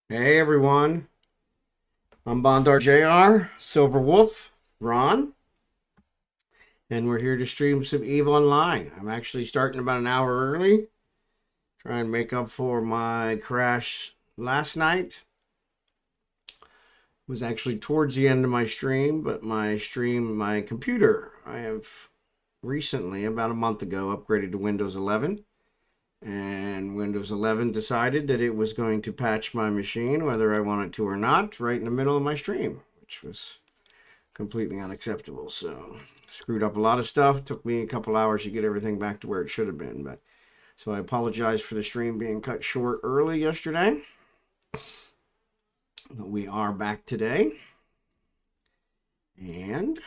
Hey everyone, I'm Bondar JR, Silverwolf, Ron, and we're here to stream some eveonline. I'm actually starting about an hour early, trying to make up for my crash last night. It was actually towards the end of my stream, but my computer, I have recently, about a month ago, upgraded to Windows 11. And Windows 11 decided that it was going to patch my machine, whether I wanted to or not, right in the middle of my stream, which was completely unacceptable. So screwed up a lot of stuff. Took me a couple hours to get everything back to where it should have been. But so I apologize for the stream being cut short early yesterday. But we are back today. And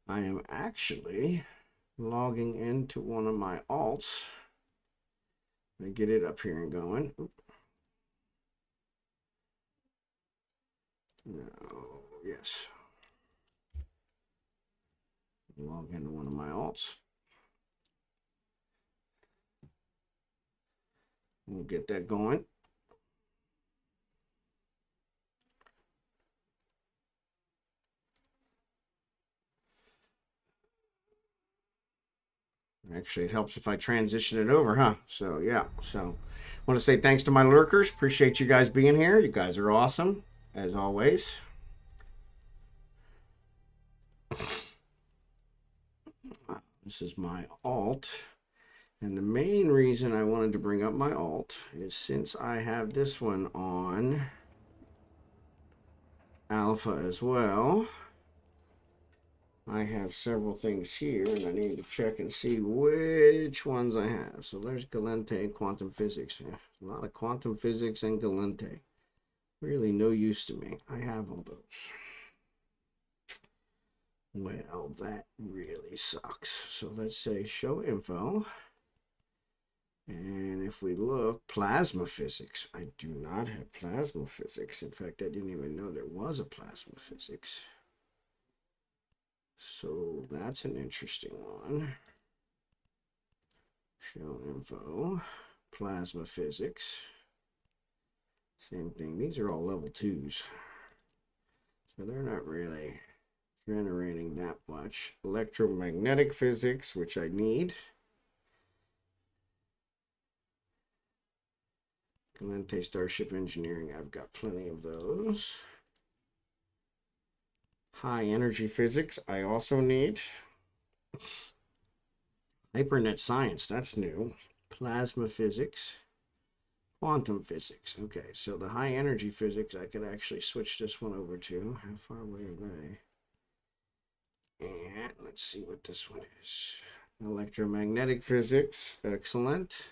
I am actually logging into one of my alts. Let me get it up here and going. No, yes. Log into one of my alts. We'll get that going. Actually, it helps if I transition it over, huh? So, yeah. So, I want to say thanks to my lurkers. Appreciate you guys being here. You guys are awesome, as always. This is my alt. And the main reason I wanted to bring up my alt is since I have this one on alpha as well, I have several things here, and I need to check and see which ones I have. So there's Galente and quantum physics. Yeah, a lot of quantum physics and Galente. Really no use to me. I have all those. Well, that really sucks. So let's say show info. And if we look, plasma physics. I do not have plasma physics. In fact, I didn't even know there was a plasma physics. So that's an interesting one. Show info, plasma physics. Same thing. These are all level 2s. So they're not really generating that much. Electromagnetic physics, which I need. Galente Starship Engineering, I've got plenty of those. High energy physics, I also need. Hypernet science, that's new. Plasma physics. Quantum physics. Okay, so the high energy physics, I could actually switch this one over to. How far away are they? And let's see what this one is. Electromagnetic physics. Excellent.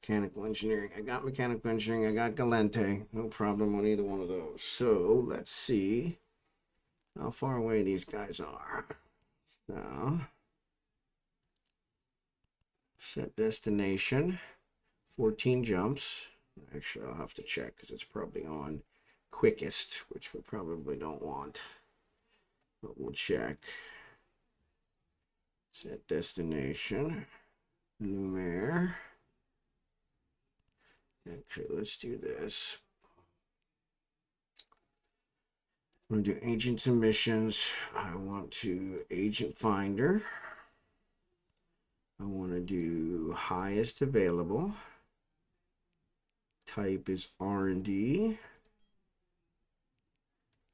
Mechanical engineering. I got mechanical engineering. I got Galente. No problem on either one of those. So let's see how far away these guys are. So set destination. 14 jumps. Actually, I'll have to check because it's probably on quickest, which we probably don't want. But we'll check. Set destination. Lumiere. Actually, let's do this. I'm going to do agents and missions. I want to agent finder. I want to do highest available. Type is R&D.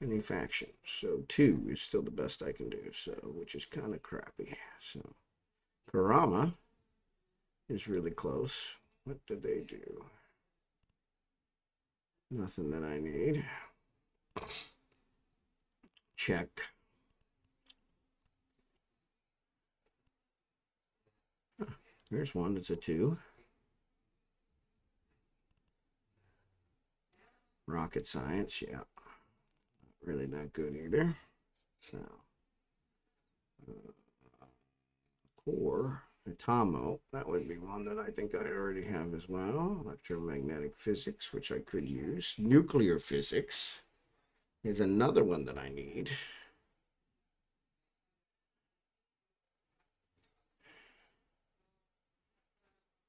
Any faction. So 2 is still the best I can do. So, which is kind of crappy. So Karama is really close. What did they do? Nothing that I need. Check. There's one that's a 2. Rocket science, yeah. Not really that good either. So, core, Atomo, that would be one that I think I already have as well. Electromagnetic physics, which I could use. Nuclear physics is another one that I need.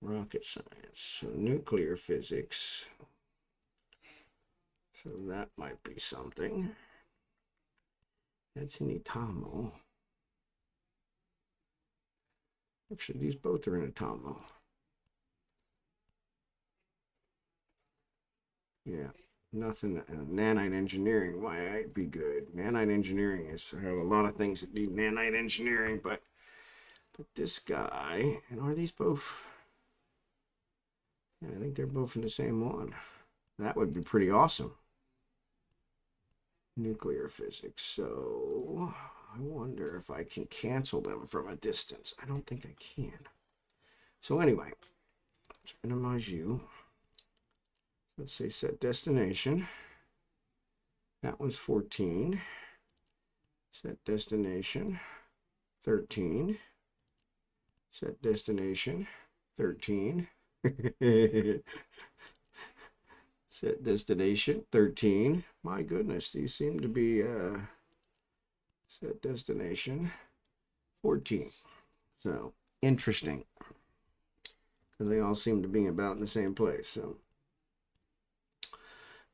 rocket science. So nuclear physics. So that might be something. That's in Itamo. Actually, these both are in Itamo. Yeah, nothing. Nanite engineering, why I'd be good. Nanite engineering is, I have a lot of things that need nanite engineering, but this guy, and are these both? Yeah, I think they're both in the same one. That would be pretty awesome. Nuclear physics. So I wonder if I can cancel them from a distance. I don't think I can. So anyway, let's minimize you. Let's say set destination. That one's 14. Set destination 13. Set destination 13. Set destination 13. My goodness, these seem to be set destination 14. So interesting, because they all seem to be about in the same place. So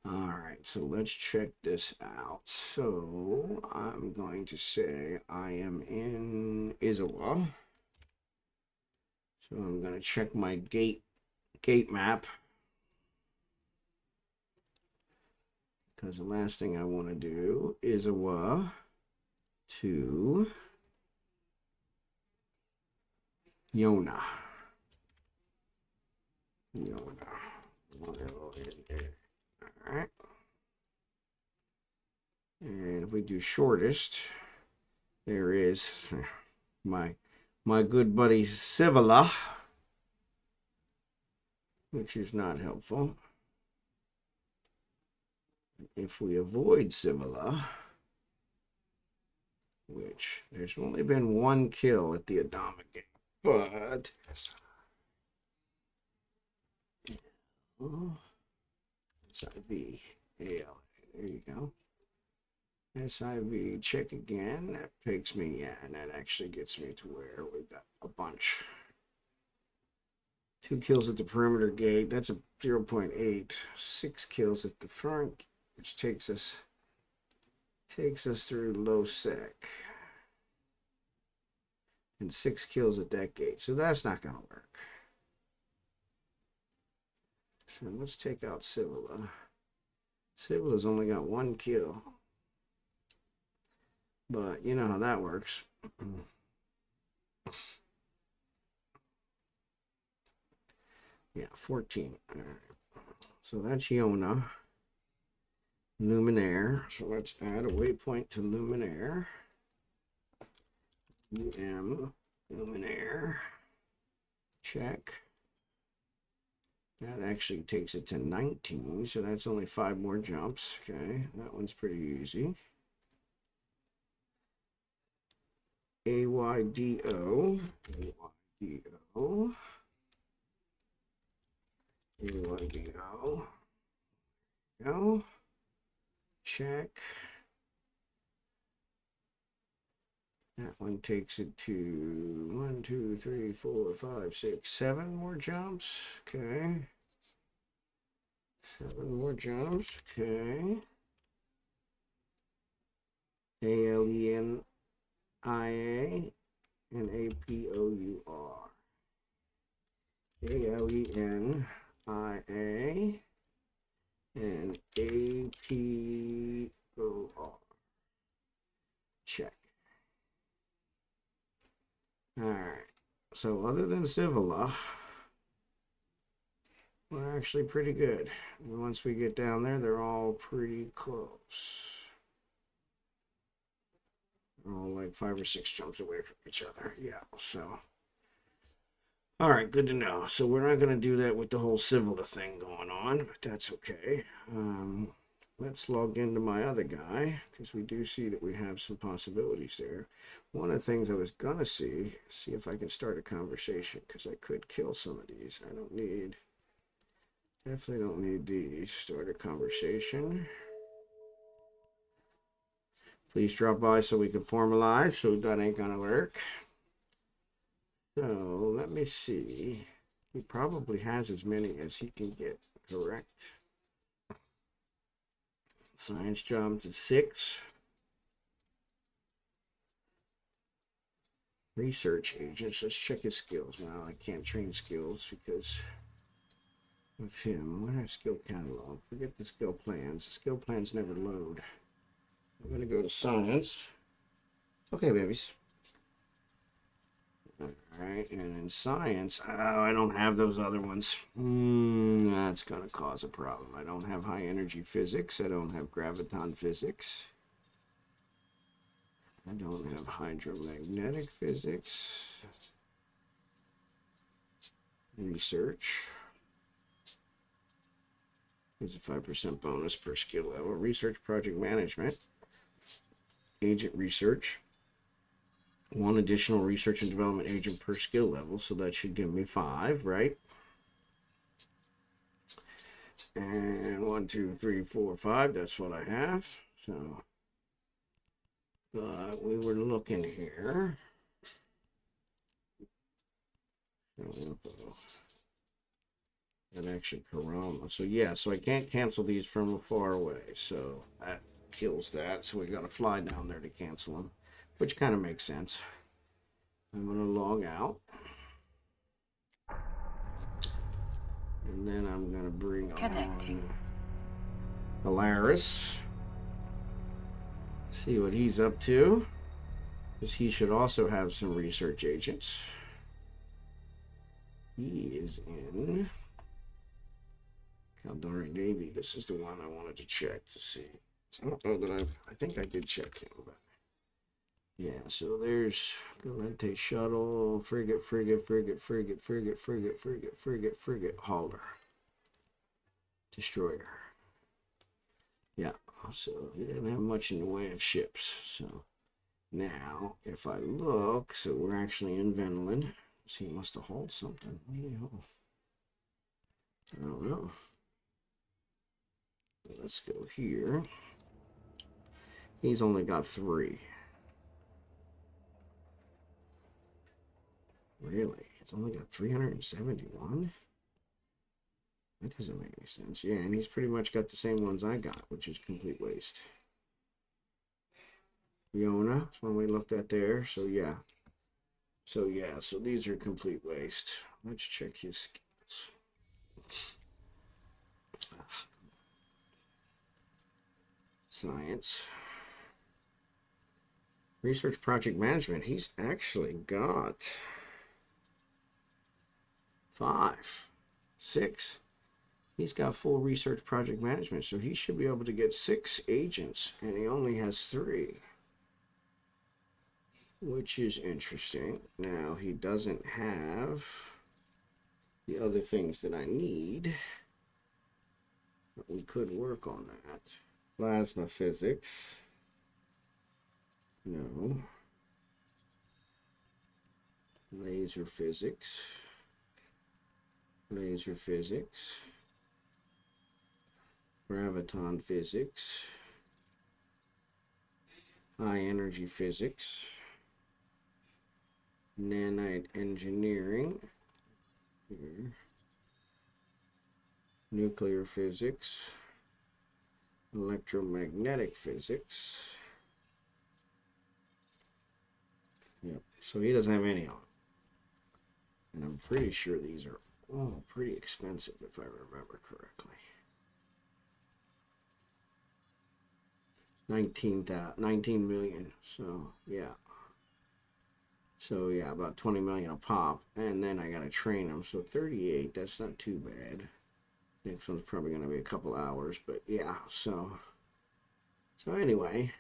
all right, so let's check this out. So I'm going to say I am in Izawa. So I'm going to check my gate map, because the last thing I want to do is Izawa to Yona. All right. And if we do shortest, there is my good buddy Civila, which is not helpful. If we avoid Civila, which there's only been one kill at the Adama game, but SIV AL, there you go. SIV, check again. That takes me, yeah, and that actually gets me to where we've got a bunch. 2 kills at the perimeter gate. That's a 0.8. 6 kills at the front, which takes us through low sec. And 6 kills at that gate. So that's not going to work. So let's take out Civila. Civila's only got 1 kill. But you know how that works. Yeah, 14. All right. So that's Yona. Luminaire. So let's add a waypoint to Luminaire. Luminaire. Check. That actually takes it to 19. So that's only 5 more jumps. Okay, that one's pretty easy. AYDO. AYDO. AYDO. Go. Check. That one takes it to 1, 2, 3, 4, 5, 6, 7 more jumps. Okay. 7 more jumps. Okay. ALENIA and APOUR. ALENIA and APOR. Check. All right. So other than Civila, we're actually pretty good. And once we get down there, they're all pretty close. They're all like 5 or 6 jumps away from each other. Yeah, so. All right, good to know. So we're not going to do that with the whole Civila thing going on, but that's okay. Let's log into my other guy, because we do see that we have some possibilities there. One of the things I was going to see if I can start a conversation, because I could kill some of these. I don't need, definitely don't need these. Start a conversation. Please drop by so we can formalize, so that ain't going to work. So let me see. He probably has as many as he can get, correct? Science jobs at 6. Research agents, let's check his skills. Well, I can't train skills because of him. What are skill catalog? Forget the skill plans. The skill plans never load. I'm going to go to science. Okay, babies. Alright, and in science, oh, I don't have those other ones. That's going to cause a problem. I don't have high energy physics. I don't have graviton physics. I don't have hydromagnetic physics. Research. There's a 5% bonus per skill level. Research project management. Agent research. 1 additional research and development agent per skill level. So that should give me 5, right? And 1, 2, 3, 4, 5. That's what I have. So, but we were looking here. And actually Corona. So yeah, so I can't cancel these from far away. So that kills that. So we got to fly down there to cancel them, which kind of makes sense. I'm going to log out. And then I'm going to bring on Polaris. See what he's up to. Because he should also have some research agents. He is in Caldari Navy. This is the one I wanted to check to see. So I don't know that I think I did check him, but yeah, so there's Galente shuttle, frigate, hauler, destroyer. Yeah, so he didn't have much in the way of ships. So now, if I look, so we're actually in Venland. So he must have hauled something. What did he haul? I don't know. Let's go here. He's only got 3. Really? It's only got 371? That doesn't make any sense. Yeah, and he's pretty much got the same ones I got, which is complete waste. Fiona, that's one we looked at there. So yeah. So yeah, so these are complete waste. Let's check his skills. Science. Research project management. He's actually got 5, 6. He's got full research project management, so he should be able to get 6 agents, and he only has 3, which is interesting. Now, he doesn't have the other things that I need, but we could work on that. Plasma physics. No. Laser physics. Laser physics. Graviton physics. High energy physics. Nanite engineering. Here. Nuclear physics. Electromagnetic physics. Yep, so he doesn't have any on. And I'm pretty sure these are all pretty expensive if I remember correctly. 19 million. So yeah. So yeah, about 20 million a pop. And then I gotta train them. So 38, that's not too bad. Next one's probably gonna be a couple hours, but yeah, so anyway.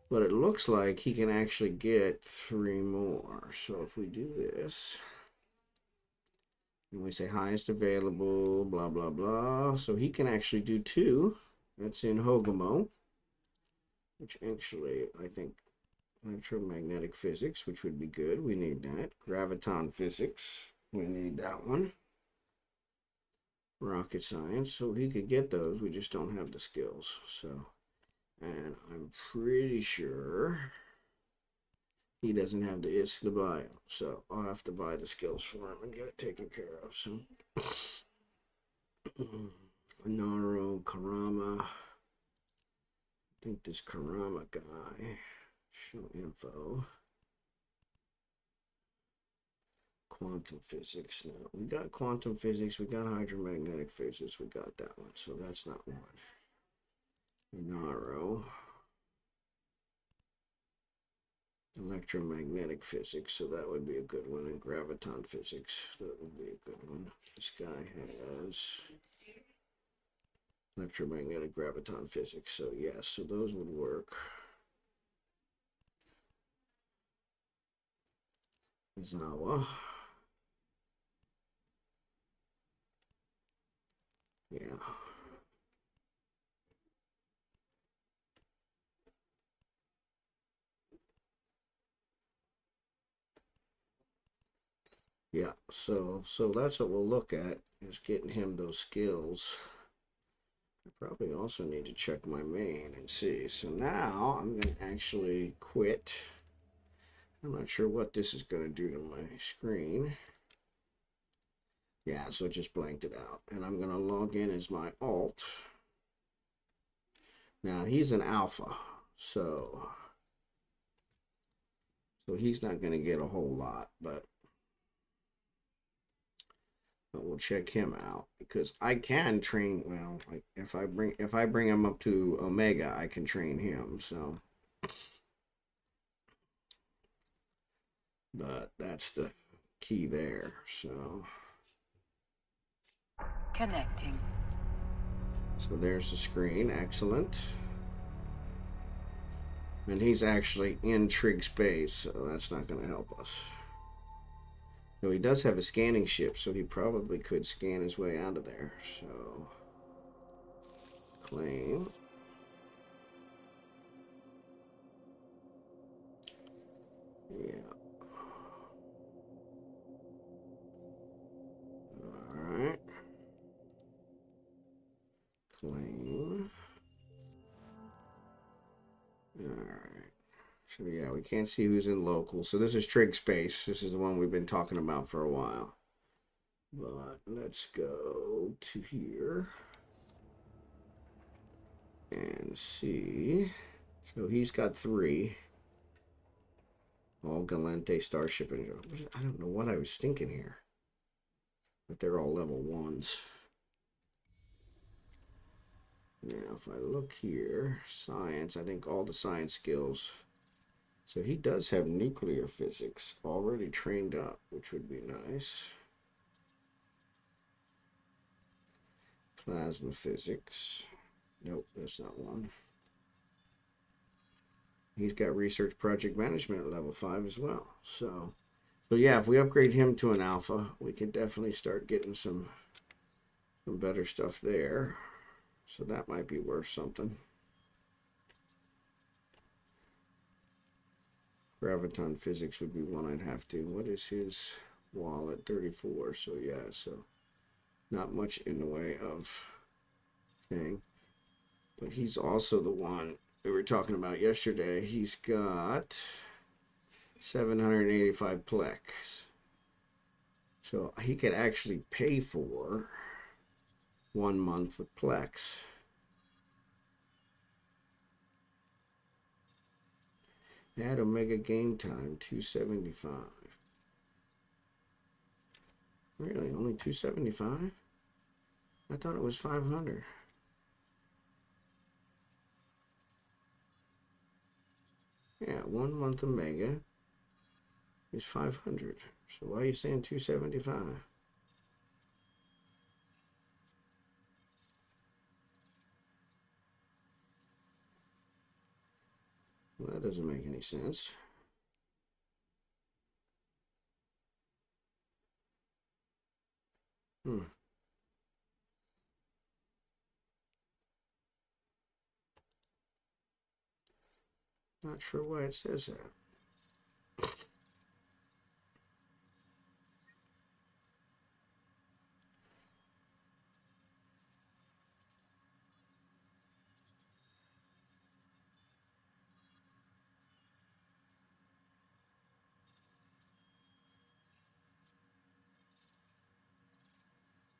But it looks like he can actually get 3 more. So if we do this, and we say highest available, blah, blah, blah. So he can actually do 2. That's in Hogamo, which actually, I think, electromagnetic physics, which would be good. We need that. Graviton physics, we need that one. Rocket science, so he could get those. We just don't have the skills, so... And I'm pretty sure he doesn't have the ISK to buy them, so I'll have to buy the skills for him and get it taken care of. So, Naro, Karama. I think this Karama guy. Show info. Quantum physics. Now we got quantum physics. We got hydromagnetic physics. We got that one, so that's not one. Naro. Electromagnetic physics, so that would be a good one. And graviton physics, that would be a good one. This guy has electromagnetic graviton physics, so yes, so those would work. Zawa. Yeah. Yeah, so that's what we'll look at, is getting him those skills. I probably also need to check my main and see. So now I'm going to actually quit. I'm not sure what this is going to do to my screen. Yeah, so it just blanked it out. And I'm going to log in as my alt. Now he's an alpha, so he's not going to get a whole lot, but we'll check him out, because I can train. Well, like if I bring him up to Omega, I can train him. So, but that's the key there. So connecting. So there's the screen. Excellent. And he's actually in trig space, so that's not going to help us. Though he does have a scanning ship, so he probably could scan his way out of there. So, claim. Yeah. Alright. Claim. Alright. So yeah, we can't see who's in local. So this is trig space. This is the one we've been talking about for a while. But let's go to here and see. So he's got 3. All Galente Starship. I don't know what I was thinking here. But they're all level 1s. Now, if I look here, science, I think all the science skills. So he does have nuclear physics already trained up, which would be nice. Plasma physics. Nope, that's not one. He's got research project management at level 5 as well. So yeah, if we upgrade him to an alpha, we can definitely start getting some better stuff there. So that might be worth something. Graviton physics would be one I'd have to. What is his wallet? 34. So yeah, so not much in the way of thing. But he's also the one we were talking about yesterday. He's got 785 plex. So he could actually pay for 1 month with plex. Add Omega game time, 275. Really? Only 275? I thought it was 500. Yeah, 1 month Omega is 500. So why are you saying 275? Well, that doesn't make any sense. Not sure why it says that.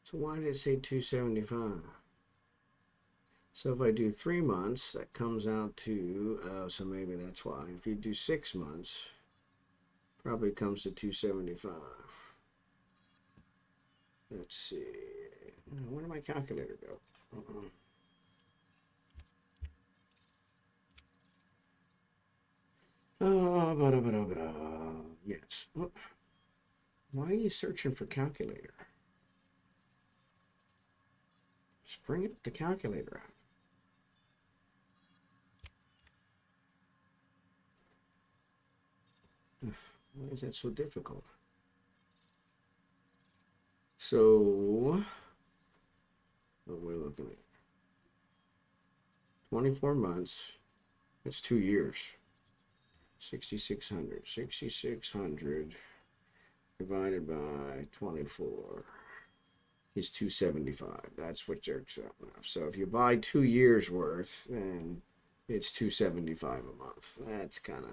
So why did it say 275? So if I do 3 months, that comes out to, so maybe that's why. If you do 6 months, probably comes to 275. Let's see. Where did my calculator go? Yes. Why are you searching for calculator? Just bring the calculator out. Why is that so difficult? So, what we're looking at 24 months. That's 2 years. 6,600. 6,600 divided by 24 is 275. That's what you're accepting. So if you buy 2 years worth, then it's 275 a month. That's kind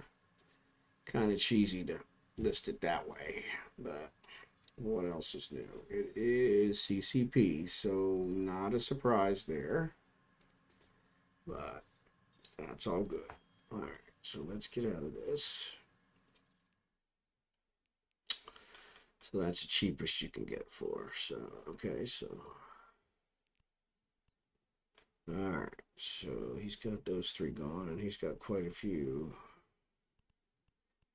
of cheesy to list it that way, but what else is new? It is CCP, so not a surprise there, but that's all good. All right, so let's get out of this. So that's the cheapest you can get for. So, okay, so. All right, so he's got those 3 gone, and he's got quite a few.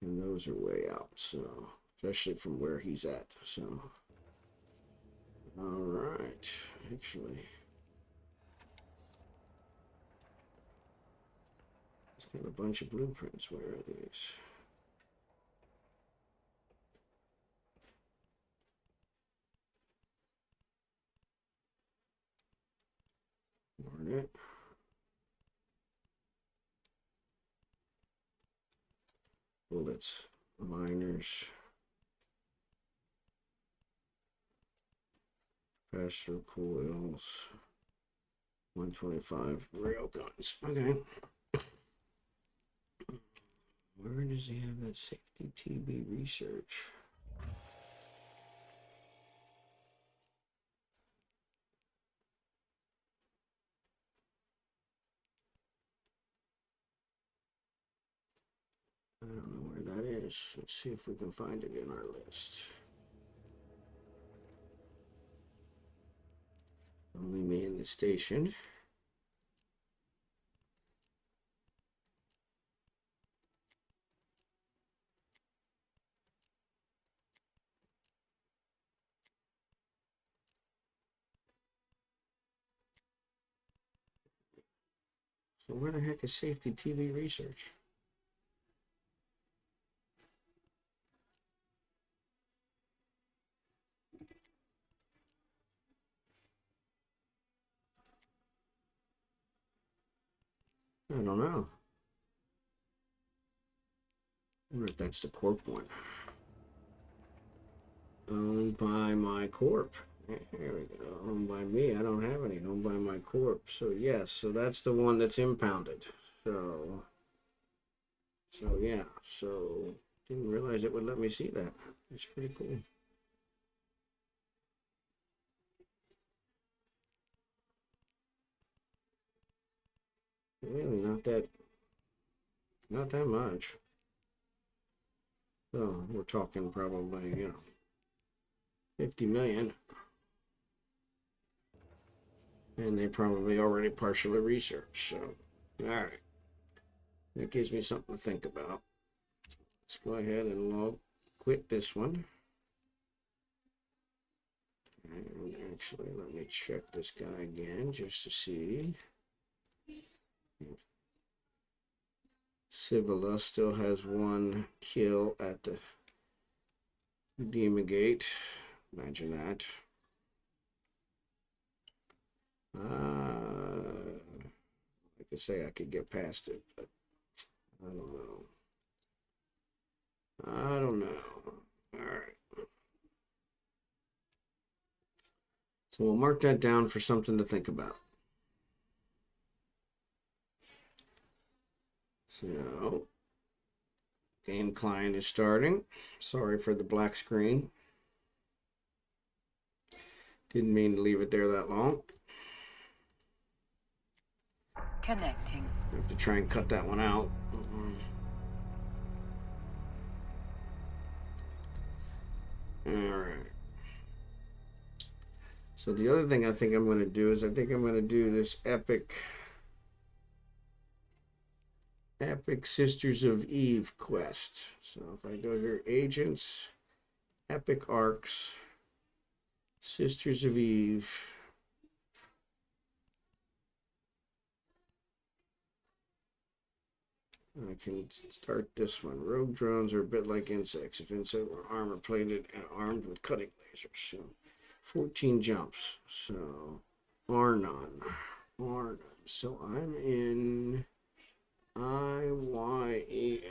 And those are way out, so, especially from where he's at, so. All right, actually. He's got a bunch of blueprints. Where are these? It. Bullets, miners, capacitor coils, 125 railguns. Okay. Where does he have that safety TB research? I don't know where that is. Let's see if we can find it in our list. Only me in the station. So where the heck is safety TV research? I don't know. I wonder if that's the corp one. Owned by my corp. There we go. Owned by me. I don't have any. Owned by my corp. So yes, so that's the one that's impounded. So yeah. So didn't realize it would let me see that. That's pretty cool. Really not that much. So we're talking probably, 50 million. And they probably already partially researched. So, all right. That gives me something to think about. Let's go ahead and quit this one. And actually, let me check this guy again just to see. Civila still has 1 kill at the Demon Gate. Imagine that. Like I say, I could get past it, but I don't know. All right. So we'll mark that down for something to think about. So, game client is starting. Sorry for the black screen. Didn't mean to leave it there that long. Connecting. I have to try and cut that one out. Alright. So the other thing I think I'm going to do is I think I'm going to do this Epic Sisters of Eve quest. So if I go here, Agents, Epic Arcs, Sisters of Eve. I can start this one. Rogue drones are a bit like insects. If insects were armor plated and armed with cutting lasers. So 14 jumps. So Arnon. So I'm in IYEN.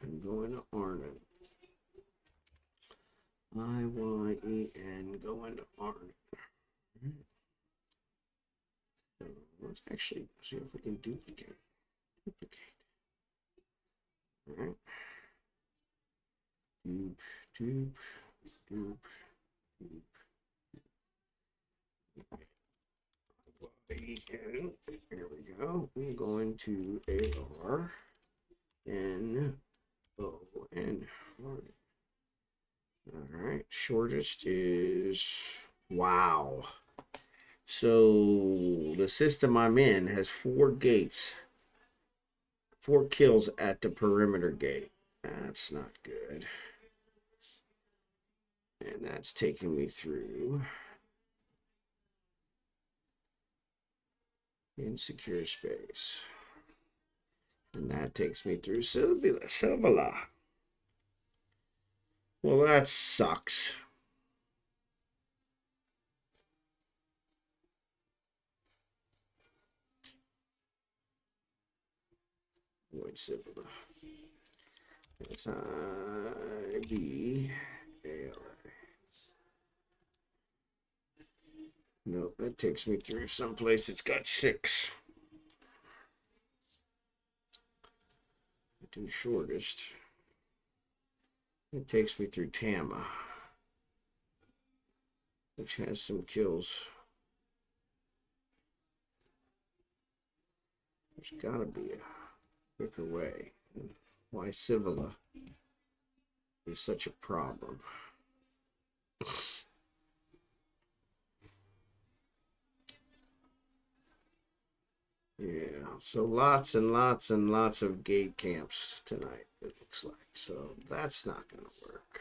I'm going to Arnon. IYEN going to Arnon. So let's actually see if we can duplicate. All right. Doop. Here we go. I'm going to ARNON. All right. Shortest is wow. So the system I'm in has 4 gates. 4 kills at the perimeter gate. That's not good. And that's taking me through insecure space. And that takes me through Silvila. Well, that sucks. Void Silvila. It's IBALA. Nope, that takes me through someplace it's got 6. I do shortest. It takes me through Tama, which has some kills. There's gotta be a quicker way. Why Silvila is such a problem. Yeah, so lots and lots and lots of gate camps tonight, it looks like. So that's not going to work.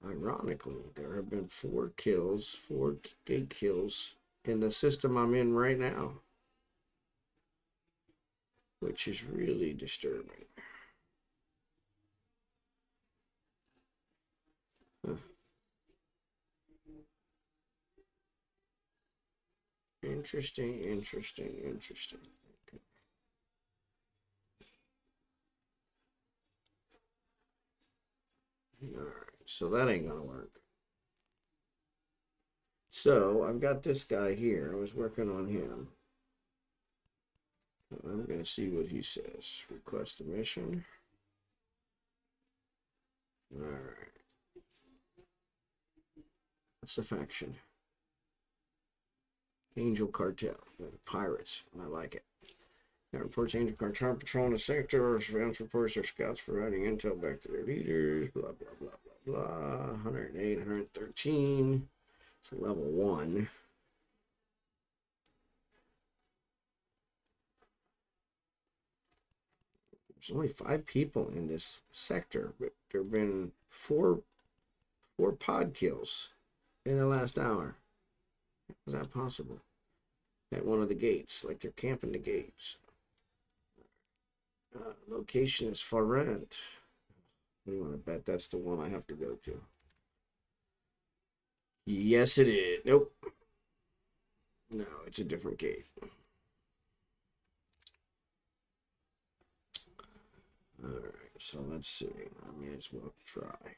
Ironically, there have been 4 kills, 4 gate kills in the system I'm in right now, which is really disturbing. Huh. Interesting. Okay. All right, so that ain't gonna work. So I've got this guy here. I was working on him. I'm gonna see what he says. Request a mission. All right. What's the faction? Angel Cartel. Pirates. I like it. That reports Angel Cartel patrolling the sector. Surveillance reports their scouts providing intel back to their leaders. Blah, blah, blah, blah, blah. 108, 113. It's level 1. There's only 5 people in this sector, but there have been 4 pod kills in the last hour. How is that possible? At one of the gates, like they're camping the gates. Location is for rent. What do you want to bet? That's the one I have to go to. Yes, it is. Nope. No, it's a different gate. All right, so let's see. I may as well try.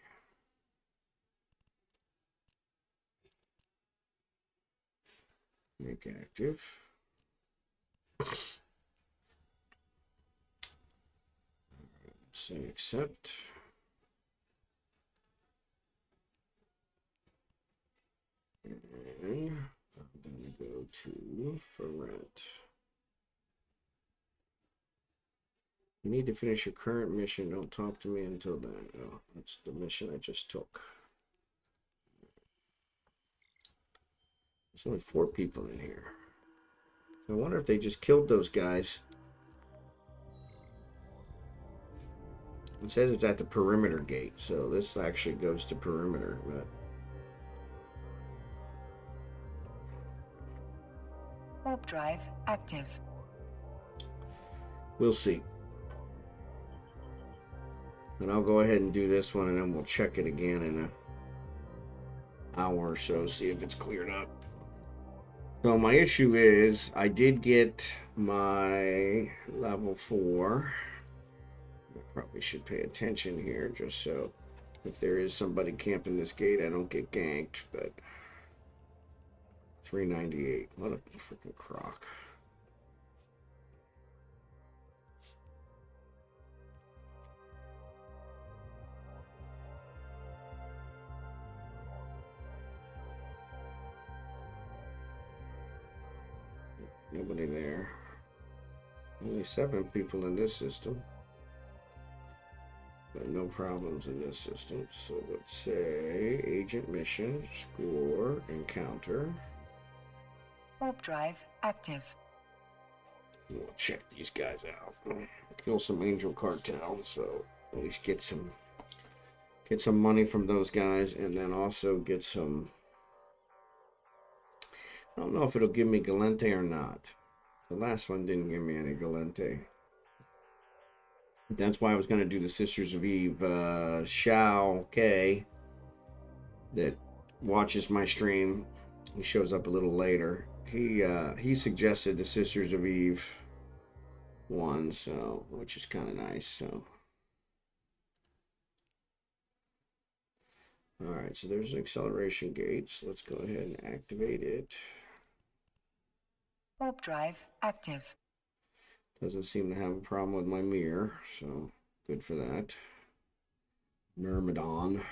Make active. Say accept. then I'm gonna go to for rent. You need to finish your current mission. Don't talk to me until then. Oh, that's the mission I just took. There's only 4 people in here. So I wonder if they just killed those guys. It says it's at the perimeter gate, so this actually goes to perimeter, but Warp drive active. we'll see. And I'll go ahead and do this one, and then we'll check it again in an hour or so, see if it's cleared up. So my issue is I did get my level 4. I probably should pay attention here just so if there is somebody camping this gate I don't get ganked, but 398. What a freaking crock. Nobody there. Only 7 people in this system. But no problems in this system. So let's say agent mission, score, encounter. Warp drive active. We'll check these guys out. Kill some angel cartel, so at least get some money from those guys, and then also get some. I don't know if it'll give me Galente or not. The last one didn't give me any Galente. That's why I was going to do the Sisters of Eve. Shao K, that watches my stream, he shows up a little later. He suggested the Sisters of Eve one, so which is kind of nice. So, all right, so there's an acceleration gate. So let's go ahead and activate it. Warp drive active. Doesn't seem to have a problem with my mirror, so good for that. Myrmidon.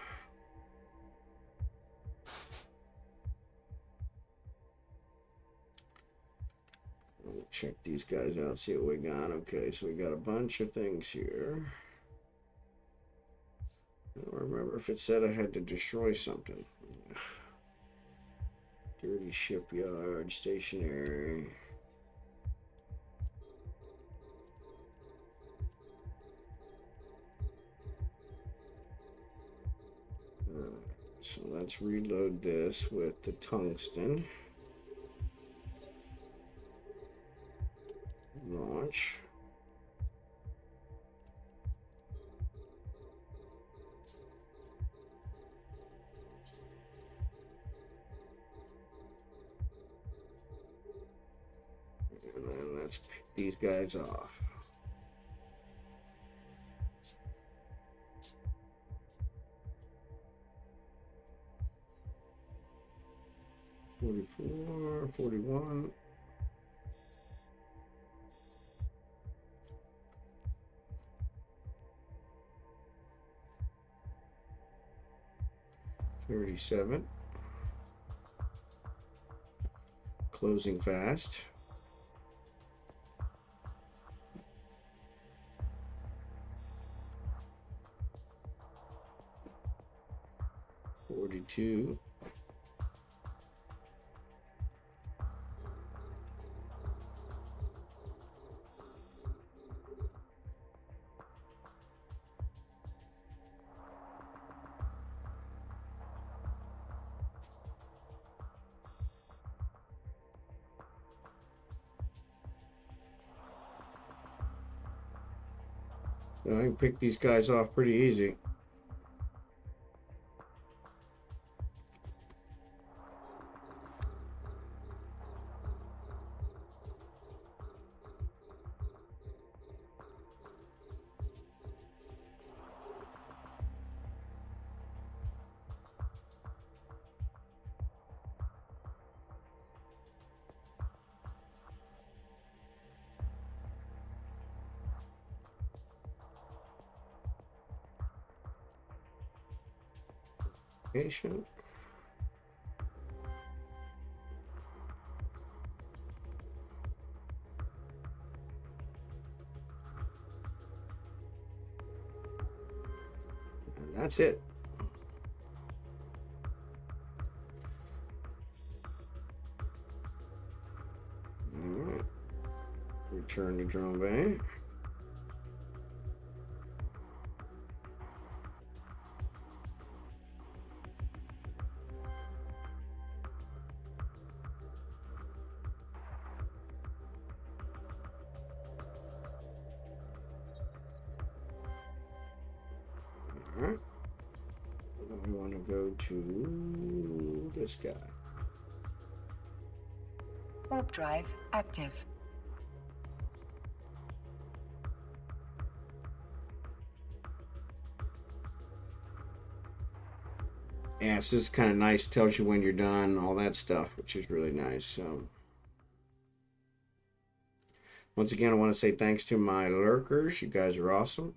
We'll check these guys out, see what we got. Okay, so we got a bunch of things here. I don't remember if it said I had to destroy something. Dirty shipyard, stationary. So let's reload this with the tungsten. Launch. And then let's pick these guys off. $44, $41. $37. Closing fast. $42. So I can pick these guys off pretty easy. Patient. that's it. Alright. Return to drone bay. Alright. We want to go to this guy. Warp drive active. Yeah, so this is kind of nice. Tells you when you're done, all that stuff, which is really nice. So, once again, I want to say thanks to my lurkers. You guys are awesome.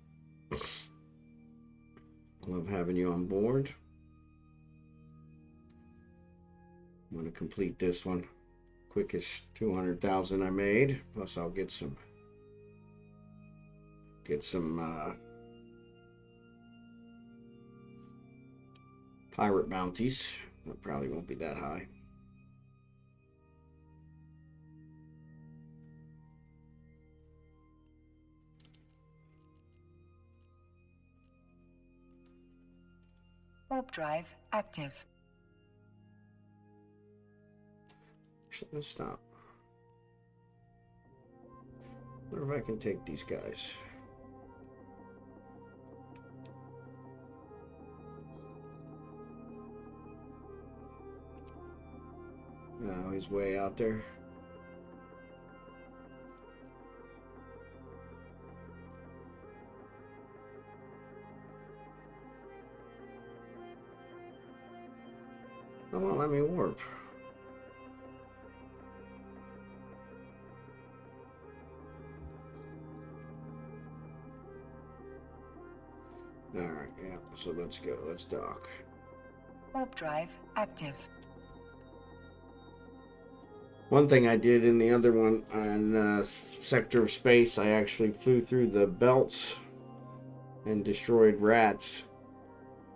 Love having you on board. I'm going to complete this one. Quickest 200,000 I made. Plus, I'll get some pirate bounties. That probably won't be that high. Warp drive active. Let's stop. Wonder if I can take these guys. No, he's way out there. It won't let me warp. Alright, yeah, so let's go. Let's dock. Warp drive active. One thing I did in the other one, on Sector of Space, I actually flew through the belts and destroyed rats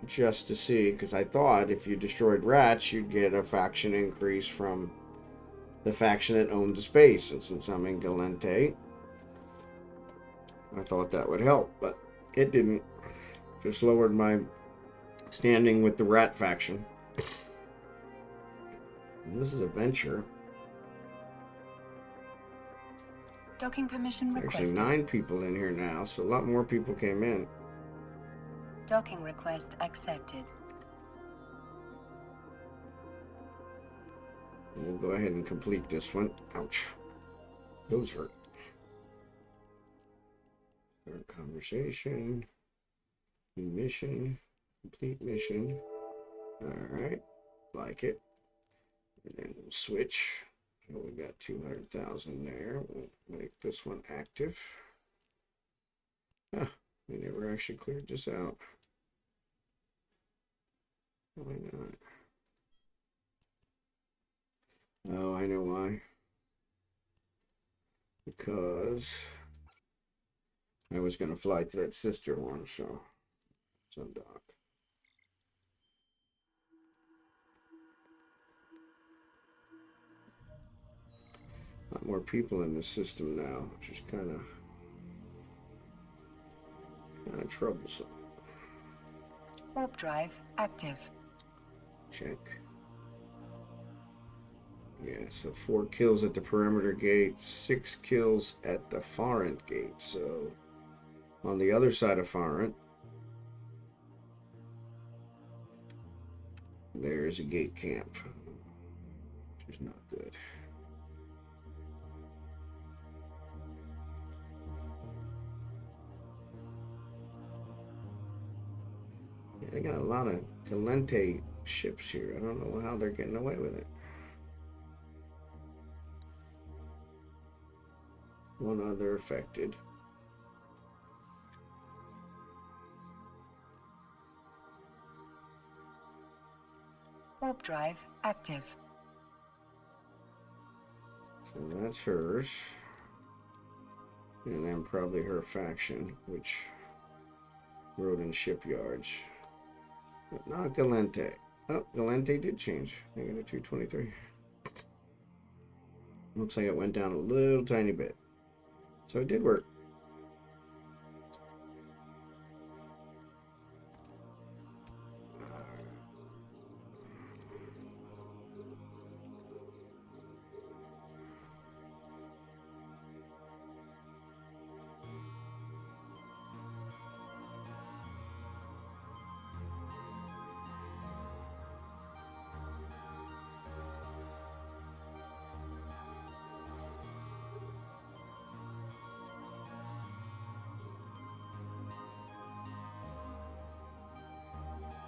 just to see, because I thought if you destroyed rats, you'd get a faction increase from the faction that owned the space. And since I'm in Galente, I thought that would help, but it didn't. Just lowered my standing with the rat faction. And this is a venture. Docking permission There's requested. actually 9 people in here now, so a lot more people came in. Docking request accepted. We'll go ahead and complete this one. Ouch. Those hurt. Start conversation. New mission. Complete mission. Alright. Like it. And then we'll switch. So we got 200,000 there. We'll make this one active. Huh. We never actually cleared this out. Why not? Oh, I know why. Because I was going to fly to that sister one, so it's undock. A lot more people in the system now, which is kind of troublesome. Warp drive active. Check. Yeah, so 4 kills at the perimeter gate, 6 kills at the far end gate. So on the other side of far end, there's a gate camp, which is not good. Yeah, they got a lot of Galente ships here. I don't know how they're getting away with it. One other affected. Warp drive active. So that's hers. And then probably her faction, which rode in shipyards. but not Galente. Oh, Galente did change. Negative 223. Looks like it went down a little tiny bit. So it did work.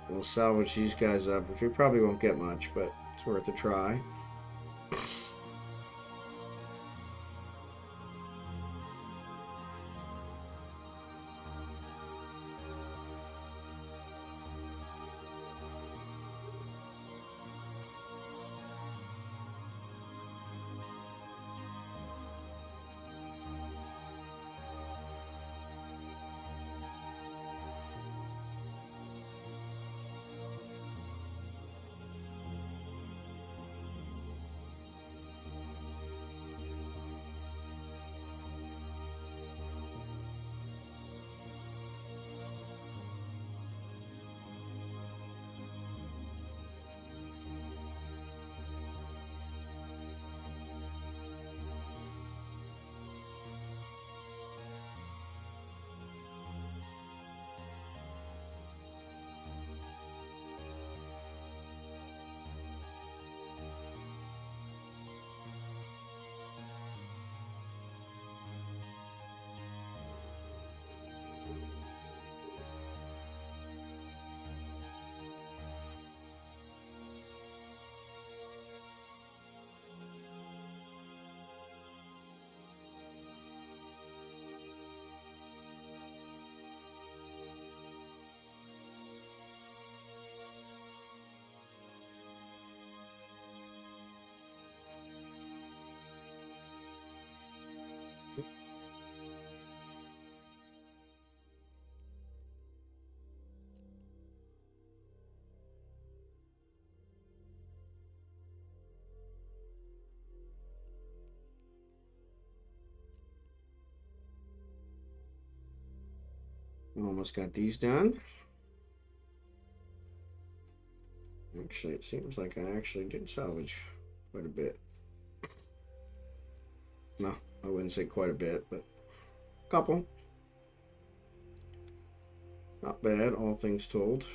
We'll salvage these guys up, which we probably won't get much, but it's worth a try. Almost got these done. Actually, it seems like I actually did salvage quite a bit. No, I wouldn't say quite a bit, but a couple. Not bad, all things told.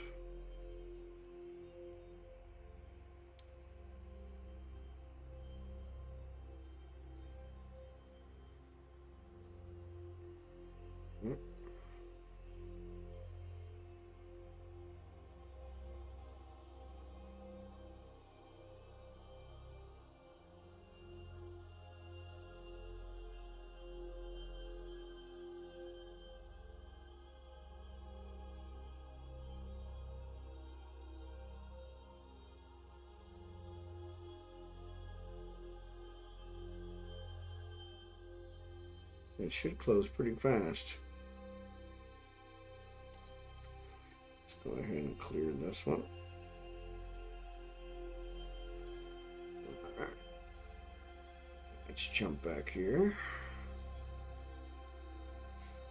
It should close pretty fast. Let's go ahead and clear this one. Alright. Let's jump back here.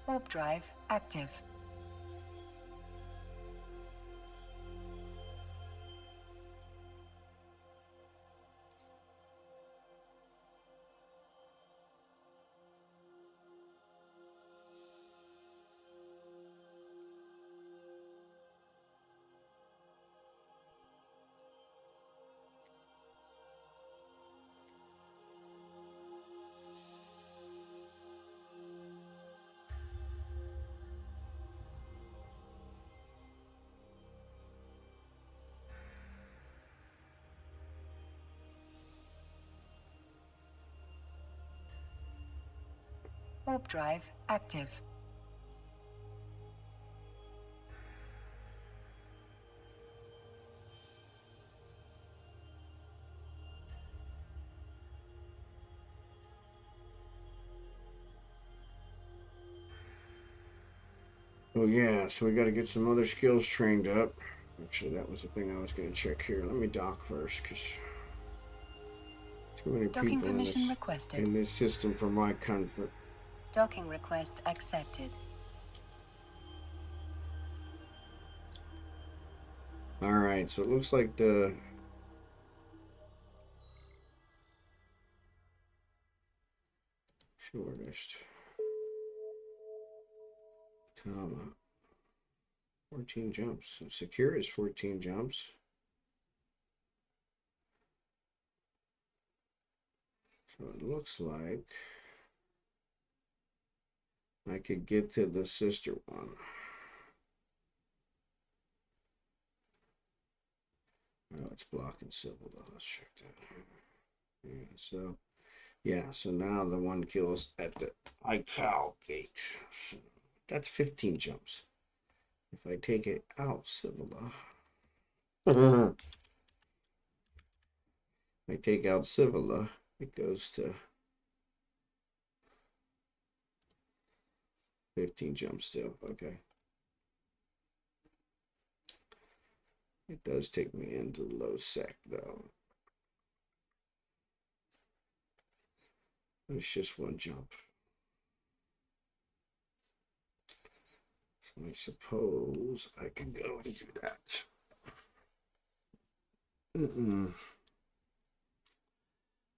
Warp drive active. Warp drive active. Oh yeah, so we got to get some other skills trained up. Actually, that was the thing I was going to check here. Let me dock first, because too many Docking people permission requested. in this system for my comfort. Docking request accepted. All right, so it looks like the shortest. Tama. 14 jumps. So secure is 14 jumps. So it looks like I could get to the sister one. Oh, it's blocking civil though. Let's check that. So now the one kills at the ICAO gate. So that's 15 jumps. If I take it out, civil if I take out civil, it goes to 15 jumps still. Okay. It does take me into low sec though. It's just one jump. So I suppose I can go and do that.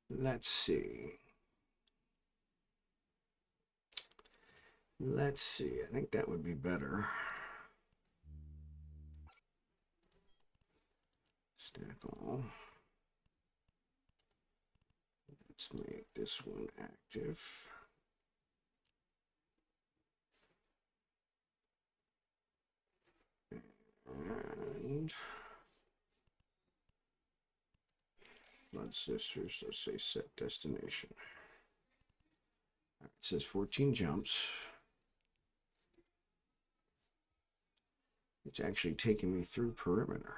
Let's see. Let's see. I think that would be better. Stack all. Let's make this one active. And Blood Sisters, let's say set destination. It says 14 jumps. It's actually taking me through perimeter.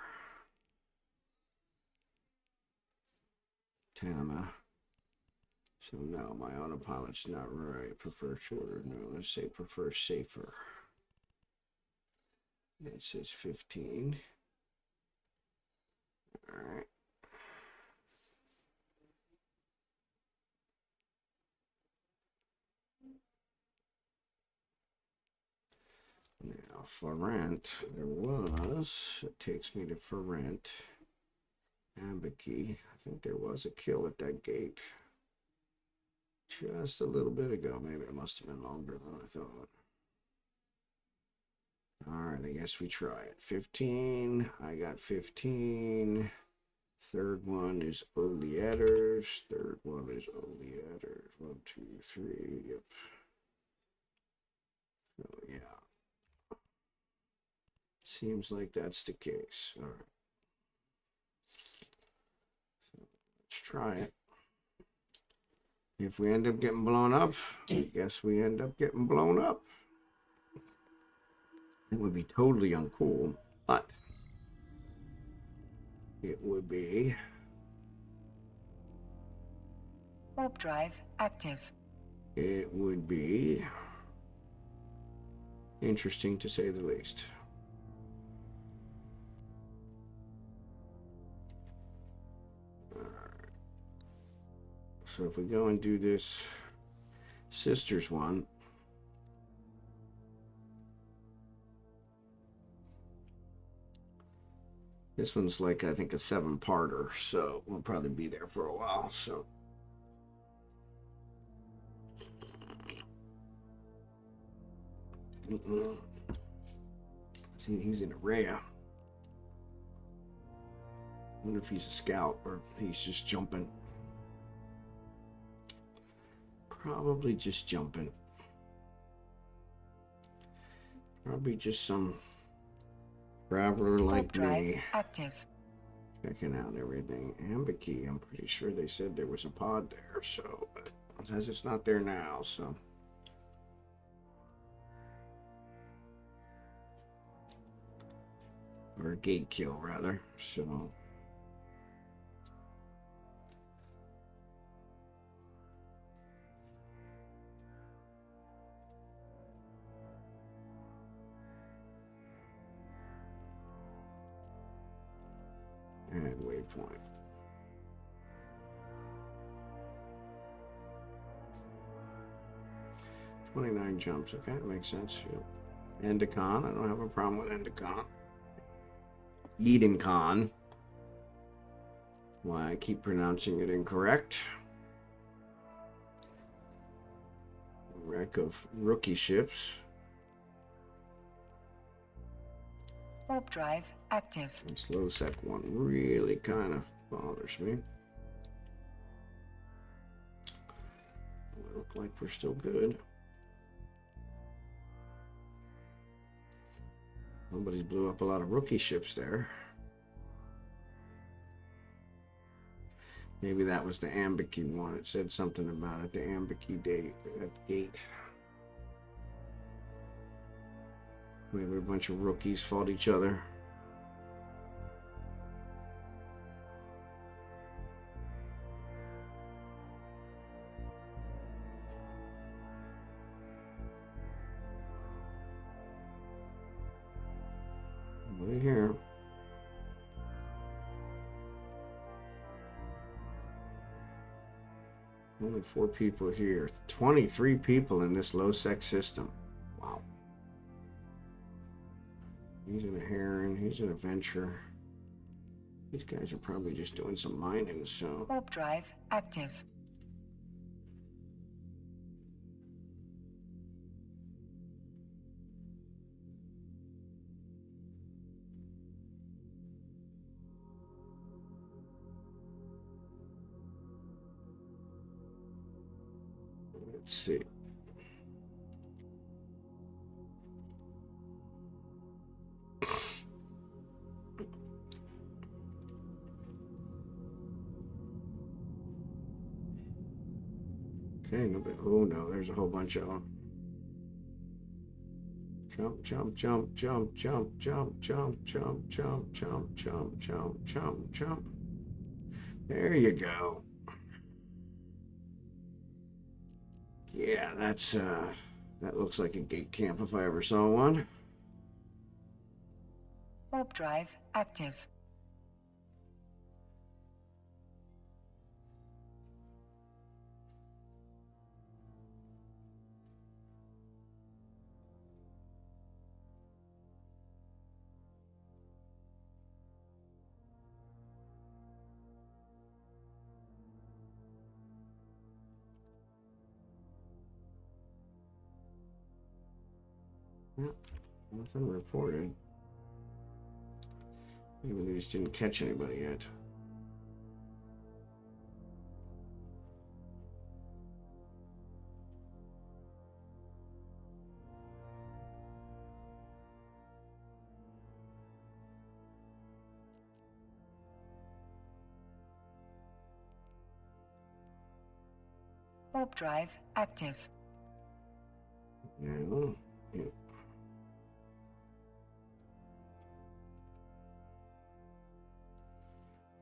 Tama. So no, my autopilot's not right. Prefer shorter. No, let's say prefer safer. It says 15. All right. Now, for rent, it takes me to for rent. Ambiki. I think there was a kill at that gate. Just a little bit ago. Maybe it must have been longer than I thought. Alright, I guess we try it. 15. I got 15. Third one is Oleators. Third one is Oleators. 1, 2, 3. Yep. Oh, yeah. Seems like that's the case. Alright. So let's try it. If we end up getting blown up, I guess we end up getting blown up. It would be totally uncool, but it would be. Warp drive active. It would be interesting to say the least. So if we go and do this sisters one, this one's like, I think, a 7-parter, so we'll probably be there for a while. So see, he's in a Rhea. I wonder if he's a scout or he's just jumping. Probably just jumping. Probably just some traveler like me. Active. Checking out everything. Ambiki, I'm pretty sure they said there was a pod there, so but it says it's not there now, so. Or a gate kill rather, so. Add waypoint. $29 jumps. Okay, that makes sense. Yep. Endicon. I don't have a problem with Endicon. Edencon. Why I keep pronouncing it incorrect. Wreck of rookie ships. Warp drive active. This low sec one really kind of bothers me. We look like we're still good. Nobody's blew up a lot of rookie ships there. Maybe that was the Ambiki one. It said something about it. The Ambiki date at the gate. Maybe a bunch of rookies fought each other. Nobody here. Only 4 people here. 23 people in this low sec system. Wow. He's in a Heron. He's in a Venture. These guys are probably just doing some mining, so. Warp drive active. Let's see. Okay, nobody. Oh no, there's a whole bunch of them. Jump, jump, jump, jump, jump, jump, jump, jump, jump, jump, jump, jump, jump, jump. There you go. Yeah, that's that looks like a gate camp if I ever saw one. Warp drive active. Yep, nothing reported. Maybe they just didn't catch anybody yet. Warp drive active. No. Yeah.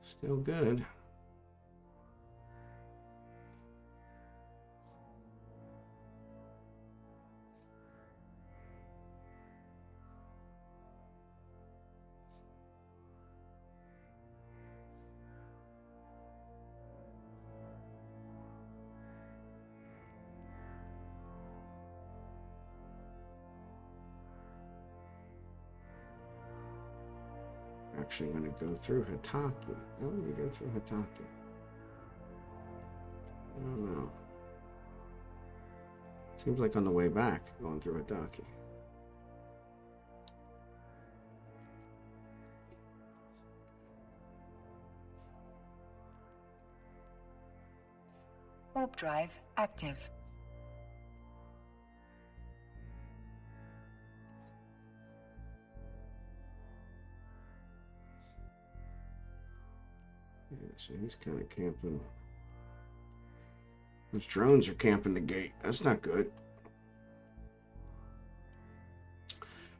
Still good. Actually going to go through Hitaki. How do we go through Hitaki? I don't know. Seems like on the way back, going through Hitaki. Warp drive active. Yeah, so he's kind of camping. Those drones are camping the gate. That's not good.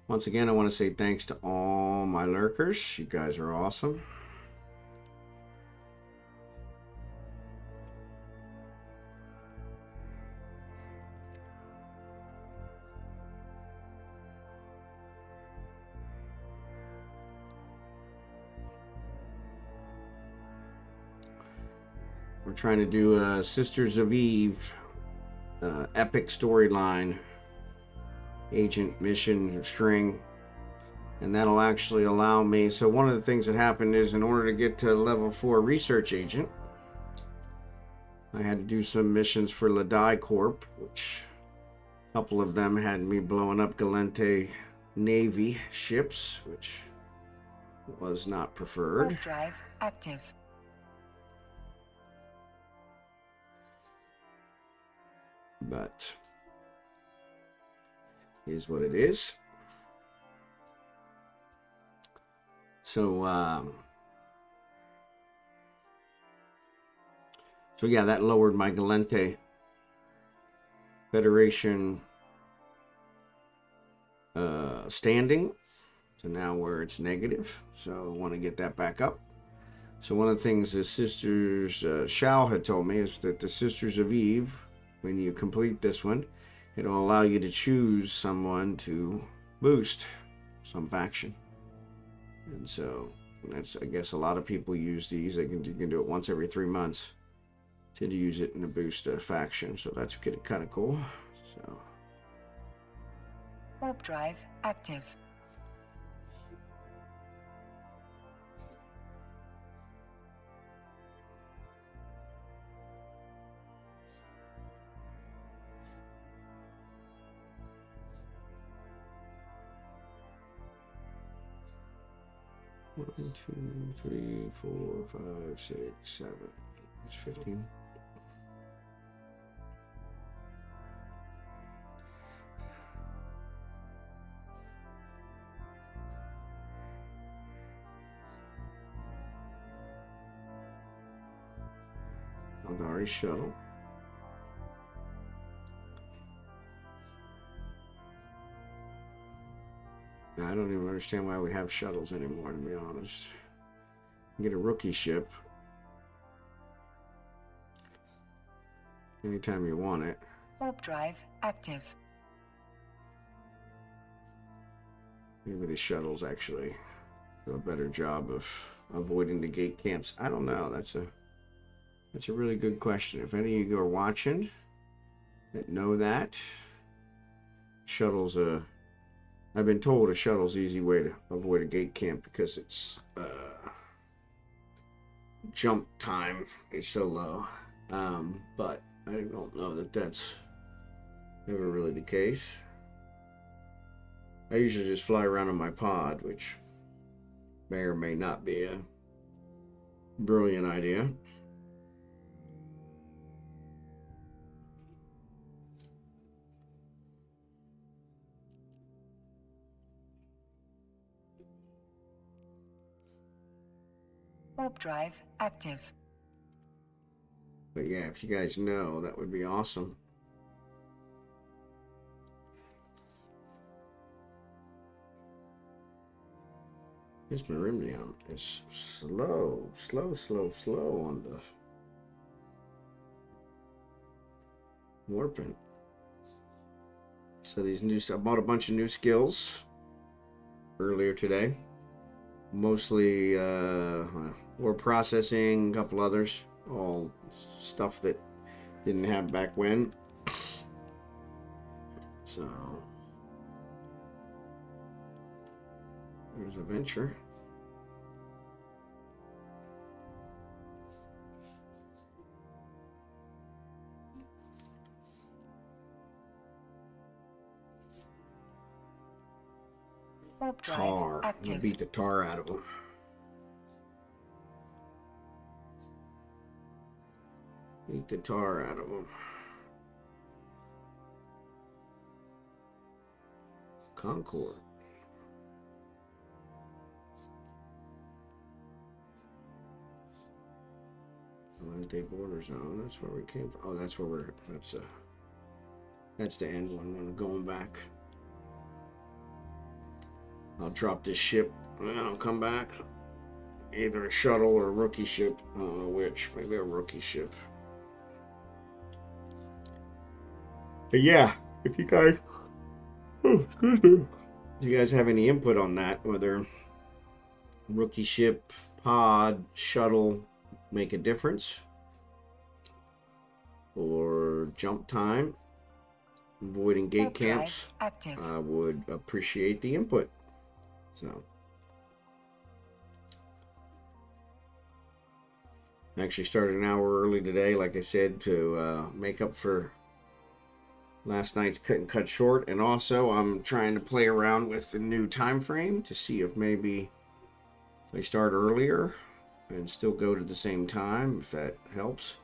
Once again, I want to say thanks to all my lurkers. You guys are awesome. We're trying to do a Sisters of Eve epic storyline, agent mission string, and that'll actually allow me. So one of the things that happened is, in order to get to level 4 research agent, I had to do some missions for Ladai Corp, which a couple of them had me blowing up Galente Navy ships, which was not preferred. Warp drive active. But is what it is. So yeah, that lowered my Galente Federation standing to now where it's negative. So I want to get that back up. So one of the things the Sisters Shao had told me is that the Sisters of Eve, when you complete this one, it'll allow you to choose someone to boost some faction. And so that's, I guess, a lot of people use these. You can do it once every 3 months to use it in a boost faction. So that's kind of cool. So Warp drive active. One, 2, 3, 4, 5, 6, 7. It's 15. Aldari shuttle. I don't even understand why we have shuttles anymore, to be honest. Get a rookie ship anytime you want it. Warp drive active. Maybe the shuttles actually do a better job of avoiding the gate camps. I don't know. That's a really good question. If any of you are watching that know that, shuttles I've been told a shuttle's the easy way to avoid a gate camp because it's jump time is so low. But I don't know that that's ever really the case. I usually just fly around in my pod, which may or may not be a brilliant idea. Warp drive active. But yeah, if you guys know, that would be awesome. This Meridian is slow on the warping. So these new, I bought a bunch of new skills earlier today. Mostly word processing, a couple others, all stuff that didn't have back when. So there's a venture. Warp drive Tar. I'm gonna active. beat the tar out of them. Beat the tar out of them. Concord. Valente border zone. That's where we came from. Oh, that's where we're. That's the end one. When I'm going back. I'll drop this ship and then I'll come back. Either a shuttle or a rookie ship. I don't know which. Maybe a rookie ship. But yeah, if you guys, excuse me, if you guys have any input on that, whether rookie ship, pod, shuttle make a difference, or jump time, avoiding gate Warp drive camps, active. I would appreciate the input. So, I actually started an hour early today, like I said, to make up for last night's cut short. And also, I'm trying to play around with the new time frame to see if maybe if I start earlier and still go to the same time, if that helps.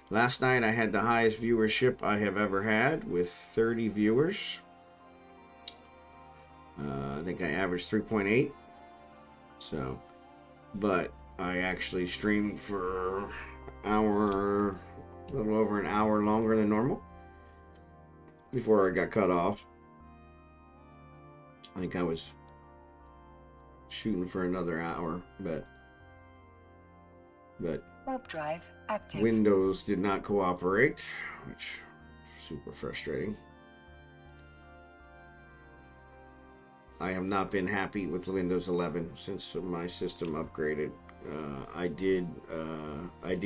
Last night I had the highest viewership I have ever had with 30 viewers. I think I averaged 3.8. So, but I actually streamed for an hour, a little over an hour longer than normal before I got cut off. I think I was shooting for another hour, but Warp drive active. Windows did not cooperate, which is super frustrating. I have not been happy with Windows 11 since my system upgraded. I did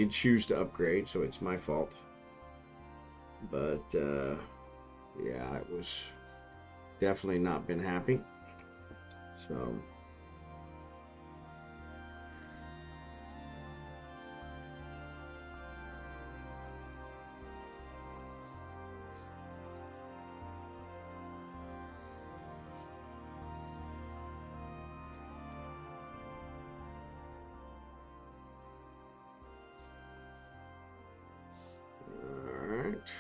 choose to upgrade, so it's my fault. But yeah, it was definitely not been happy. So alright.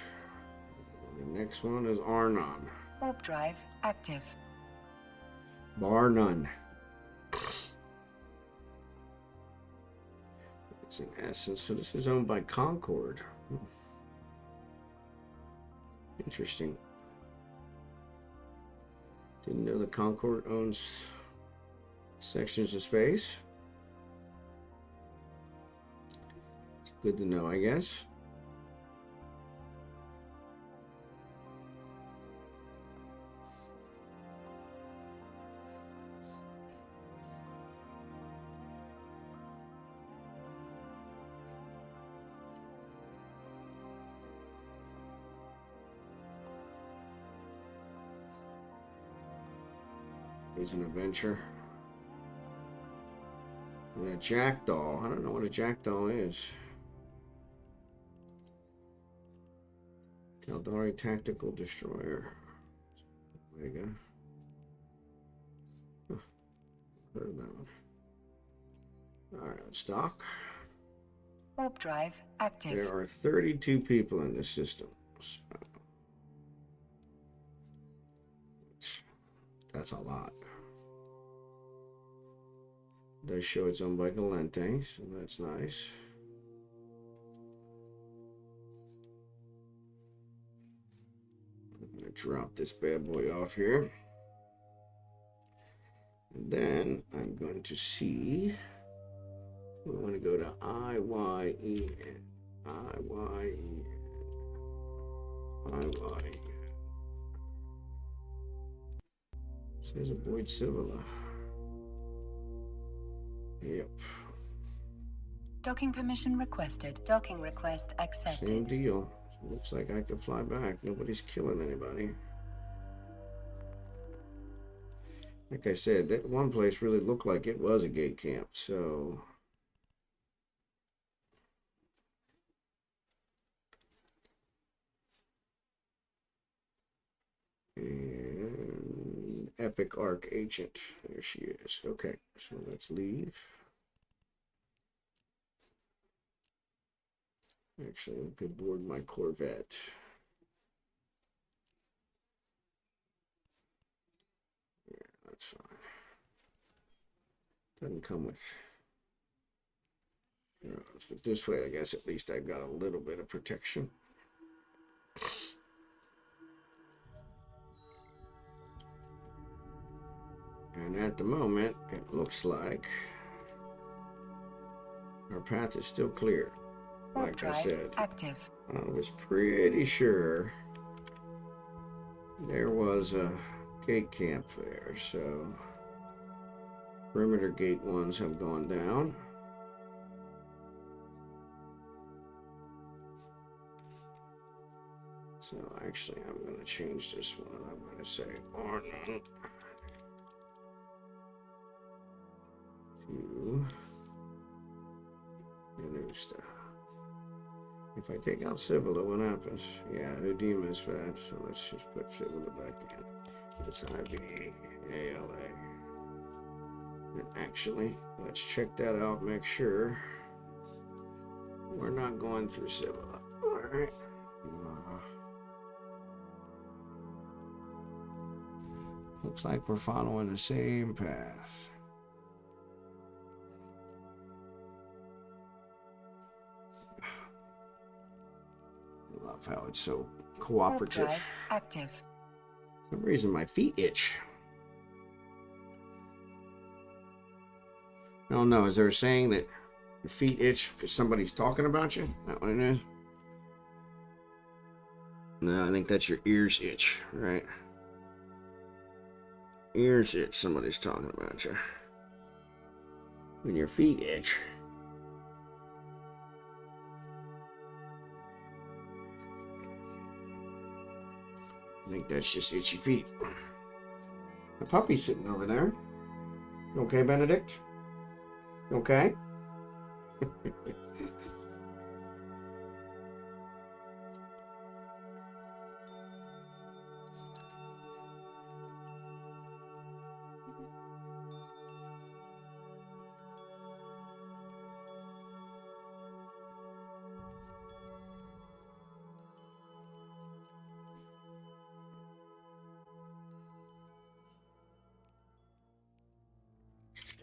The next one is Arnon. Warp drive active. Bar none. It's in Essence, so this is owned by Concord. Interesting. Didn't know that Concord owns sections of space. It's good to know, I guess. He's an adventure. And a jackdaw. I don't know what a jackdaw is. Caldari Tactical Destroyer. There you go. Huh. Heard of that one. Alright, let's dock. Warp drive active. There are 32 people in this system. So that's a lot. It does show it's owned by Galente, so that's nice. I'm going to drop this bad boy off here. And then I'm going to see. We want to go to IYEN. IYEN. IYEN. Says avoid Civila. Yep. Docking permission requested. Docking request accepted. Same deal. Looks like I can fly back. Nobody's killing anybody. Like I said, that one place really looked like it was a gate camp, so. And Epic Arc agent. There she is. Okay, so let's leave. Actually, I could board my Corvette. Yeah, that's fine. Doesn't come with. But this way, I guess at least I've got a little bit of protection. And at the moment, it looks like our path is still clear. Like I said, active. I was pretty sure there was a gate camp there, so perimeter gate ones have gone down. So actually, I'm going to change this one. I'm going to say Arnold to Venusta. If I take out Civila, what happens? Yeah, Udima is bad, so let's just put Civila back in. It's IVALA. And actually, let's check that out, make sure we're not going through Civila. Alright. Looks like we're following the same path. I love how it's so cooperative. Drive active. For some reason my feet itch. I don't know, is there a saying that your feet itch because somebody's talking about you? Is that what it is? No, I think that's your ears itch, right? Ears itch, somebody's talking about you. When your feet itch. I think that's just itchy feet. The puppy's sitting over there. You okay, Benedict? You okay?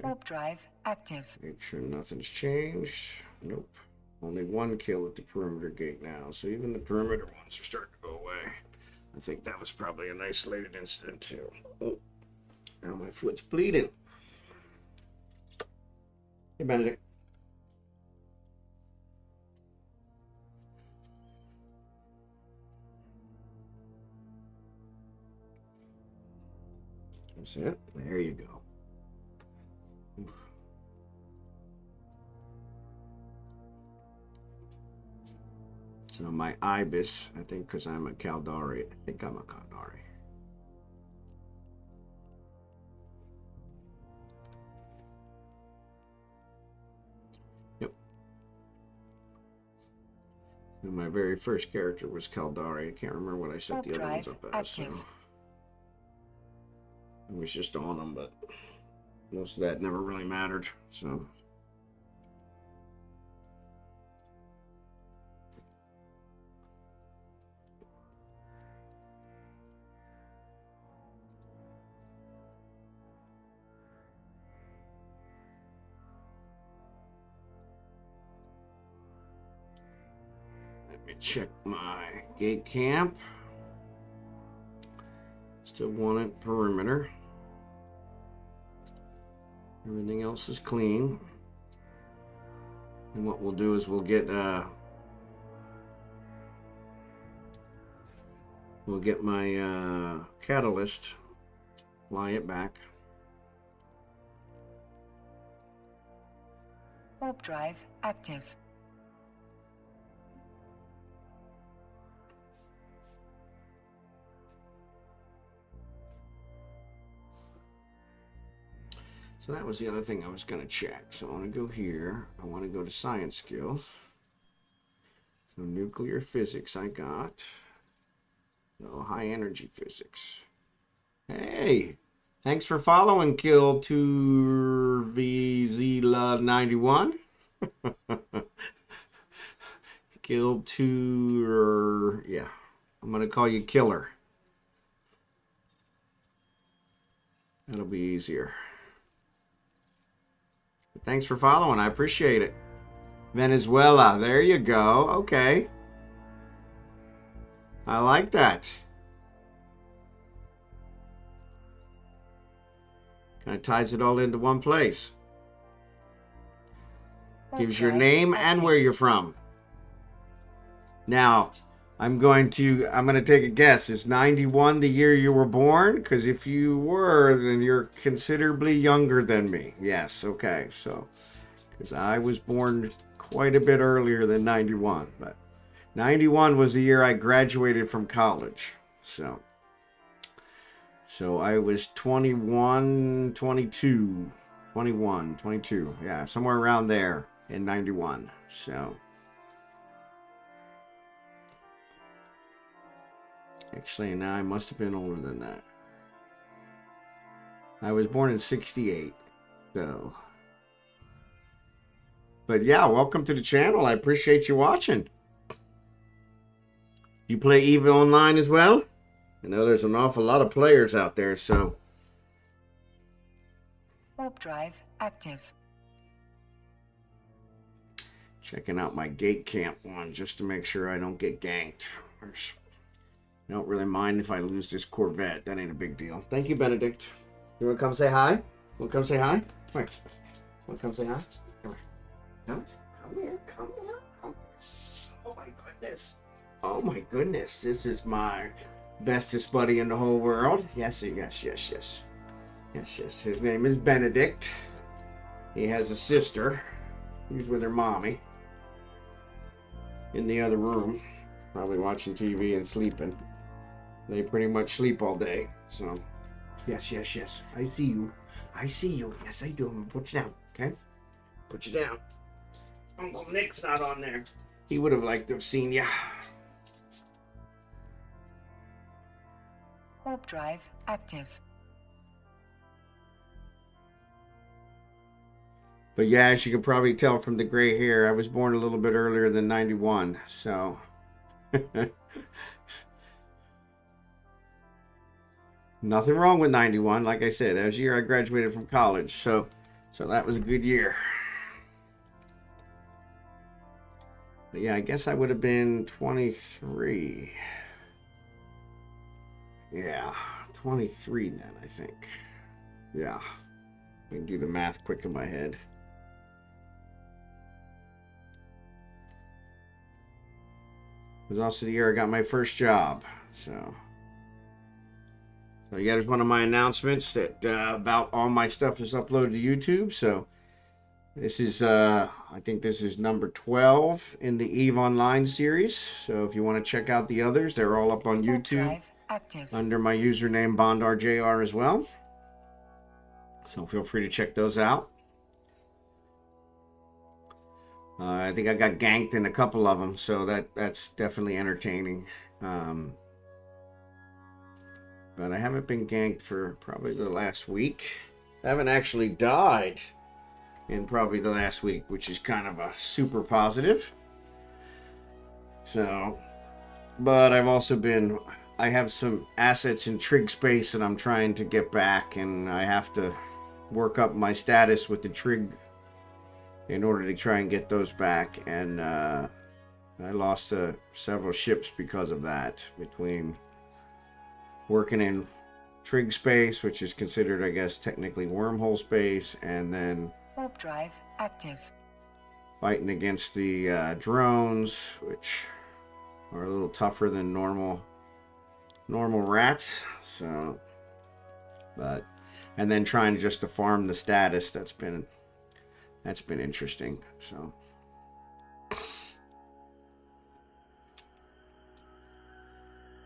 Warp drive active. Make sure nothing's changed. Nope. Only one kill at the perimeter gate now, so even the perimeter ones are starting to go away. I think that was probably an isolated incident too. Oh, now my foot's bleeding. Hey, Benedict. That's it. There you go. Oof. So my ibis, I think because I'm a Caldari, I think I'm a Caldari. Yep. And my very first character was Caldari. I can't remember what I set the other ones up as. So it was just on them, but most of that never really mattered. So. Let me check my gate camp. Still want it perimeter. Everything else is clean. And what we'll do is we'll get my catalyst, fly it back. Warp drive active. So that was the other thing I was going to check. So I want to go here. I want to go to science skills. So nuclear physics I got. So high energy physics. Hey, thanks for following Kill to VZla91. Kill to, yeah, I'm going to call you Killer. That'll be easier. Thanks for following. I appreciate it. Venezuela. There you go. Okay. I like that. Kind of ties it all into one place. Gives your name and where you're from. Now, I'm going to take a guess. Is 91 the year you were born? Because if you were, then you're considerably younger than me. Yes, okay. So, because I was born quite a bit earlier than 91. But 91 was the year I graduated from college. So I was 21, 22, 21, 22. Yeah, somewhere around there in 91. So actually, now I must have been older than that. I was born in 68. So, but yeah, welcome to the channel. I appreciate you watching. You play eveonline as well? I know there's an awful lot of players out there, so. Warp drive active. Checking out my gate camp one just to make sure I don't get ganked. I don't really mind if I lose this Corvette. That ain't a big deal. Thank you, Benedict. You want to come say hi? Want to come say hi? Come here. Want to come say hi? Come here. Come here. Come here. Come here. Oh my goodness. Oh my goodness. This is my bestest buddy in the whole world. Yes, yes, yes, yes. Yes, yes. His name is Benedict. He has a sister. He's with her mommy. In the other room. Probably watching TV and sleeping. They pretty much sleep all day. So, yes, yes, yes. I see you. I see you. Yes, I do. I'm going to put you down. Okay? Put you down. Uncle Nick's not on there. He would have liked to have seen you. Warp drive active. But yeah, as you can probably tell from the gray hair, I was born a little bit earlier than 91. So... Nothing wrong with 91. Like I said, that was the year I graduated from college. So that was a good year. But yeah, I guess I would have been 23. Yeah, 23 then, I think. Yeah. I can do the math quick in my head. It was also the year I got my first job. So yeah, there's one of my announcements that about all my stuff is uploaded to YouTube. So this is, I think this is number 12 in the eveonline series. So if you want to check out the others, they're all up on YouTube under my username BondarJR as well. So feel free to check those out. I think I got ganked in a couple of them, so that's definitely entertaining. But I haven't been ganked for probably the last week. I haven't actually died in probably the last week, which is kind of a super positive. So, but I've also been, I have some assets in trig space that I'm trying to get back, and I have to work up my status with the trig in order to try and get those back. And I lost several ships because of that, between working in trig space, which is considered, I guess, technically wormhole space, and then warp drive active. Fighting against the drones, which are a little tougher than normal rats. So, but, and then trying just to farm the status, that's been interesting. So,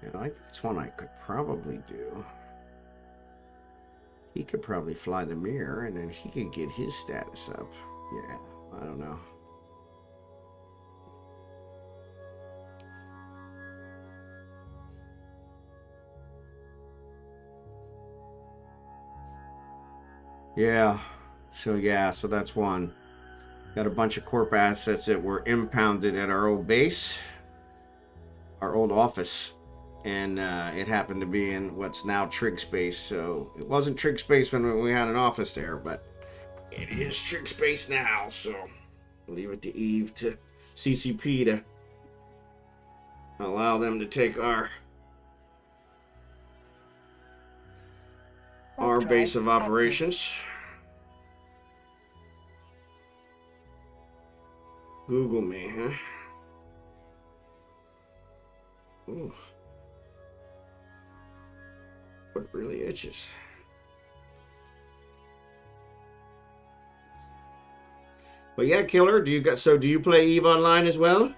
you know, that's one I could probably do. He could probably fly the mirror, and then he could get his status up. Yeah, I don't know. Yeah, so that's one. Got a bunch of corp assets that were impounded at our old base, our old office, and it happened to be in what's now trig space. So it wasn't trig space when we had an office there, but it is trig space now. So I'll leave it to Eve to CCP to allow them to take our base of operations. Google me, huh? Ooh. What really itches? But yeah, Killer, do you play EVE Online as well?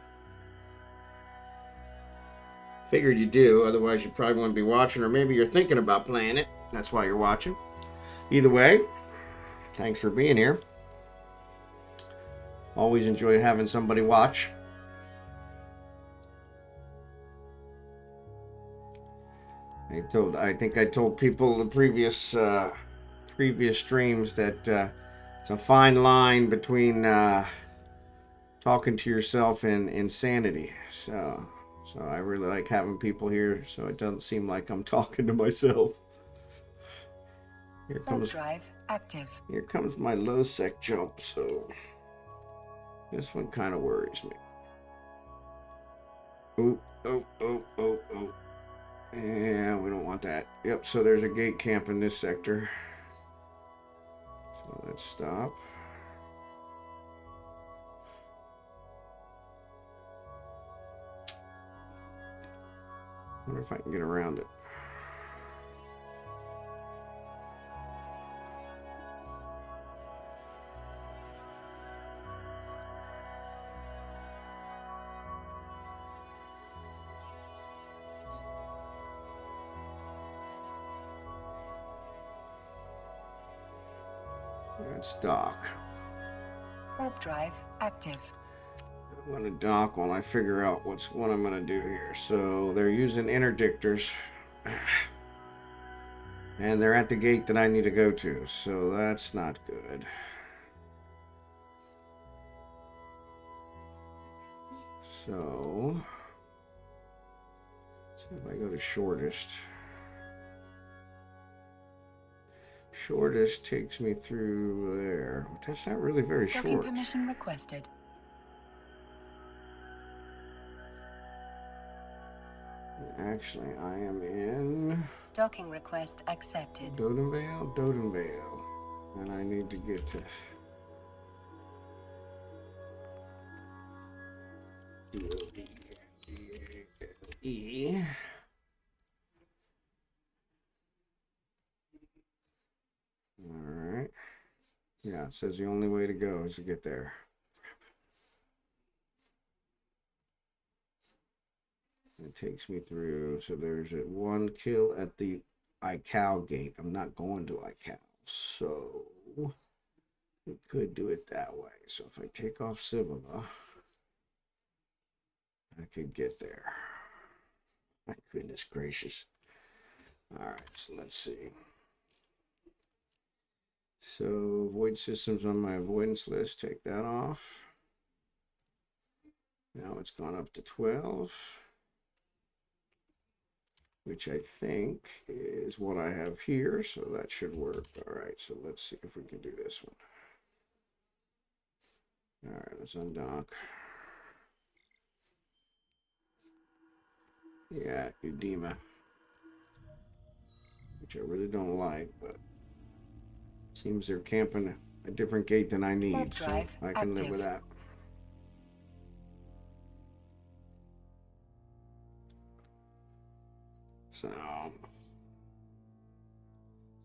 Figured you do, otherwise you probably wouldn't be watching, or maybe you're thinking about playing it. That's why you're watching. Either way, thanks for being here. Always enjoy having somebody watch. I think I told people in previous streams that it's a fine line between talking to yourself and insanity. So I really like having people here, so it doesn't seem like I'm talking to myself. Here comes drive active. Here comes my low sec jump. So this one kind of worries me. Oh. Yeah, we don't want that. Yep. So there's a gate camp in this sector. So let's stop. I wonder if I can get around it. Let's dock. Warp drive active. I'm going to dock while I figure out what I'm going to do here. So they're using interdictors. And they're at the gate that I need to go to. So that's not good. So if I go to shortest. Shortest takes me through there. But that's not really very Docking short. permission requested. Actually, I am in Docking request accepted. Dodenvale. And I need to get to E. Alright. Yeah, it says the only way to go is to get there. It takes me through, so there's a one kill at the ICAO gate. I'm not going to ICAO, so we could do it that way. So if I take off Civila, I could get there. My goodness gracious. Alright, so let's see. So void systems on my avoidance list, take that off. Now it's gone up to 12. Which I think is what I have here, so that should work. All right, so let's see if we can do this one. All right, let's undock. Yeah, Udema, which I really don't like, but seems they're camping a different gate than I need, so I can live with that. So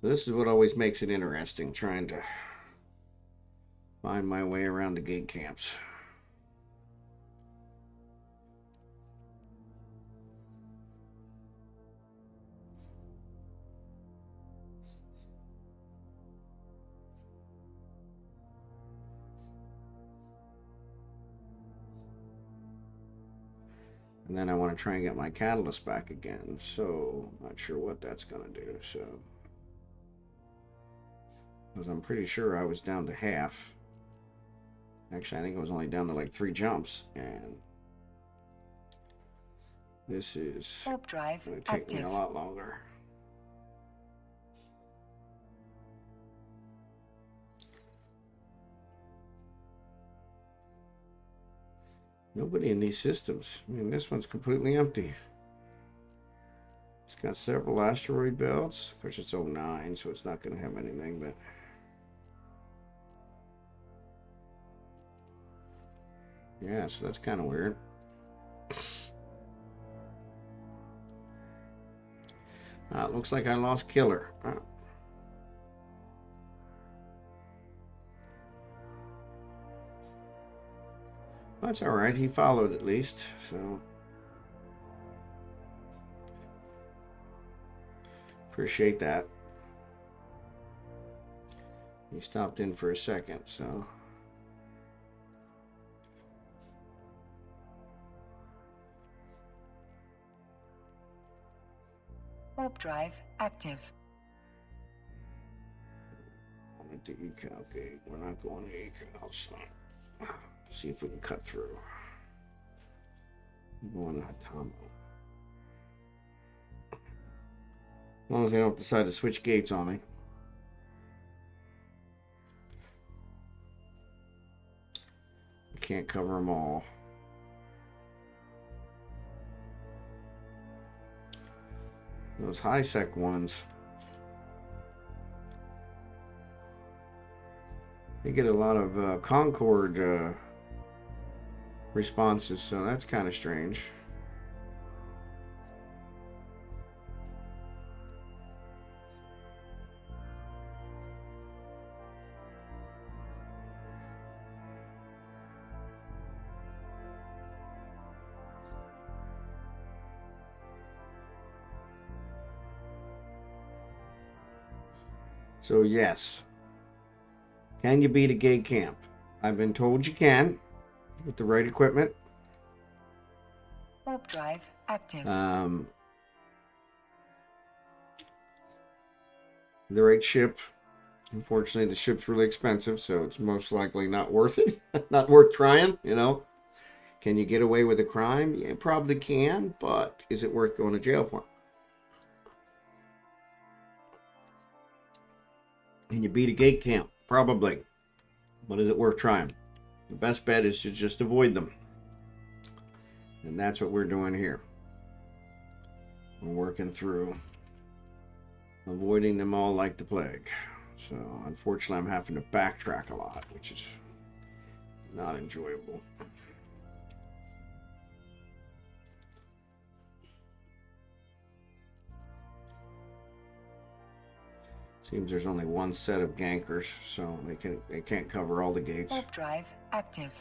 this is what always makes it interesting, trying to find my way around the gate camps. And then I want to try and get my catalyst back again, so I'm not sure what that's going to do. So, because I'm pretty sure I was down to half. Actually, I think I was only down to like 3 jumps, and this is going to take me a lot longer. Nobody in these systems. I mean, this one's completely empty. It's got several asteroid belts. Of course, it's 09, so it's not going to have anything, but... yeah, so that's kind of weird. It looks like I lost Killer. That's all right. He followed at least, so... Appreciate that. He stopped in for a second, so. Warp drive active. I went to ecal gate. We're not going to ecal, so. See if we can cut through. I'm going to Hatomo. As long as they don't decide to switch gates on me. I can't cover them all. Those high-sec ones, they get a lot of Concord responses, so that's kind of strange. So yes, can you beat a gay camp? I've been told you can, with the right equipment. Warp drive active. The right ship. Unfortunately, the ship's really expensive, so it's most likely not worth it. Not worth trying, you know. Can you get away with a crime? Yeah, probably can, but is it worth going to jail for? Can you beat a gate camp? Probably. But is it worth trying? The best bet is to just avoid them. And that's what we're doing here. We're working through avoiding them all like the plague. So unfortunately, I'm having to backtrack a lot, which is not enjoyable. Seems there's only one set of gankers, so they can't cover all the gates. Warp drive active.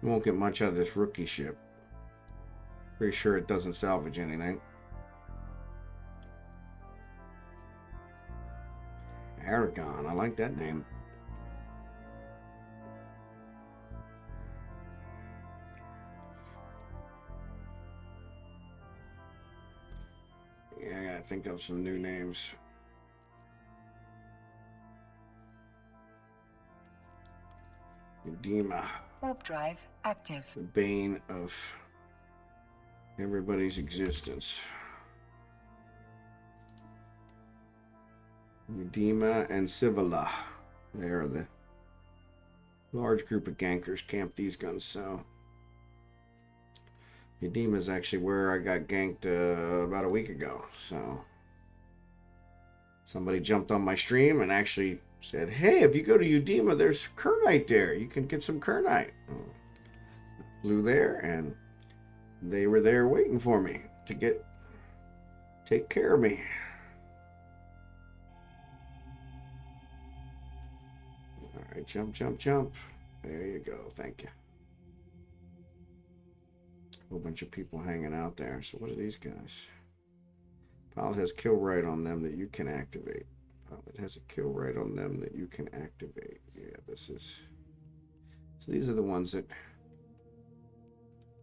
You won't get much out of this rookie ship. Pretty sure it doesn't salvage anything. Aragon, I like that name. Yeah, I gotta think of some new names. Edema. Warp drive active. The bane of everybody's existence. Edema and Civila. They are the large group of gankers camp these guns, so. Edema is actually where I got ganked about a week ago, so. Somebody jumped on my stream and actually said, hey, if you go to Udema, there's Kernite there. You can get some Kernite. Flew there, and they were there waiting for me to take care of me. All right, jump, jump, jump. There you go. Thank you. Whole bunch of people hanging out there. So what are these guys? Pilot has kill right on them that you can activate. Pilot has a kill right on them that you can activate. Yeah, this is. So these are the ones that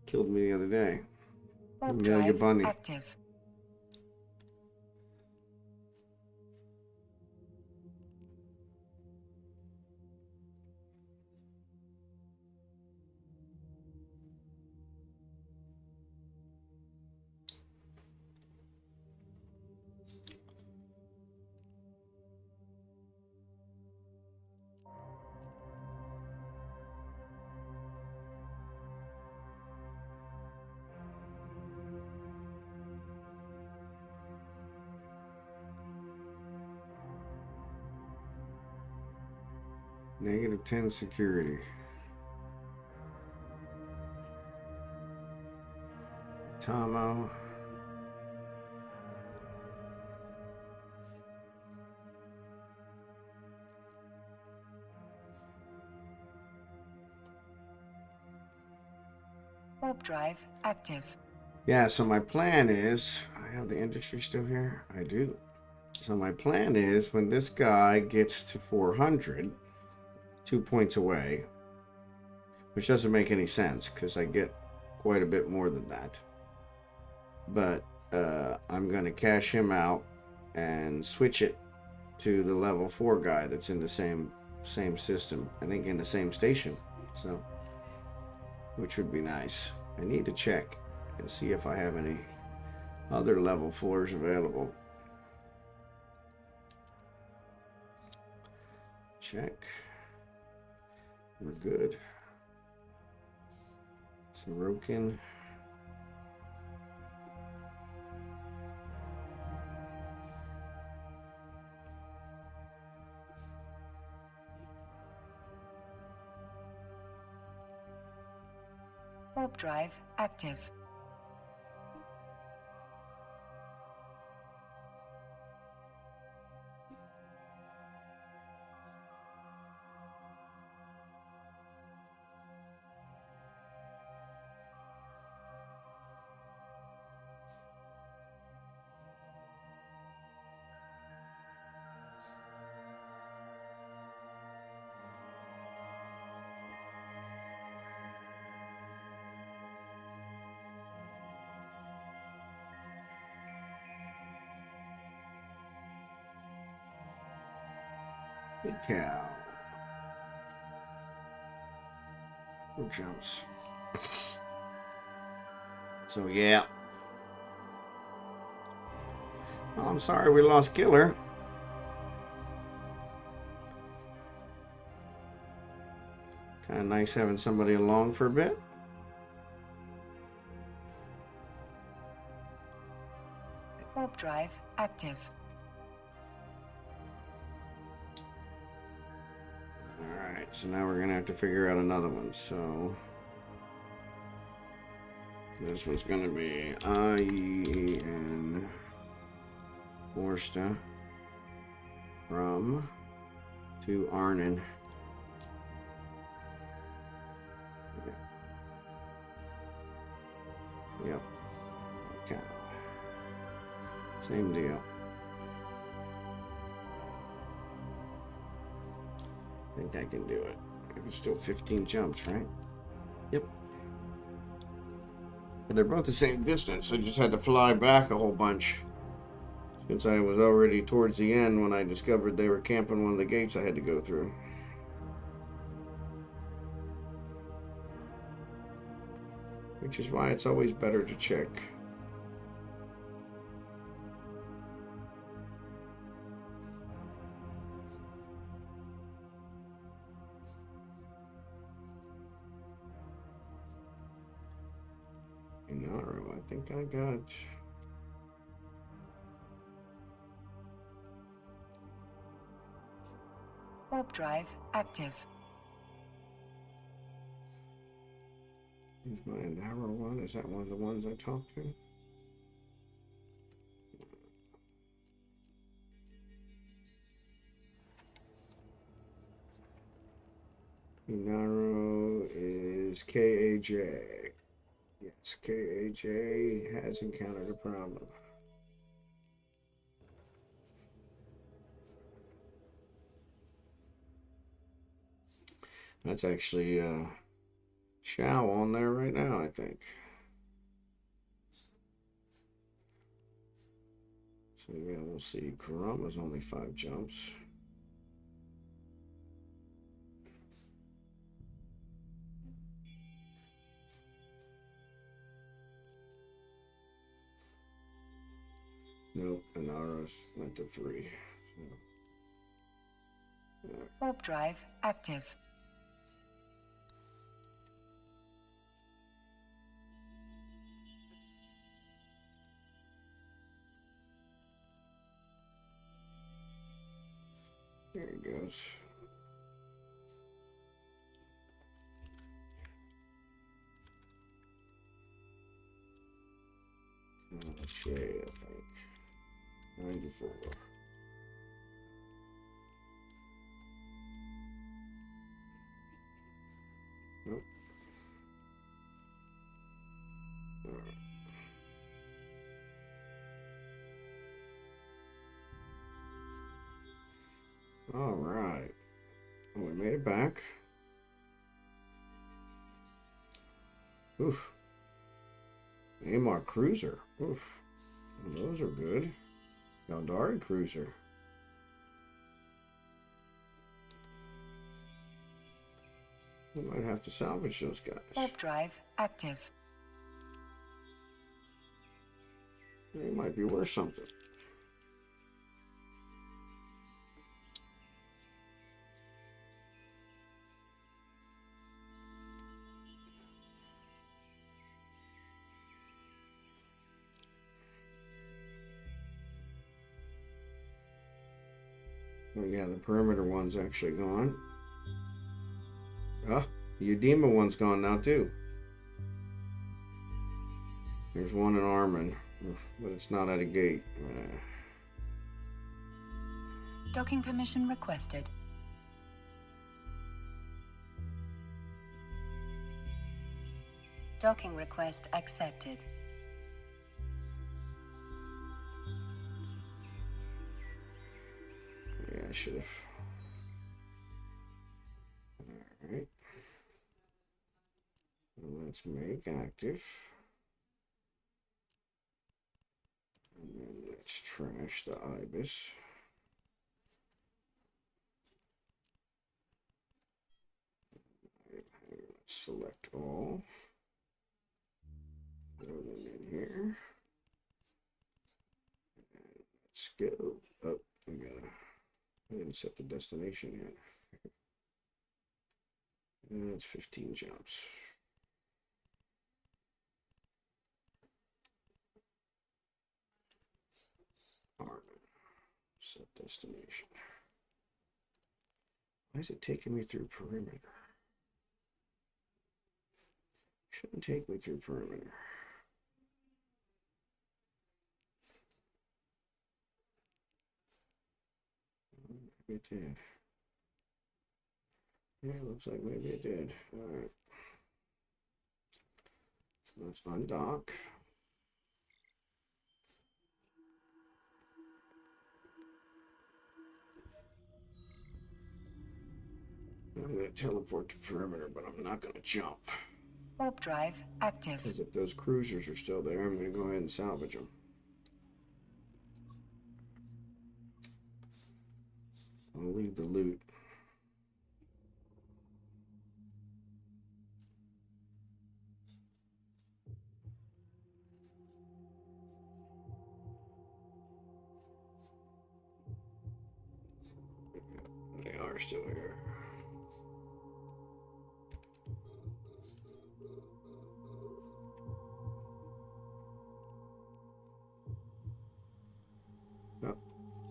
killed me the other day. Warp Amelia drive Bunny. active. -10 security. Tomo. Warp drive active. Yeah, so my plan is, I have the industry still here? I do. So my plan is when this guy gets to 400, 2 points away, which doesn't make any sense because I get quite a bit more than that. But I'm going to cash him out and switch it to the level 4 guy that's in the same system. I think in the same station. So, which would be nice. I need to check and see if I have any other level 4s available. Check. We're good. Sorokin. Warp drive active. Big cow. Who jumps? So yeah. Oh, I'm sorry we lost Killer. Kind of nice having somebody along for a bit. Warp drive active. Alright, so now we're going to have to figure out another one. So this one's going to be IEN Orsta from to Arnon. Yep. Okay. Same deal. I think I can do it. It's still 15 jumps, right? Yep. But they're both the same distance. I just had to fly back a whole bunch. Since I was already towards the end when I discovered they were camping one of the gates I had to go through. Which is why it's always better to check. Inaro, I think I got... Warp drive active. Is my Inaro one? Is that one of the ones I talked to? Inaro is KAJ. Yes, KAJ has encountered a problem. That's actually Shao on there right now, I think. So yeah, we'll see. Kurama's only 5 jumps. Nope, Inaro's went to 3. So, yeah. Warp drive active. There he goes. Shea, I think. 94. Nope. All right. Oh, we made it back. Oof. Amar Cruiser. Oof. Well, those are good. Galdari Cruiser. We might have to salvage those guys. Warp drive active. They might be worth something. Oh yeah, the perimeter one's actually gone. Oh, the Udema one's gone now too. There's one in Armin, but it's not at a gate. Docking permission requested. Docking request accepted. Yeah, I should have. Alright. Let's make active. And then let's trash the ibis. Let's select all. Throw them in here. And let's go. Oh, I didn't set the destination yet. That's 15 jumps. Armin. Set destination. Why is it taking me through perimeter? Shouldn't take me through perimeter. Maybe it did. Yeah, looks like maybe it did. Alright. So let's undock. I'm going to teleport to perimeter, but I'm not going to jump. Warp drive active. Because if those cruisers are still there, I'm going to go ahead and salvage them. I'll leave the loot. They are still here. Oh,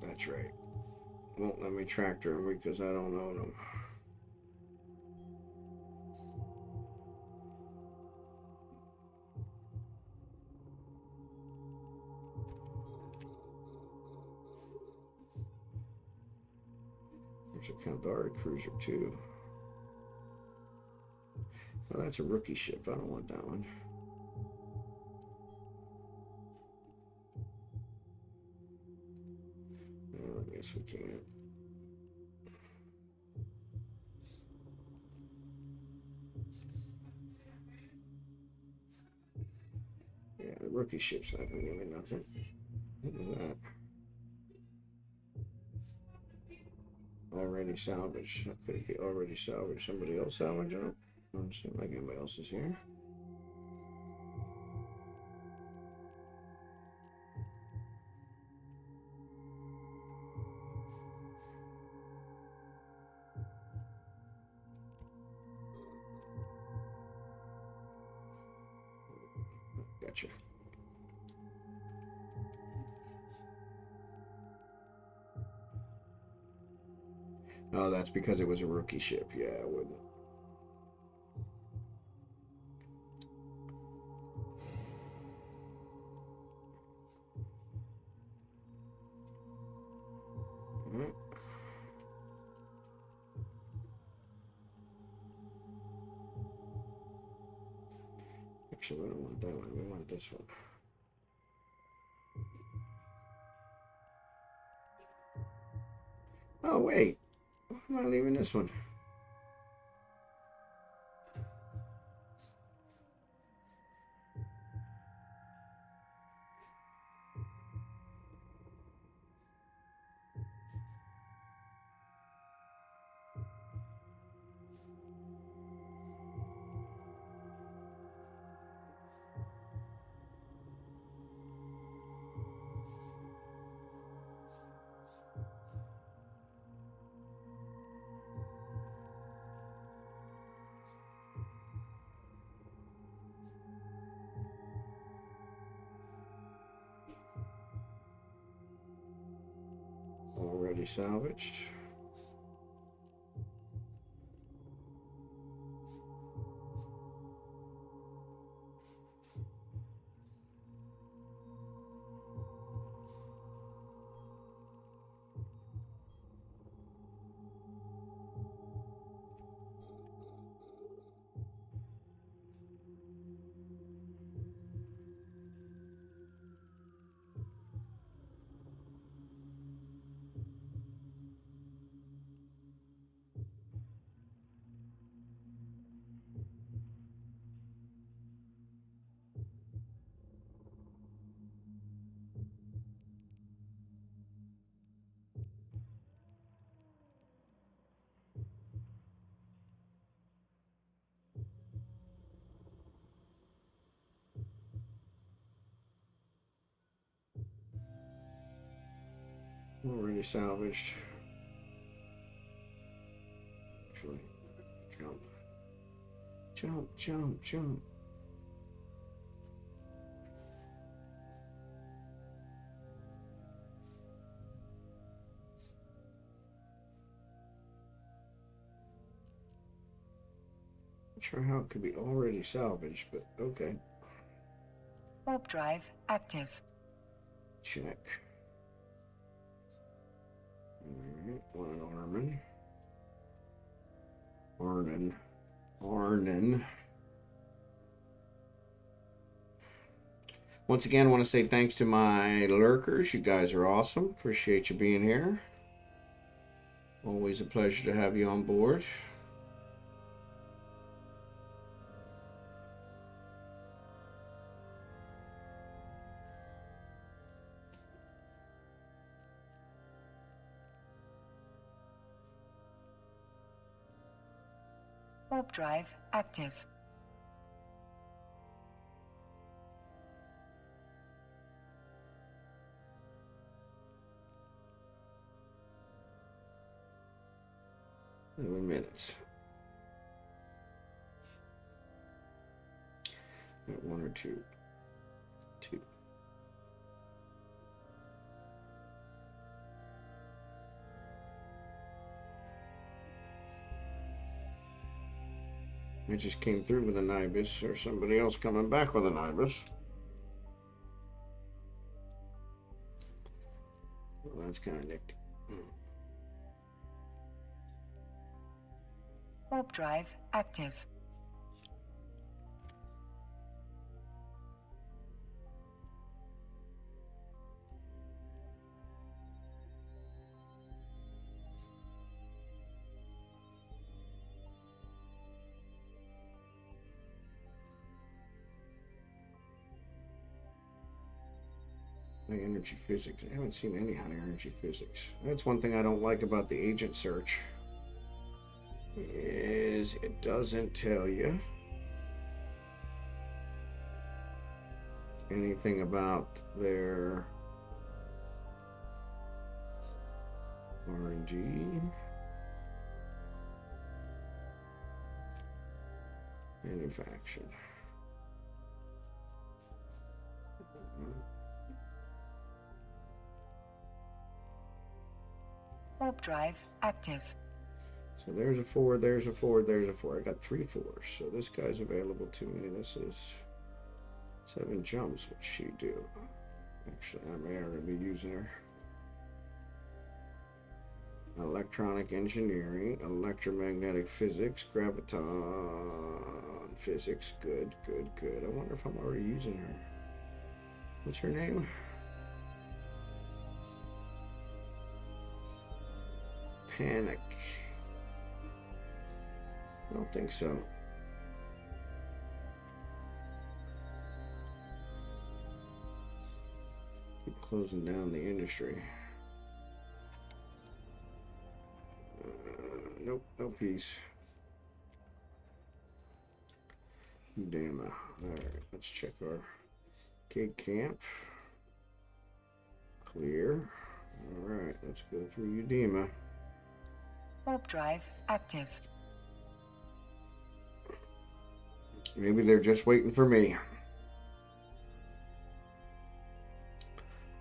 that's right. Won't let me tractor them because I don't own them. There's a Kaldari cruiser too. Oh, that's a rookie ship. I don't want that one. Well, I guess we can't. Yeah, the rookie ship's not going to give me nothing. What is that? Already salvaged. Could it be already salvaged? Somebody else salvaging it? Doesn't seem like anybody else is here. Gotcha. Oh, that's because it was a rookie ship. Yeah, I wouldn't. Actually, we don't want that one. We want this one. Oh, wait. Why am I leaving this one? Already salvaged. Already salvaged. Actually, jump. Jump, jump, jump. Not sure how it could be already salvaged, but okay. Warp drive active. Check. Alright, one Armin. Arnon. Once again, I want to say thanks to my lurkers. You guys are awesome. Appreciate you being here. Always a pleasure to have you on board. Warp drive active. Minutes. One or two. Two. I just came through with an ibis, or somebody else coming back with an ibis. Well, that's kind of nicked. Warp drive active. High energy physics. I haven't seen any high energy physics. That's one thing I don't like about the agent search. Is it doesn't tell you anything about their R&D. Manufactured. Warp drive active. So there's a 4, there's a 4, there's a 4. I got 3 4s. So this guy's available to me. This is 7 jumps. What's she do? Actually, I may already be using her. electronic engineering, electromagnetic physics, graviton physics. Good, good, good. I wonder if I'm already using her. What's her name? Panic. I don't think so. Keep closing down the industry. Nope, no peace. Damn. Alright, let's check our gig camp. Clear. Alright, let's go through Udema. Warp drive active. Maybe they're just waiting for me.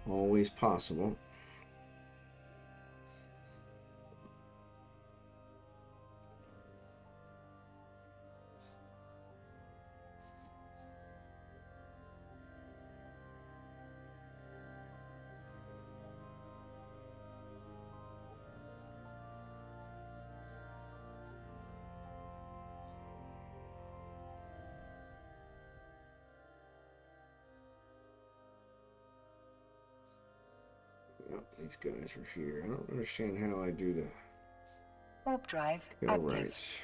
Always possible. Yep, these guys are here. I don't understand how I do the Warp drive kill active. rights.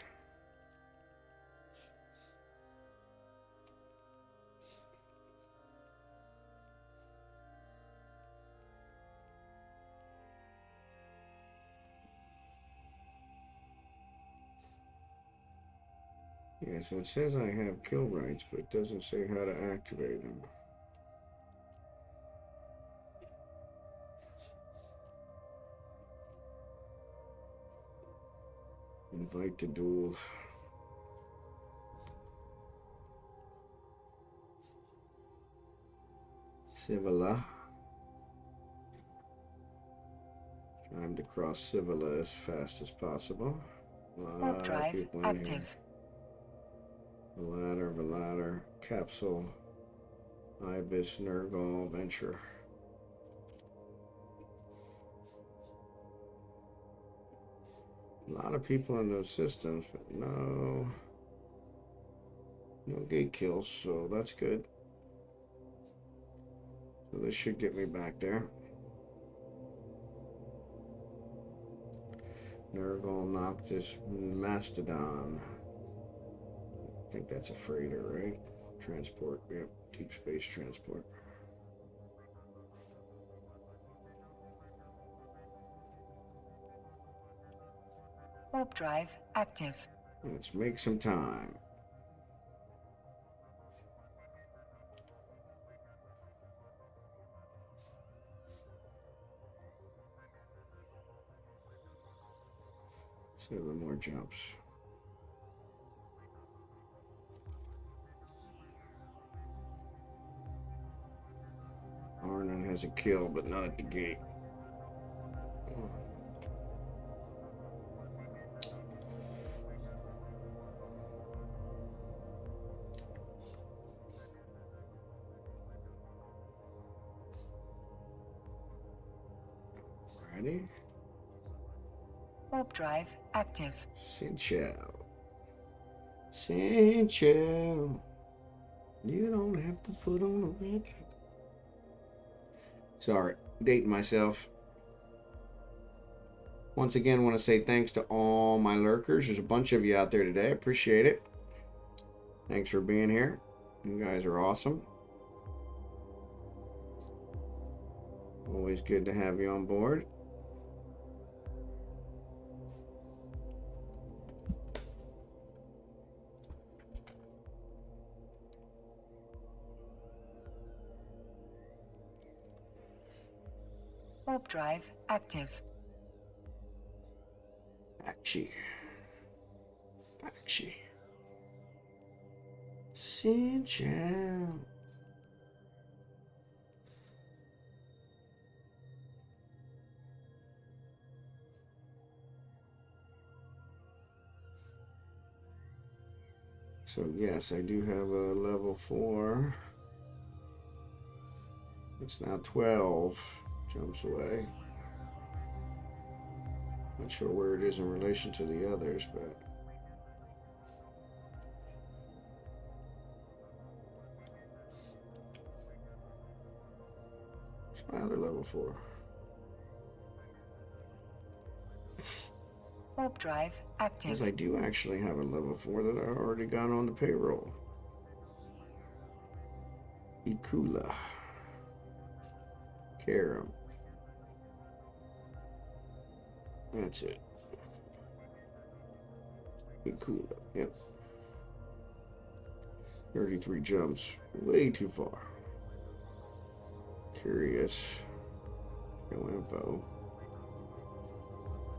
Yeah, so it says I have kill rights, but it doesn't say how to activate them. Invite to duel. Civila. Time to cross Civila as fast as possible. Warp drive active. Valader, Capsule, Ibis, Nergal, Venture. A lot of people in those systems, but no gate kills, so that's good. So this should get me back there. Nergal, Noctis, Mastodon. I think that's a freighter, right? Transport, yep, deep space transport. Warp drive active. Let's make some time. Seven more jumps. Arnon has a kill, but not at the gate. Ready? Warp drive active. Cincho. Cincho. You don't have to put on a red. Sorry, dating myself. Once again, want to say thanks to all my lurkers. There's a bunch of you out there today. I appreciate it. Thanks for being here. You guys are awesome. Always good to have you on board. Warp drive active. Bakshi. Cincho. So yes, I do have a level 4. It's now 12. Jumps away. Not sure where it is in relation to the others, but where's my other level 4? Warp drive active. Because I do actually have a level 4 that I already got on the payroll. Ikula. Karam. That's it. Ikula. Yep. 33 jumps. Way too far. Curious. No info.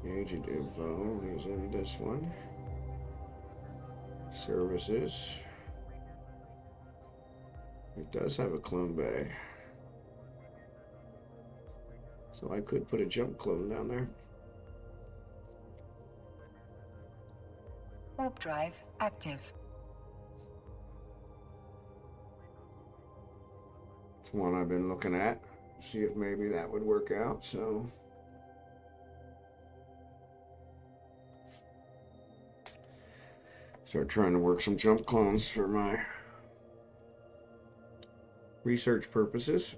Agent info. He's in this one. Services. It does have a clone bay. So I could put a jump clone down there. Warp drive active. It's one I've been looking at. See if maybe that would work out. So start trying to work some jump clones for my research purposes.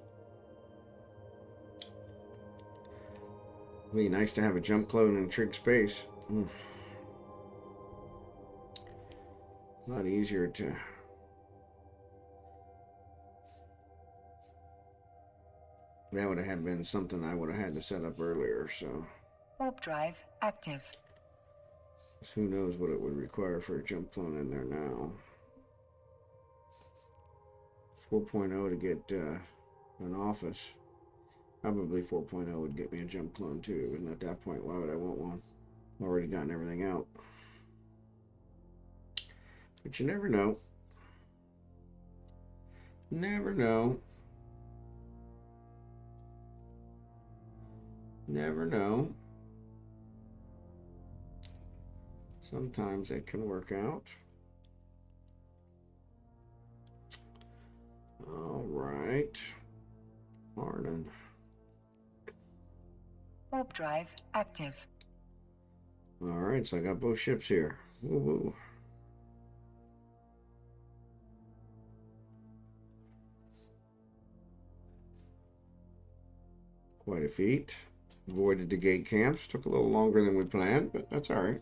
It'd be nice to have a jump clone in trig space. A lot easier to that would have been something I would have had to set up earlier, so Warp drive active. who knows what it would require for a jump clone in there now. 4.0 to get an office. Probably 4.0 would get me a jump clone too, and at that point, why would I want one? I've already gotten everything out. But you never know. Never know. Never know. Sometimes it can work out. All right. Arden. Warp drive active. All right, so I got both ships here. Woo woo. Quite a feat. Avoided the gate camps. Took a little longer than we planned, but that's all right.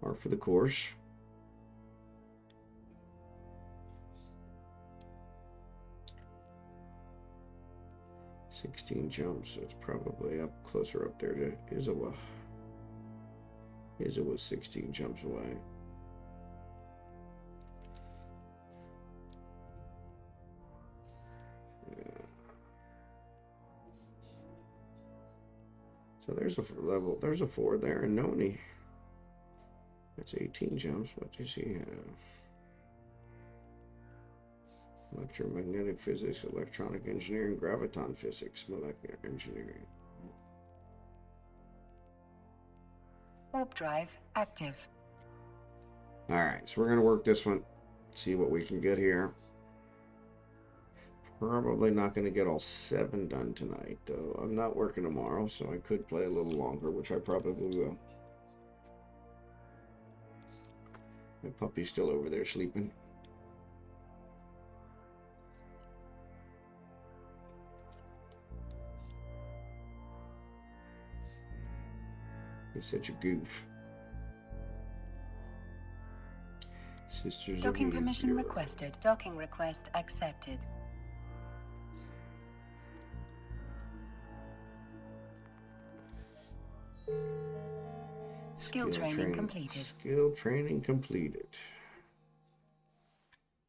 Par for the course. $16 jumps, so it's probably up closer up there to Izawa. Izawa's 16 jumps away. So there's a level, there's a 4 there in Noni. That's 18 jumps. What does he have? Electromagnetic physics, electronic engineering, graviton physics, molecular engineering. Warp drive active. All right, so we're going to work this one, see what we can get here. Probably not going to get all 7 done tonight, though. I'm not working tomorrow, so I could play a little longer, which I probably will. My puppy's still over there sleeping. He's such a goof. Sisters Docking of Eve permission Bureau. requested. Docking request accepted. Skill training completed. Skill training completed.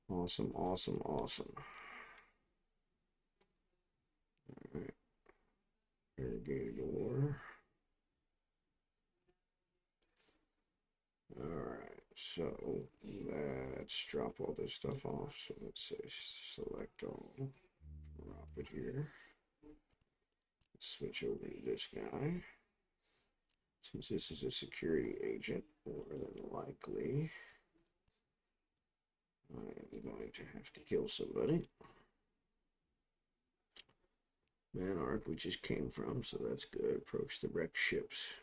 Awesome, awesome, awesome. All right. Irrigated ore. All right, so let's drop all this stuff off. So let's say select all, drop it here. Let's switch over to this guy. Since this is a security agent, more than likely, I am going to have to kill somebody. Man-Arc, we just came from, so that's good. Approach the wrecked ships.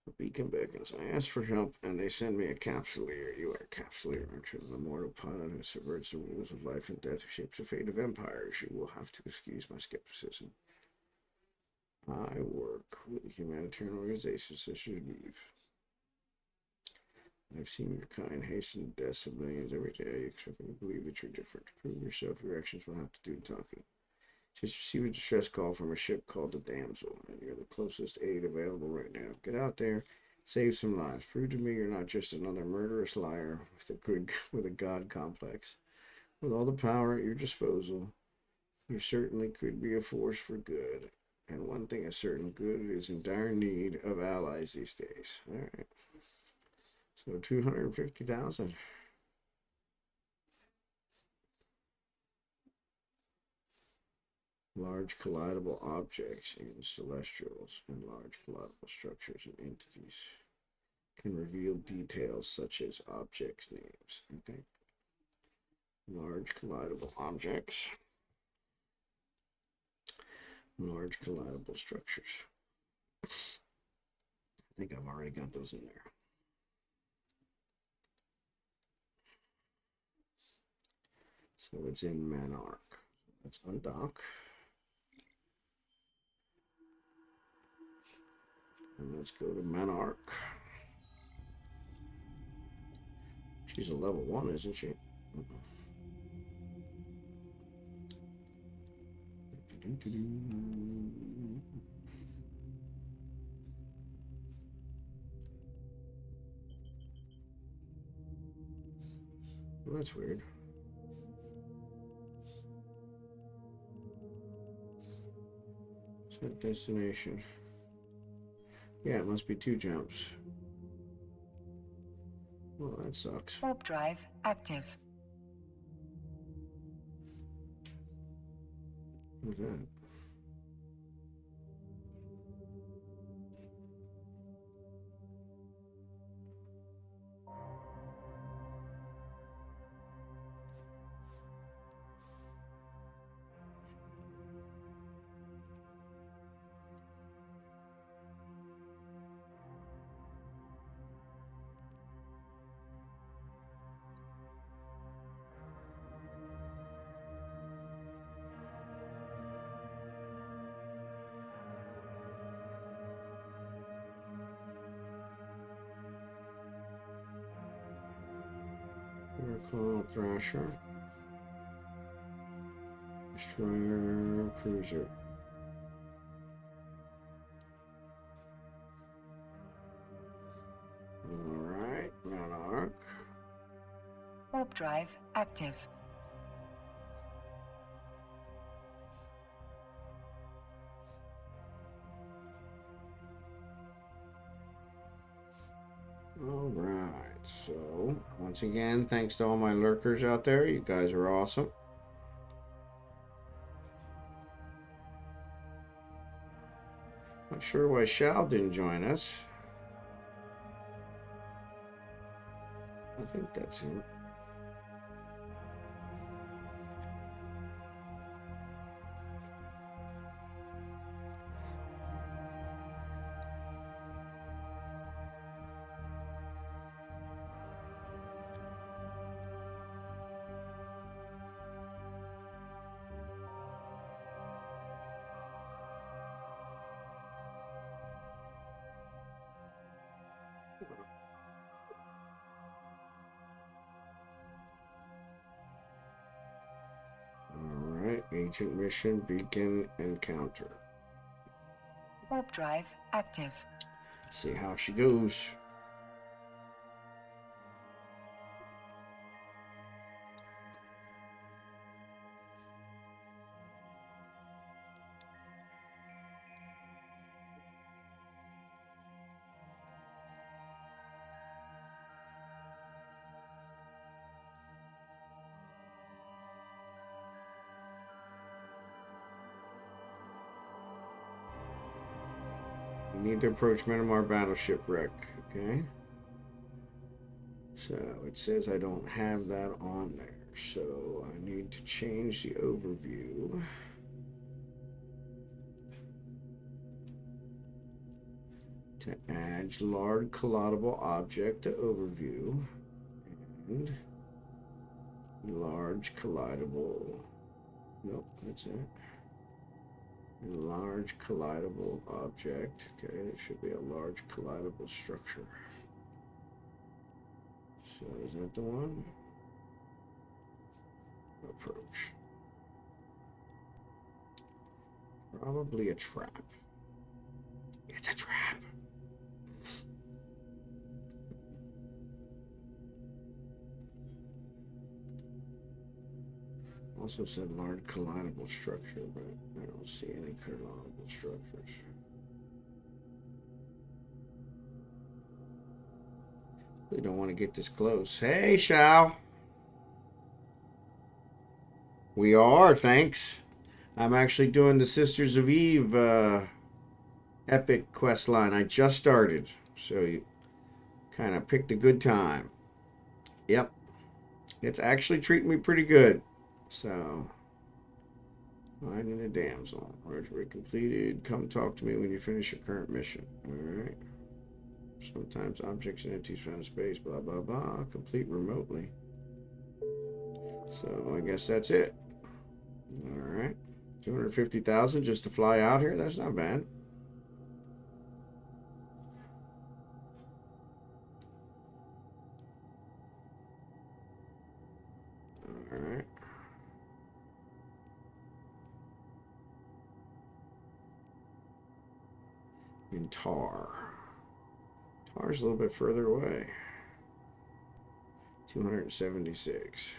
The beacon beckons. I ask for help, and they send me a capsuleer. You are a capsuleer, aren't you? An immortal pilot who subverts the rules of life and death, who shapes the fate of empires. You will have to excuse my skepticism. I work with a humanitarian organization such as Eve. I've seen your kind hasten the deaths of millions every day. You expect me to believe that you're different. To prove yourself, your actions will have to do the talking. Just receive a distress call from a ship called the Damsel, and you're the closest aid available right now. Get out there, save some lives. Prove to me you're not just another murderous liar with a god complex. With all the power at your disposal, you certainly could be a force for good. And one thing is certain, good is in dire need of allies these days. All right. So 250,000. Large collidable objects in celestials and large collidable structures and entities can reveal details such as objects' names. Okay. Large collidable objects. Large collidable structures. I think I've already got those in there. So it's in Man-Arc. Let's undock. And let's go to Man-Arc. She's a level 1, isn't she? Well, that's weird. Set destination. Yeah, it must be 2 jumps. Well, that sucks. Warp drive active. What's that? Miracle Thrasher. Destroyer Cruiser. Alright, Man-Arc. Warp drive active. Alright, so once again, thanks to all my lurkers out there. You guys are awesome. Not sure why Shao didn't join us. I think that's him. Alright, Agent Mission Beacon Encounter. Warp drive active. Let's see how she goes. We need to approach Myanmar battleship wreck. Okay. So it says I don't have that on there. So I need to change the overview. to add large collidable object to overview and large collidable. Nope, that's it. And large collidable object. Okay, it should be a large collidable structure. So is that the one? Approach. Probably a trap. It's a trap. Also said large collidable structure, but I don't see any collidable structures. We don't want to get this close. Hey, Shao. We are, thanks. I'm actually doing the Sisters of Eve epic quest line. I just started, so you kind of picked a good time. Yep. It's actually treating me pretty good. So, finding a damsel. Largely completed. Come talk to me when you finish your current mission. Alright. Sometimes objects and entities found in space, blah, blah, blah. Complete remotely. So, I guess that's it. Alright. 250,000 just to fly out here? That's not bad. Alright. In Tar. Tar's a little bit further away. 276.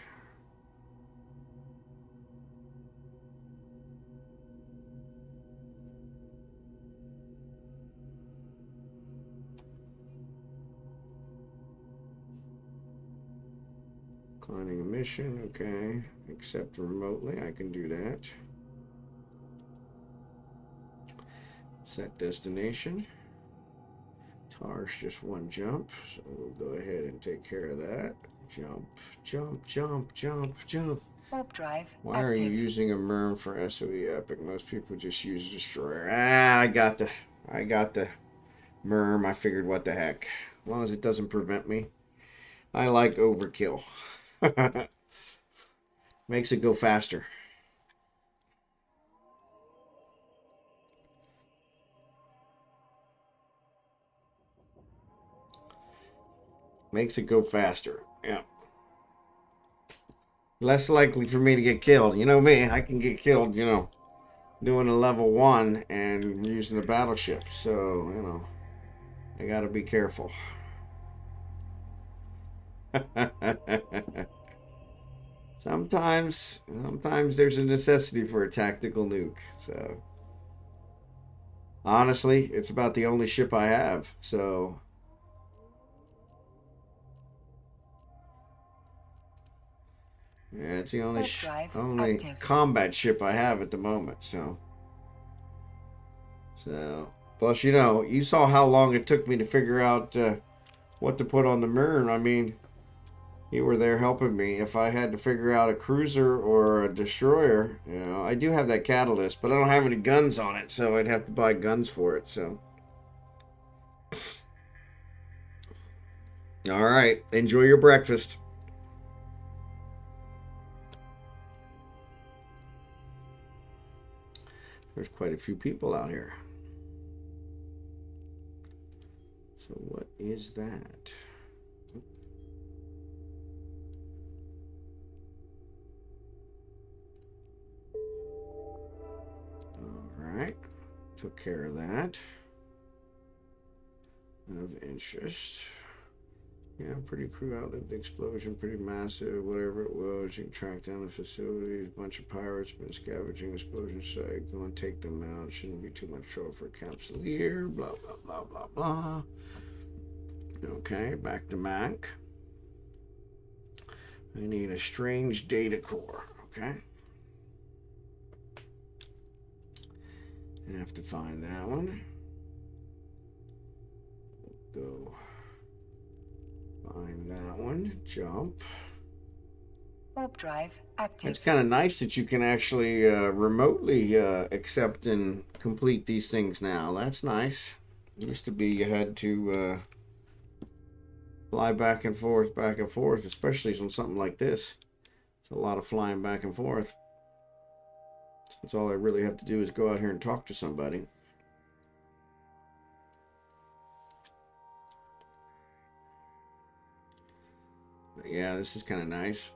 Declining a mission, okay. Accept remotely, I can do that. Set destination. Tar's just one jump, so we'll go ahead and take care of that. Jump, jump, jump, jump, jump. Warp drive Why are active. you using a MERM for SoE Epic? Most people just use Destroyer. I got the MERM. I figured what the heck. As long as it doesn't prevent me. I like overkill. Makes it go faster. Makes it go faster. Yeah. Less likely for me to get killed. You know me, I can get killed, you know, doing a level 1 and using a battleship. So, you know, I gotta be careful. Sometimes there's a necessity for a tactical nuke. So, honestly, it's about the only ship I have. So, yeah, it's the only combat ship I have at the moment. So, plus, you know, you saw how long it took me to figure out what to put on the mirror. I mean, you were there helping me. If I had to figure out a cruiser or a destroyer, you know, I do have that catalyst, but I don't have any guns on it, so I'd have to buy guns for it. So, all right, enjoy your breakfast. There's quite a few people out here. So what is that? All right, took care of that. Of interest. Yeah, pretty crew outlived the explosion, pretty massive, whatever it was. You can track down the facilities. A bunch of pirates been scavenging explosion site. Go and take them out. Shouldn't be too much trouble for a capsuleer. Blah, blah, blah, blah, blah. Okay, back to Mac. I need a strange data core. Okay. I have to find that one. Go. Find that one. Jump. Warp drive active. It's kind of nice that you can actually remotely accept and complete these things now. That's nice. It used to be you had to fly back and forth, especially on something like this. It's a lot of flying back and forth. Since all I really have to do is go out here and talk to somebody. But yeah, this is kind of nice.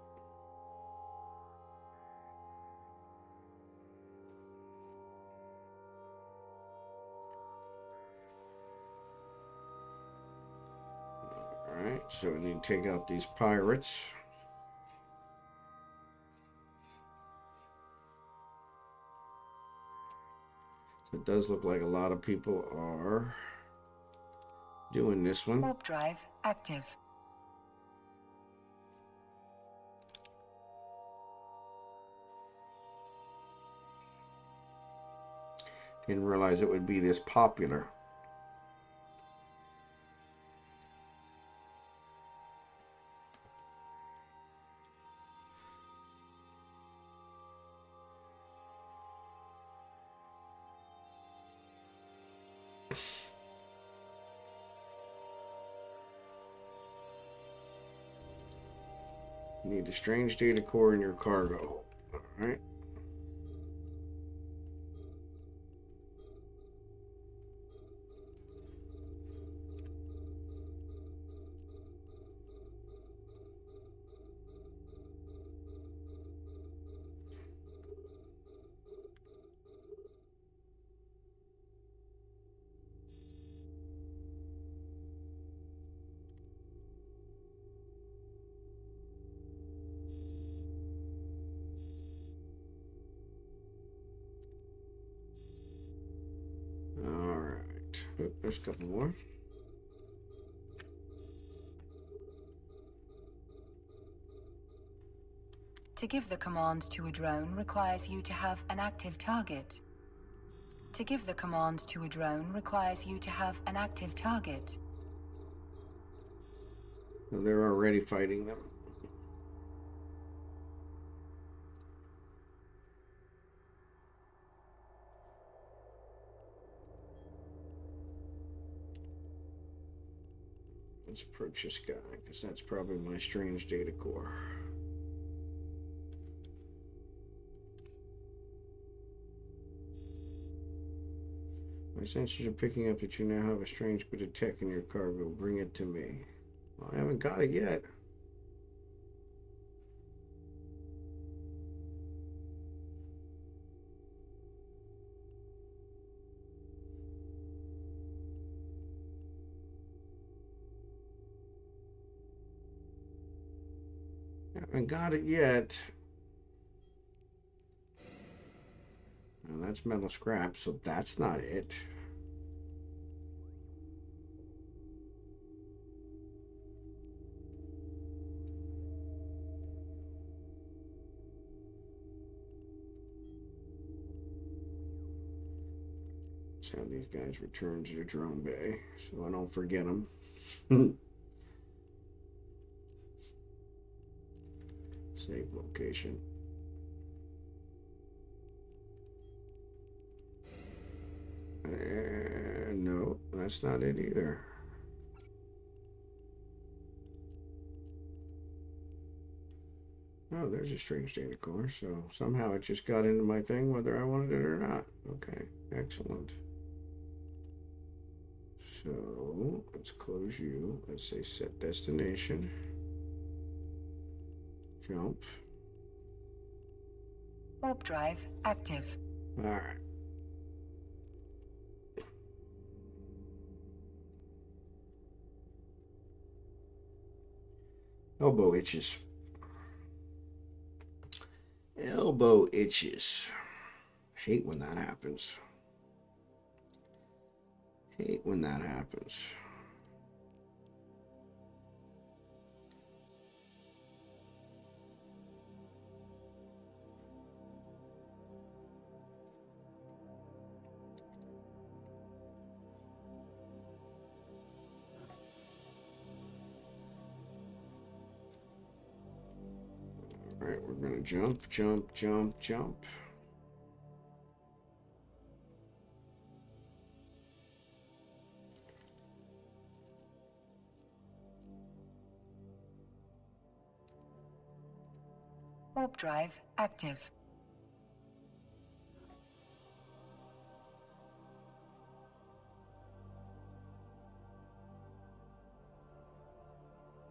Alright, so we need to take out these pirates. So it does look like a lot of people are doing this one. Warp drive active. Didn't realize it would be this popular. You need the strange data core in your cargo. Alright. Alright. Oh, there's a couple more. To give the commands to a drone requires you to have an active target. To give the commands to a drone requires you to have an active target. So they're already fighting them. Let's approach this guy, because that's probably my strange data core. My sensors are picking up that you now have a strange bit of tech in your cargo. Bring it to me. Well, I haven't got it yet. Haven't got it yet. Now that's metal scrap, so that's not it. That's how these guys return to the drone bay, so I don't forget them. Save location. No, that's not it either. Oh, there's a strange data core. So somehow it just got into my thing whether I wanted it or not. Okay, excellent. So let's close you. Let's say set destination. Jump. Warp drive active. All right. Elbow itches. Elbow itches. Hate when that happens. Hate when that happens. All right, we're gonna jump, jump, jump, jump. Warp drive active.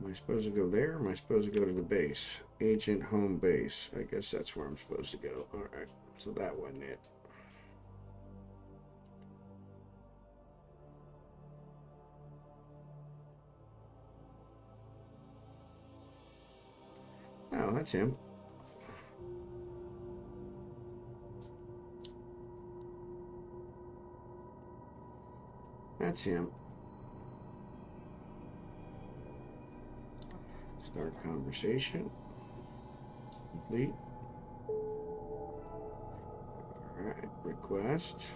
Am I supposed to go there? Or am I supposed to go to the base? Agent home base. I guess that's where I'm supposed to go. Alright, so that wasn't it. Oh, that's him. That's him. Start conversation. Complete. Alright, request.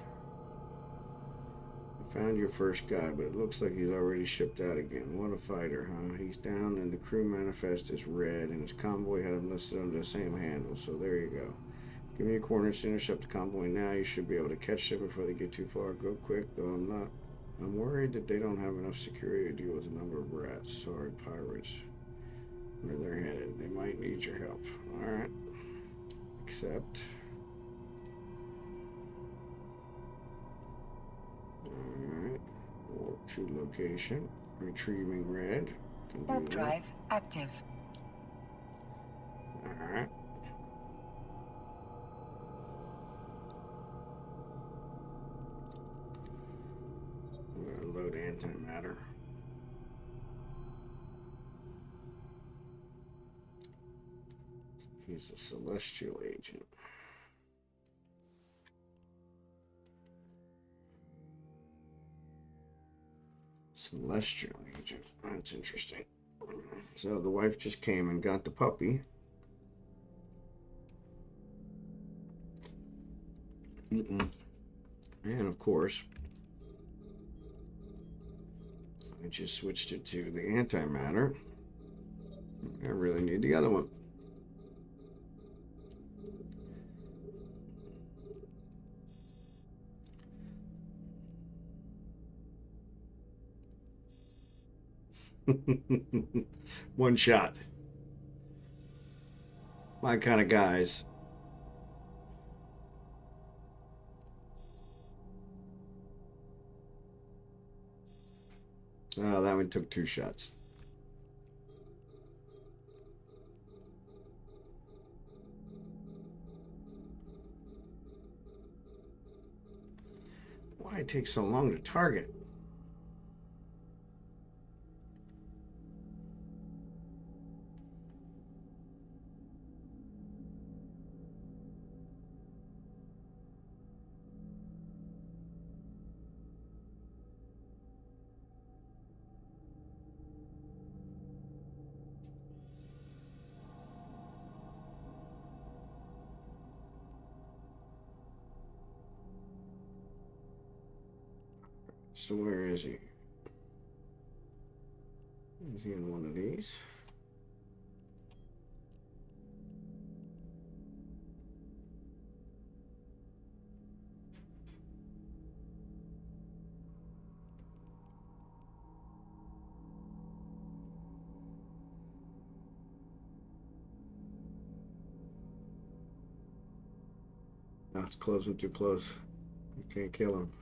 I found your first guy, but it looks like he's already shipped out again. What a fighter, huh? He's down and the crew manifest is red, and his convoy had him listed under the same handle, so there you go. Give me your coordinates to intercept the convoy now. You should be able to catch them before they get too far. Go quick, though I'm not. I'm worried that they don't have enough security to deal with the number of rats. Sorry, pirates. Where they're headed. They might need your help. Alright. Accept. Alright. Warp to location. Retrieving red. Warp drive active. Alright. I'm gonna load antimatter. He's a celestial agent. Celestial agent. That's interesting. So the wife just came and got the puppy. And of course, I just switched it to the antimatter. I really need the other one. One shot. My kind of guys. Oh, that one took 2 shots. Why it takes so long to target? So where is he? Is he in one of these? No, it's closing too close. You can't kill him.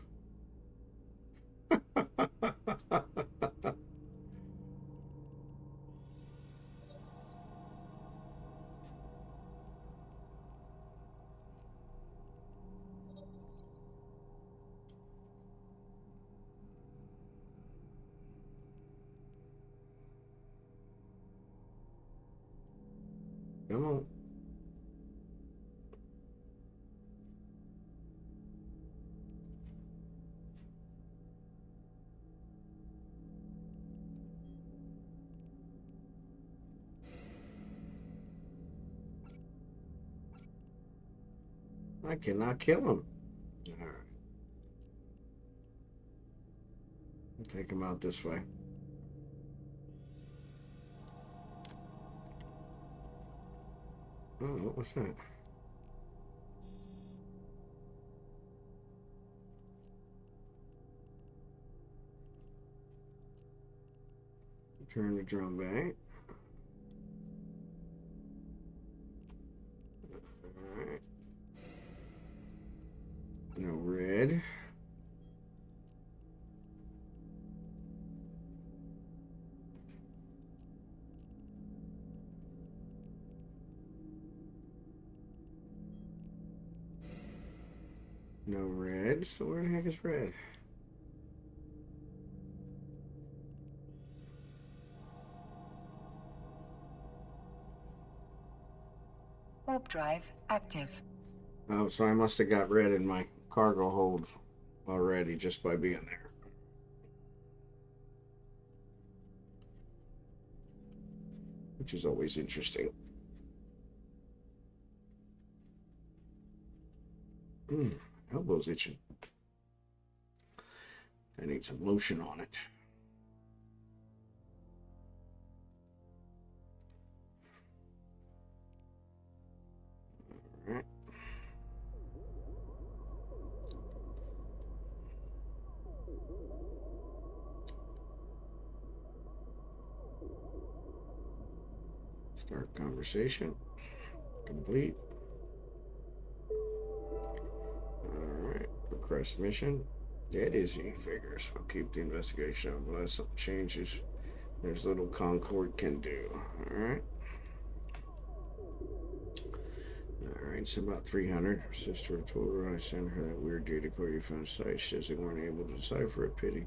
Come on. I cannot kill him. All right. I'll take him out this way. Oh, what was that? Turn the drum back. Alright. No red. No red. So where the heck is red? Warp drive active. Oh, so I must have got red in my cargo hold already just by being there. Which is always interesting. Elbow's itching. I need some lotion on it. All right. Start conversation. Complete. Alright. Request mission. Dead Izzy figures. I'll keep the investigation up unless something changes. There's little Concord can do. Alright. Alright, it's about 300. Her sister told her I sent her that weird data core you found site. She says they weren't able to decipher it. Pity.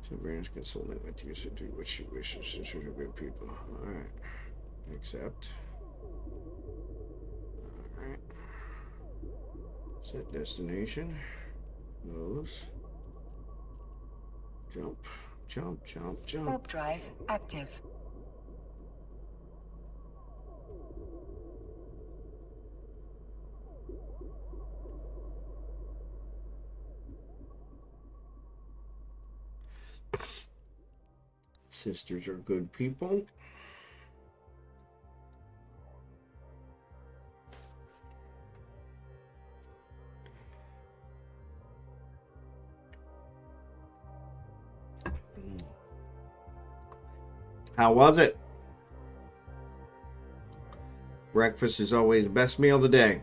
So Brandon's consulting with you, so do what she wishes. Sisters are good people. Alright. Accept. Alright. Set destination. Those. Jump. Jump, jump, jump. Warp drive active. Sisters are good people. How was it? Breakfast is always the best meal of the day.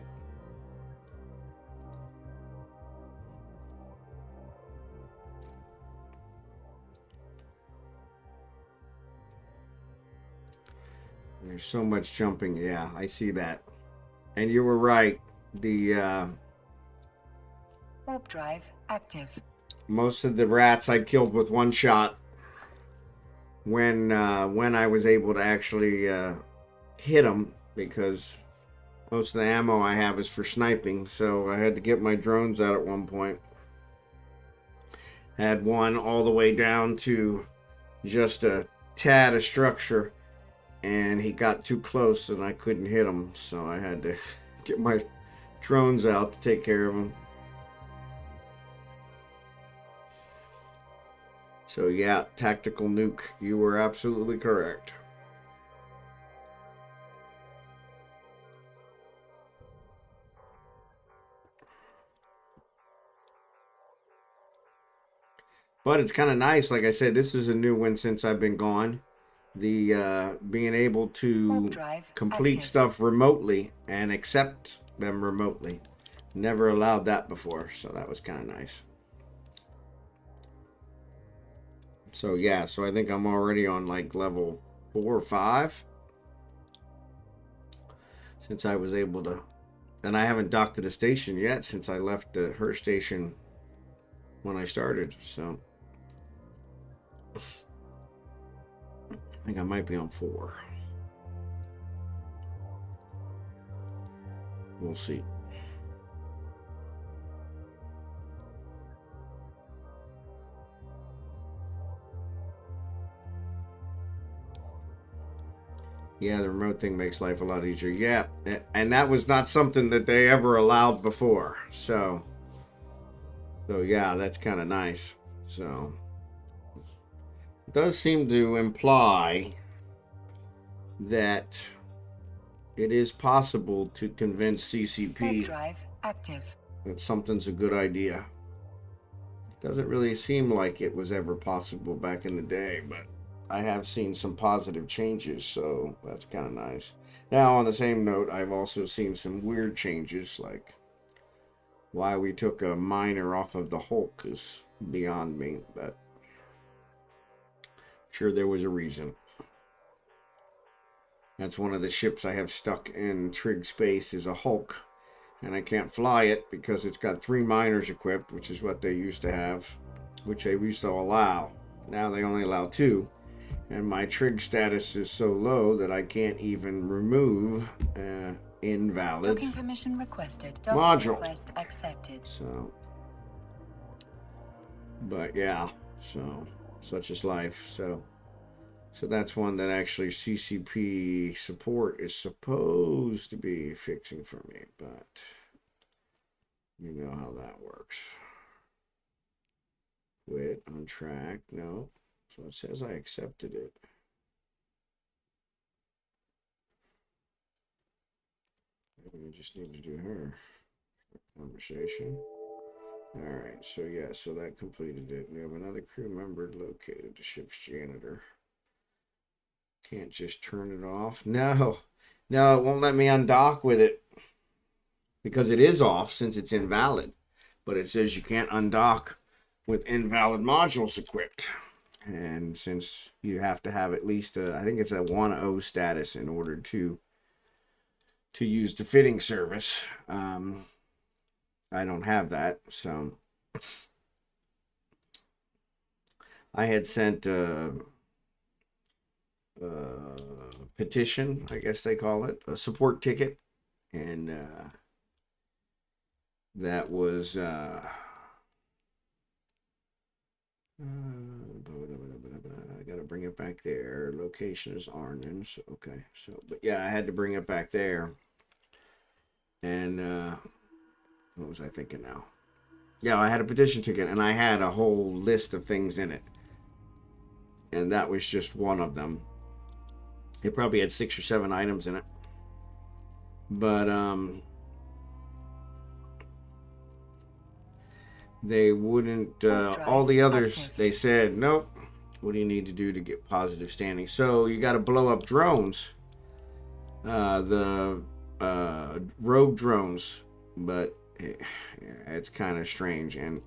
There's so much jumping. Yeah, I see that. And you were right. The Warp drive active. most of the rats I killed with one shot. When I was able to actually hit them, because most of the ammo I have is for sniping, so I had to get my drones out at one point. Had one all the way down to just a tad of structure, and he got too close and I couldn't hit him, so I had to get my drones out to take care of him. So yeah, tactical nuke. You were absolutely correct. But it's kind of nice. Like I said, this is a new one since I've been gone. The being able to complete stuff remotely and accept them remotely. Never allowed that before, so that was kind of nice. So yeah, so I think I'm already on like level 4 or 5. Since I was able to, and I haven't docked at a station yet since I left her station when I started, so I think I might be on 4. We'll see. Yeah, the remote thing makes life a lot easier. Yeah, and that was not something that they ever allowed before. So yeah, that's kind of nice. So it does seem to imply that it is possible to convince CCP that something's a good idea. It doesn't really seem like it was ever possible back in the day, but I have seen some positive changes, so that's kind of nice. Now, on the same note, I've also seen some weird changes, like why we took a miner off of the Hulk is beyond me, but sure there was a reason. That's one of the ships I have stuck in Trig space is a Hulk, and I can't fly it because it's got 3 miners equipped, which is what they used to have, which they used to allow. Now they only allow 2, and my Trig status is so low that I can't even remove invalid Docking permission requested. module. Request accepted. So, but yeah, so such is life. So that's one that actually CCP support is supposed to be fixing for me, but you know how that works. Quit on track. No. So it says I accepted it. Maybe we just need to do her conversation. All right. So yeah. So that completed it. We have another crew member located. The ship's janitor. Can't just turn it off. No, it won't let me undock with it because it is off since it's invalid. But it says you can't undock with invalid modules equipped. And since you have to have at least I think it's a 1.0 status in order to use the fitting service, I don't have that. So I had sent a petition, I guess they call it, a support ticket, and that was I gotta bring it back there. Location is Arnon, so okay. So, but yeah, I had to bring it back there. And what was I thinking now? Yeah, I had a petition ticket, and I had a whole list of things in it, and that was just one of them. It probably had 6 or 7 items in it, but they wouldn't. All the others, they said, nope. What do you need to do to get positive standing? So you got to blow up drones, the rogue drones, but it's kind of strange, and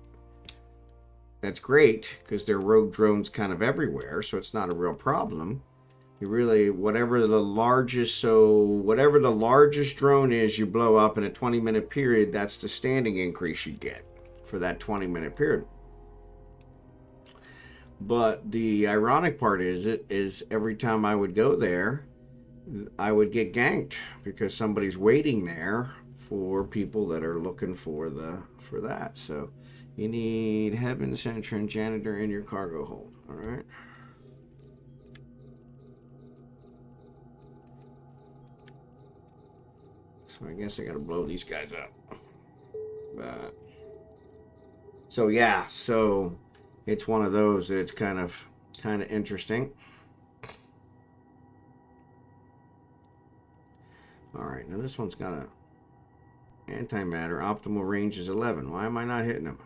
that's great because there are rogue drones kind of everywhere, so it's not a real problem. You really, whatever the largest drone is you blow up in a 20-minute period, that's the standing increase you get for that 20-minute period. But the ironic part is every time I would go there, I would get ganked because somebody's waiting there for people that are looking for that. So you need Heaven Center and Janitor in your cargo hold. All right. So I guess I gotta blow these guys up. So yeah, so it's one of those that it's kind of interesting. All right, now this one's got a antimatter. Optimal range is 11. Why am I not hitting them?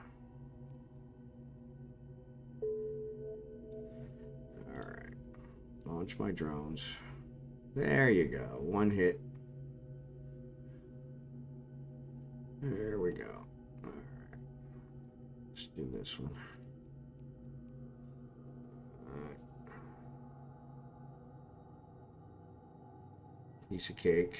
All right, launch my drones. There you go. One hit. There we go. All right, let's do this one. Piece of cake.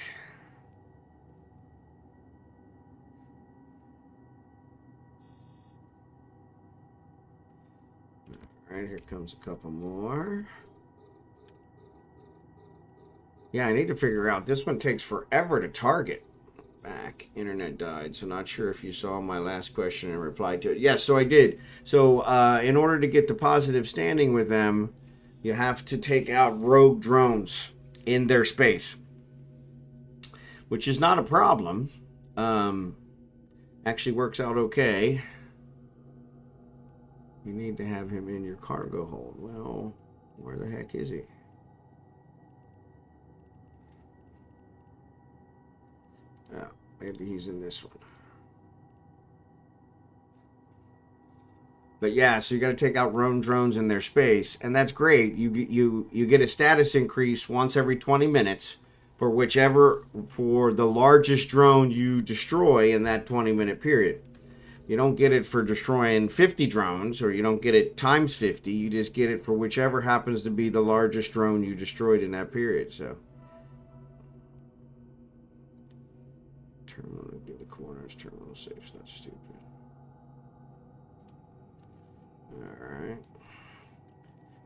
All right, here comes a couple more. Yeah, I need to figure out. This one takes forever to target. Back. Internet died, so not sure if you saw my last question and replied to it. Yes, so I did. So in order to get the positive standing with them, you have to take out rogue drones in their space, which is not a problem. Actually works out okay. You need to have him in your cargo hold. Well, where the heck is he? Oh, maybe he's in this one. But yeah, so you got to take out roam drones in their space, and that's great. You get a status increase once every 20 minutes for the largest drone you destroy in that 20-minute period. You don't get it for destroying 50 drones, or you don't get it times 50. You just get it for whichever happens to be the largest drone you destroyed in that period. So, terminal, get the corners, terminal safe's not stupid. Alright.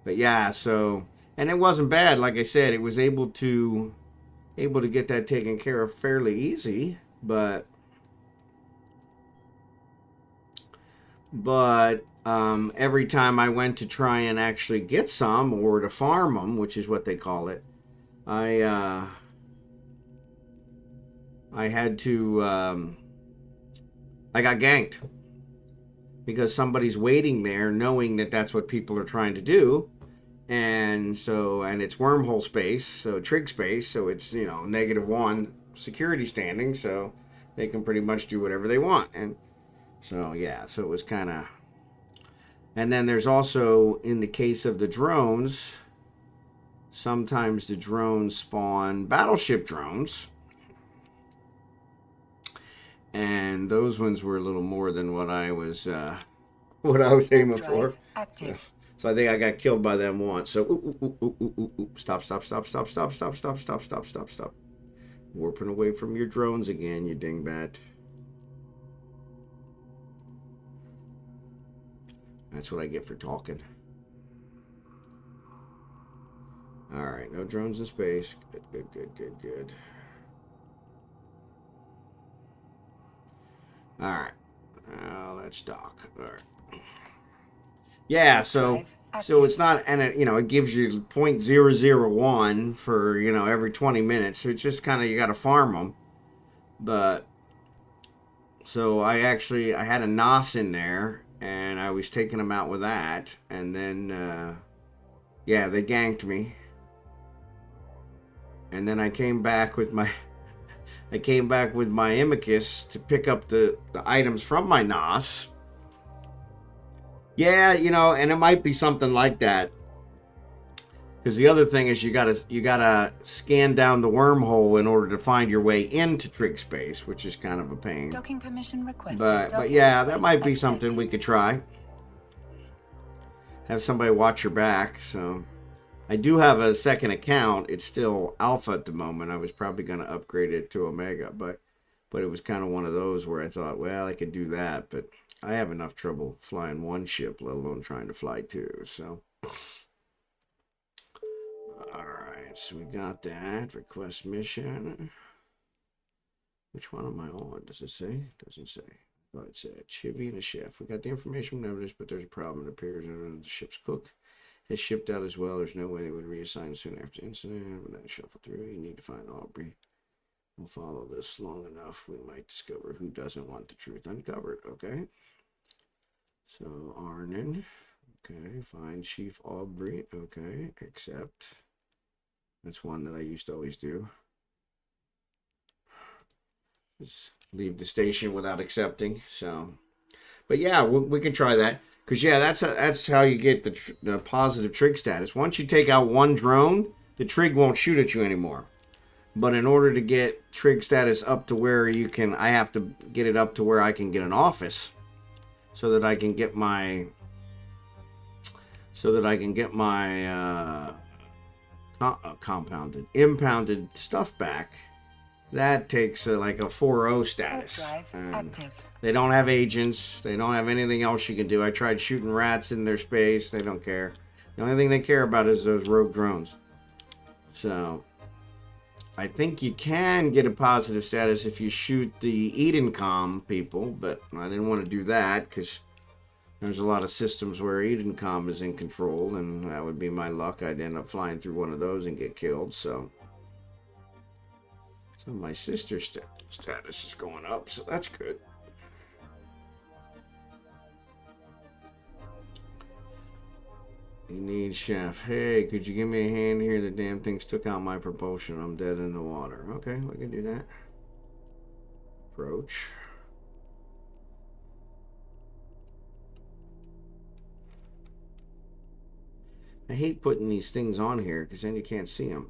But yeah, so, and it wasn't bad. Like I said, it was able to get that taken care of fairly easy, but every time I went to try and actually get some, or to farm them, which is what they call it, I had to I got ganked because somebody's waiting there knowing that that's what people are trying to do. And so, and it's wormhole space, so trig space, so it's, -1 security standing, so they can pretty much do whatever they want. And so, yeah, so it was kind of... And then there's also, in the case of the drones, sometimes the drones spawn battleship drones. And those ones were a little more than what I was aiming for. Active. So I think I got killed by them once. So stop. Warping away from your drones again, you dingbat. That's what I get for talking. Alright, no drones in space. Good. Alright. Now let's dock. Alright. Yeah, so it's not, and it gives you 0.001 for, every 20 minutes. So it's just kind of, you got to farm them. But, so I had a NOS in there, and I was taking them out with that. And then, they ganked me. And then I came back with my Amicus to pick up the items from my NOS. Yeah, and it might be something like that. Because the other thing is you gotta scan down the wormhole in order to find your way into trig space, which is kind of a pain. Docking permission requested. But yeah, that might be something we could try. Have somebody watch your back. So I do have a second account. It's still alpha at the moment. I was probably gonna upgrade it to Omega, but it was kind of one of those where I thought, well, I could do that, but I have enough trouble flying one ship, let alone trying to fly two. So, all right. So we got that request mission. Which one am I on? Does it say? Doesn't say. I thought it said Chivy and a chef. We got the information from notice, but there's a problem. It appears that the ship's cook has shipped out as well. There's no way they would reassign soon after the incident. But then shuffle through. You need to find Aubrey. We'll follow this long enough. We might discover who doesn't want the truth uncovered. Okay. So Arnon. Okay. Find Chief Aubrey. Okay. Accept. That's one that I used to always do. Just leave the station without accepting. So, but yeah, we can try that. Because yeah, that's how you get the positive trig status. Once you take out one drone, the trig won't shoot at you anymore. But in order to get trig status up to where I have to get it up to where I can get an office, so that I can get my impounded stuff back. That takes like a 4.0 status. They don't have agents. They don't have anything else you can do. I tried shooting rats in their space. They don't care. The only thing they care about is those rogue drones. So I think you can get a positive status if you shoot the Edencom people, but I didn't want to do that because there's a lot of systems where Edencom is in control, and that would be my luck. I'd end up flying through one of those and get killed. So my sister's status is going up, so that's good. You need chef. Hey, could you give me a hand here? The damn things took out my propulsion. I'm dead in the water. Okay, we can do that. Approach. I hate putting these things on here because then you can't see them.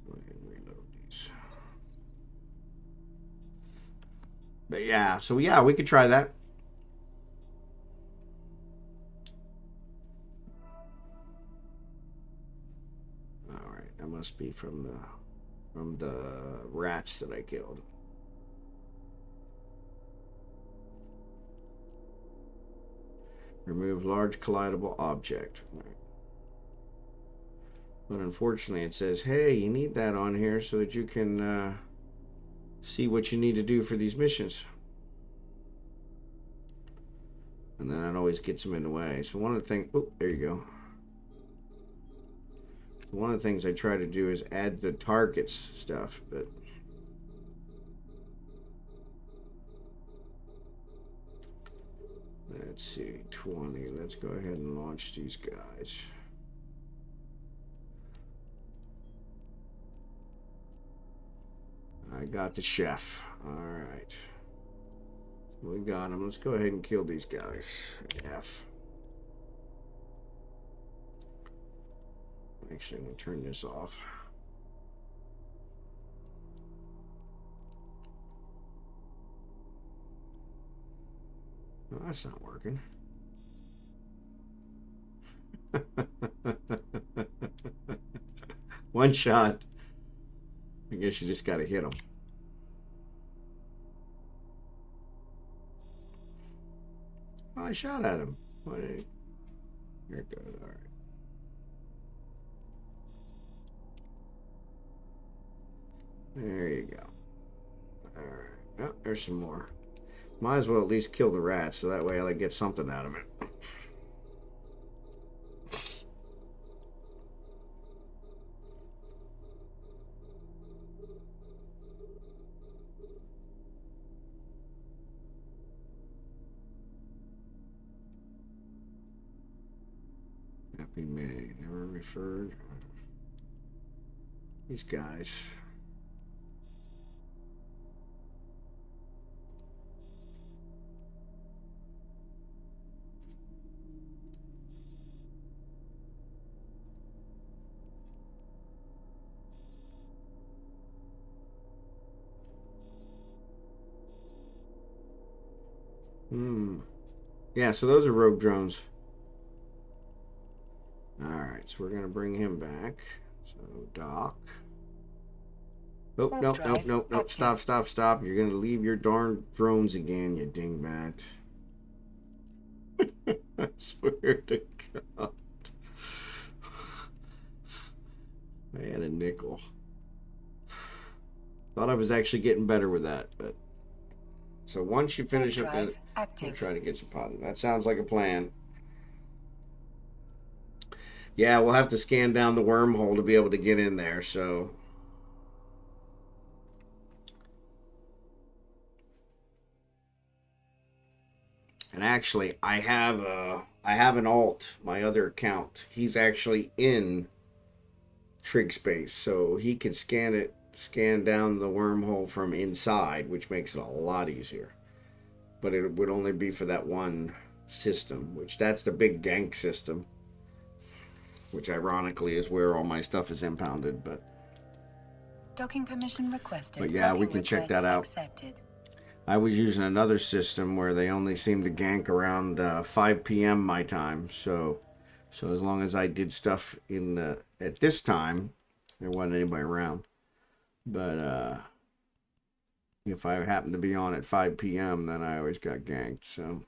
Go ahead and reload these. But yeah, so yeah, we could try that. All right, that must be from the rats that I killed. Remove large collidable object. But unfortunately, it says, hey, you need that on here so that you can see what you need to do for these missions. And then that always gets them in the way. So one of the things, oh, there you go. One of the things I try to do is add the targets stuff, but let's see, 20. Let's go ahead and launch these guys. I got the chef. All right. So we got him. Let's go ahead and kill these guys. F. Actually, I'm going to turn this off. No, that's not working. One shot. I guess you just got to hit them. Oh, I shot at him. Here it goes. All right. There you go. All right. Oh, there's some more. Might as well at least kill the rats, so that way I get something out of it. Happy May. Never referred. These guys. Yeah, so those are rogue drones. Alright, so we're going to bring him back. So, Doc. Nope. Stop. You're going to leave your darn drones again, you dingbat. I swear to God. I had a nickel. Thought I was actually getting better with that, but... So once you finish up that, we'll try to get some positive. That sounds like a plan. Yeah, we'll have to scan down the wormhole to be able to get in there, so... And actually, I have an alt, my other account. He's actually in Trig Space, so he could scan down the wormhole from inside, which makes it a lot easier. But it would only be for that one system, which that's the big gank system, which ironically is where all my stuff is impounded. But docking permission requested. But yeah, we can check that out. Accepted. I was using another system where they only seem to gank around 5 p.m. my time. So as long as I did stuff at this time, there wasn't anybody around. But if I happened to be on at 5 p.m., then I always got ganked. So,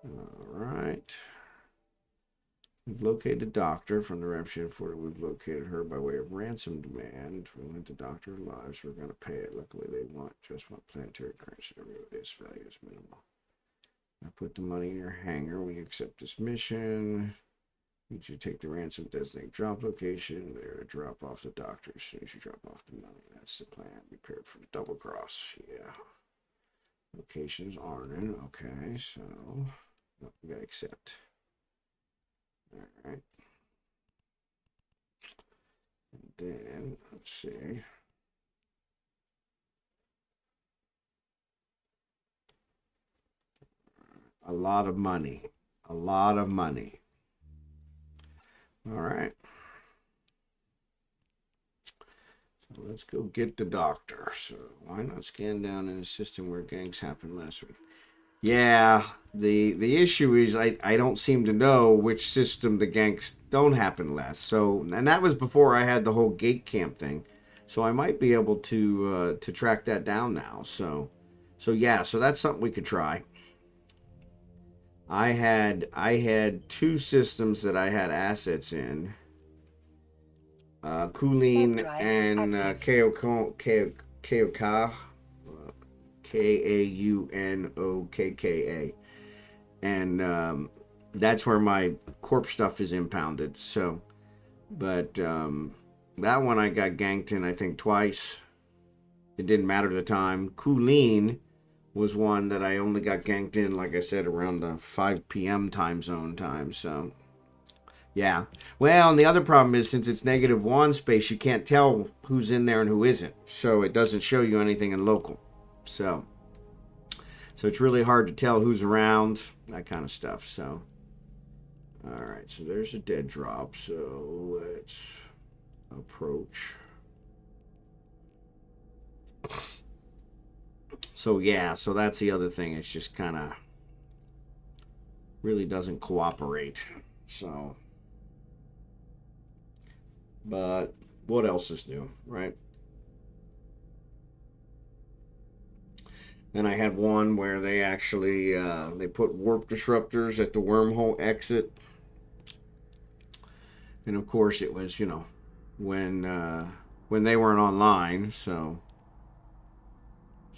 all right. We've located the doctor from the representative for we've located her by way of ransom demand. We want the doctor alive, so we're going to pay it. Luckily, they just want planetary currency. This value is minimal. I put the money in your hangar when you accept this mission. Need you to take the ransom designate drop location. There to drop off the doctor as soon as you drop off the money. That's the plan. Be prepared for the double cross. Yeah. Location is Arnon. Okay, so we got to accept. All right. And then, let's see. A lot of money. A lot of money. All right. So let's go get the doctor. So why not scan down in a system where ganks happened last week? Yeah, the issue is I don't seem to know which system the ganks don't happen less. So, and that was before I had the whole gate camp thing. So I might be able to track that down now. So yeah, so that's something we could try. I had two systems that I had assets in. Kulin and Kaukka, Kaunokka, and that's where my corp stuff is impounded. So, but that one I got ganked in, I think, twice. It didn't matter the time. Kulin was one that I only got ganked in, like I said, around the 5 p.m. time zone time. So, yeah. Well, and the other problem is since it's -1 space, you can't tell who's in there and who isn't. So it doesn't show you anything in local. So it's really hard to tell who's around, that kind of stuff. So, all right. So there's a dead drop. So let's approach. So yeah, so that's the other thing. It's just kind of really doesn't cooperate. So, but what else is new, right? And I had one where they actually they put warp disruptors at the wormhole exit, and of course it was when they weren't online, so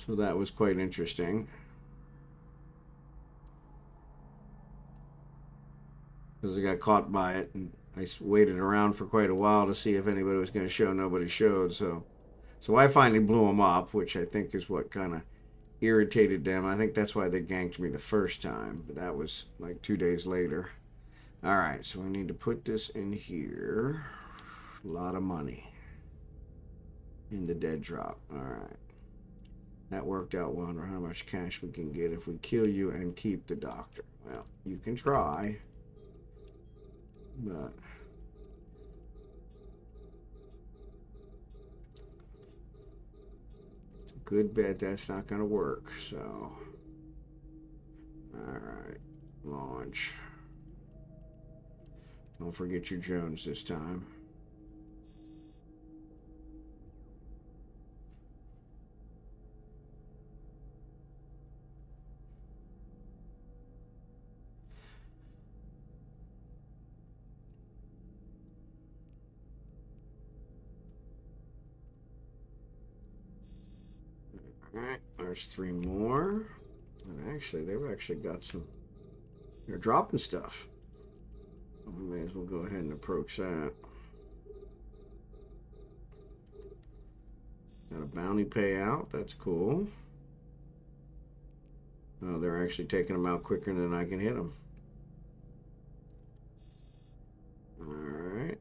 that was quite interesting. Because I got caught by it, and I waited around for quite a while to see if anybody was going to show. Nobody showed, so I finally blew them up, which I think is what kind of irritated them. I think that's why they ganked me the first time, but that was like 2 days later. All right, so I need to put this in here. A lot of money in the dead drop. All right. That worked out. Wonder how much cash we can get if we kill you and keep the doctor. Well, you can try, but it's a good bet that's not going to work. So, all right, launch. Don't forget your Jones this time. Alright, there's 3 more. And actually, they've actually got some. They're dropping stuff. We may as well go ahead and approach that. Got a bounty payout. That's cool. Oh, they're actually taking them out quicker than I can hit them. Alright.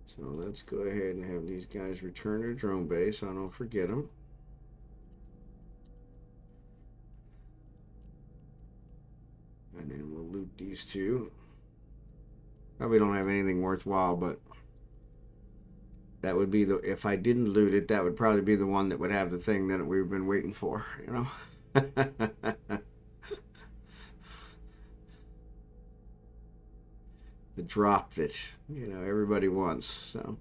So let's go ahead and have these guys return to drone base so I don't forget them. And then we'll loot these two. Probably don't have anything worthwhile, but that would be if I didn't loot it, that would probably be the one that would have the thing that we've been waiting for, The drop that, everybody wants, so.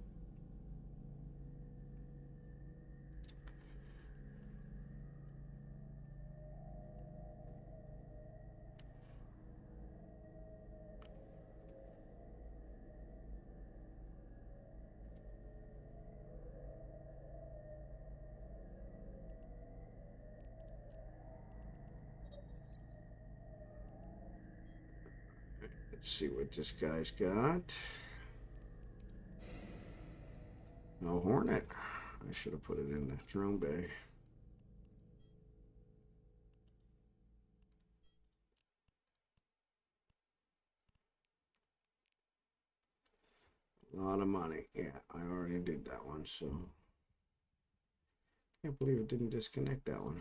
Let's see what this guy's got. No Hornet. I should have put it in the drone bay. A lot of money. Yeah, I already did that one, so. Can't believe it didn't disconnect that one.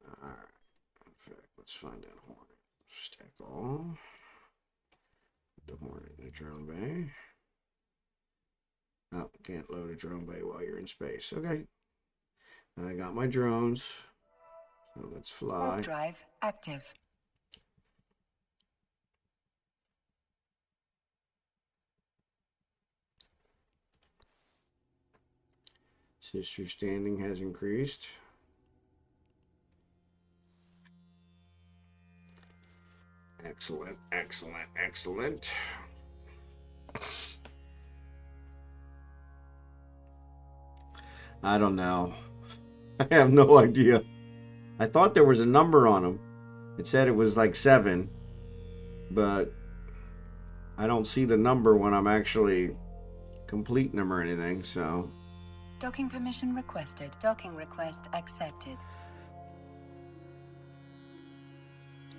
Alright. In fact, let's find that Hornet. Stack all. Put the Hornet in the drone bay. Oh, can't load a drone bay while you're in space. Okay. I got my drones. So let's fly. Warp drive active. Sister standing has increased. Excellent, excellent, excellent. I don't know. I have no idea. I thought there was a number on them. It said it was like 7, but I don't see the number when I'm actually completing them or anything, so. Docking permission requested. Docking request accepted.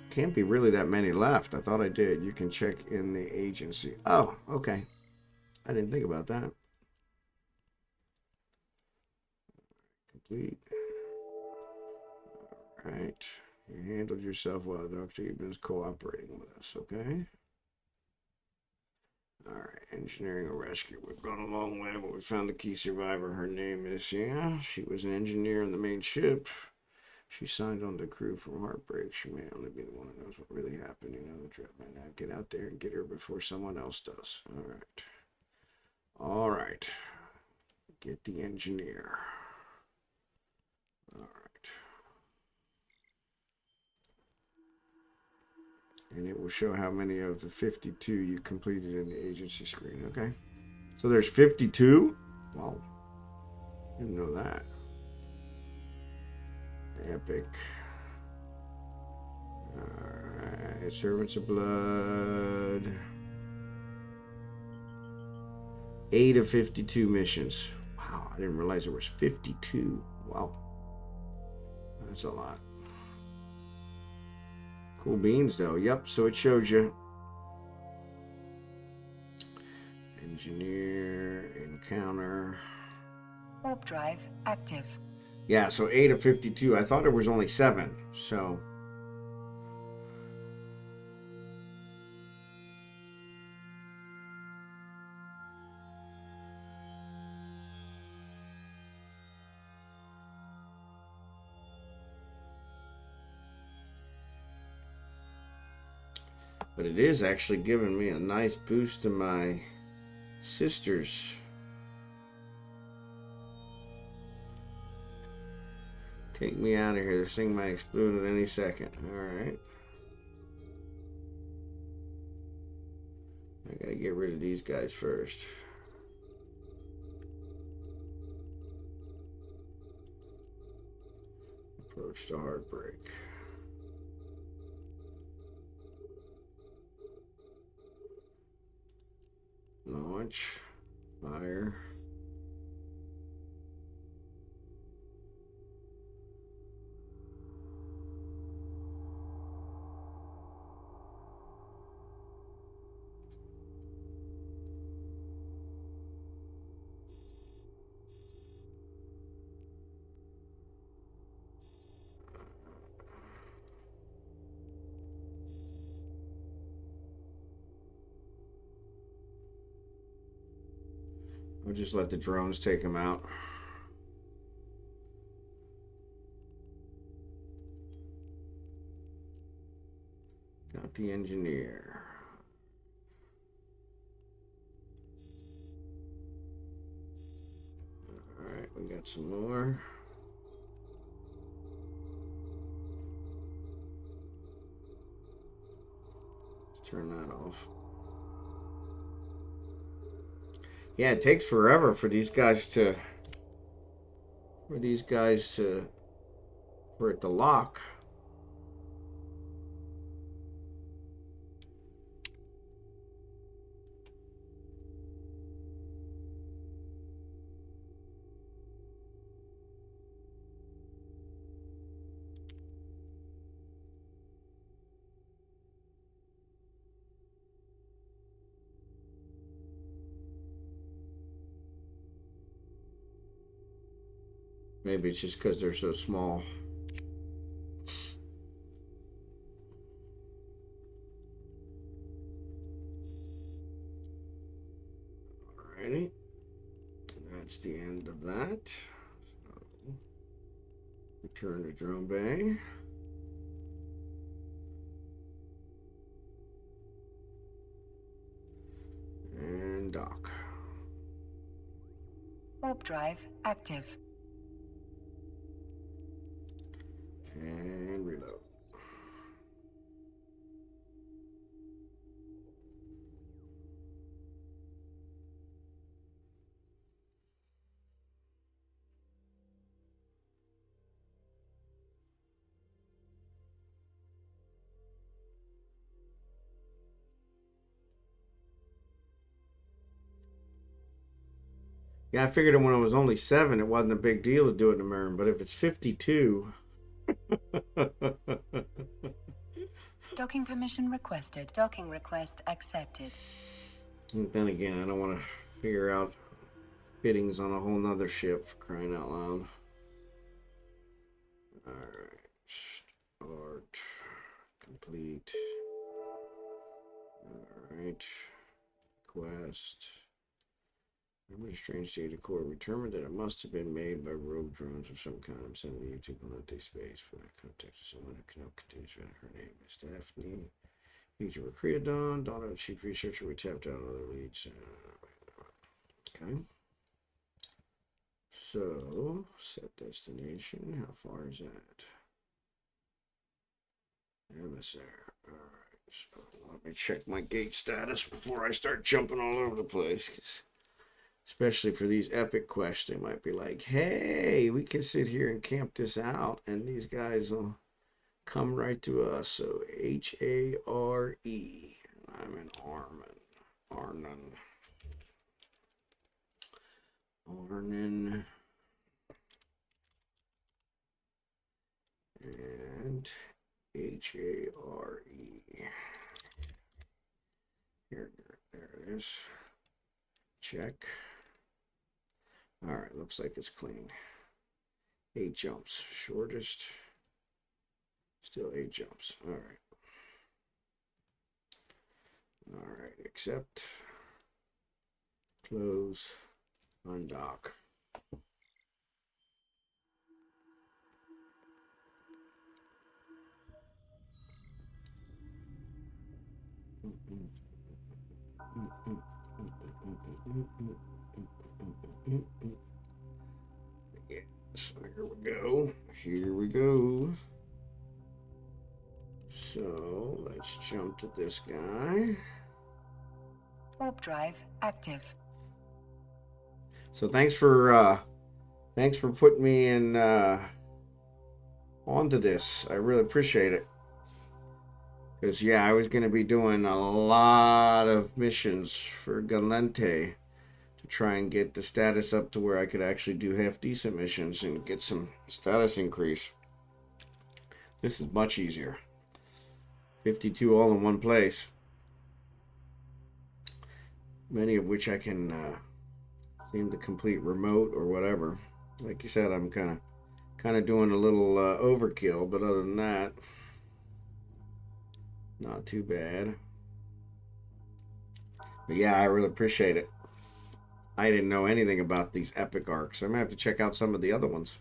Can't be really that many left. I thought I did. You can check in the agency. Oh, okay. I didn't think about that. Complete. All right. You handled yourself well, Doctor. You've been cooperating with us, okay? All right. Engineering and rescue. We've gone a long way, but we found the key survivor. Her name is, yeah, she was an engineer on the main ship. She signed on the crew from heartbreak. She may only be the one who knows what really happened. You know the drill by now. Get out there and get her before someone else does. All right. All right. Get the engineer. All right. And it will show how many of the 52 you completed in the agency screen. Okay. So there's 52? Wow. Didn't know that. Epic. Alright. Servants of Blood. 8 of 52 missions. Wow, I didn't realize there was 52. Wow. That's a lot. Cool beans though. Yep, so it shows you. Engineer, encounter. Warp drive active. Yeah, so 8 of 52. I thought there was only 7, so. But it is actually giving me a nice boost to my sisters. Take me out of here. This thing might explode at any second. Alright. I gotta get rid of these guys first. Approach to heartbreak. Launch. Fire. I'll just let the drones take them out. Got the engineer. Alright, we got some more. Let's turn that off. Yeah, it takes forever for these guys to, for it to lock. Maybe it's just because they're so small. Alrighty. That's the end of that. So, return to drone bay. And dock. Warp drive active. And reload. Yeah, I figured when it was only 7, it wasn't a big deal to do it in a Marin, but if it's 52... Docking permission requested. Docking request accepted. And then again, I don't want to figure out fittings on a whole nother ship, for crying out loud. Alright. Start. Complete. Alright. Quest. Remember the strange data core determined that it must have been made by rogue drones of some kind. I'm sending you to Galente space for that contact someone who can help continue. Her name is Daphne. Agent Recreadon. Daughter of chief researcher. We tapped out other leads. Okay. So, set destination. How far is that? Emissary. Alright, so let me check my gate status before I start jumping all over the place. 'Cause especially for these epic quests, they might be like, hey, we can sit here and camp this out, and these guys will come right to us. So, H-A-R-E. I'm in Arnon. And H-A-R-E. Here, there it is. Check. Alright, looks like it's clean. 8 jumps. Shortest. Still 8 jumps. Alright. Alright, accept. Close. Undock. Yes, here we go. Here we go. So let's jump to this guy. Warp drive active. So thanks for putting me in onto this. I really appreciate it. Because, yeah, I was going to be doing a lot of missions for Galente to try and get the status up to where I could actually do half-decent missions and get some status increase. This is much easier. 52 all in one place. Many of which I can seem to complete remote or whatever. Like you said, I'm kind of doing a little overkill, but other than that, not too bad. But yeah, I really appreciate it. I didn't know anything about these epic arcs. I'm going to have to check out some of the other ones.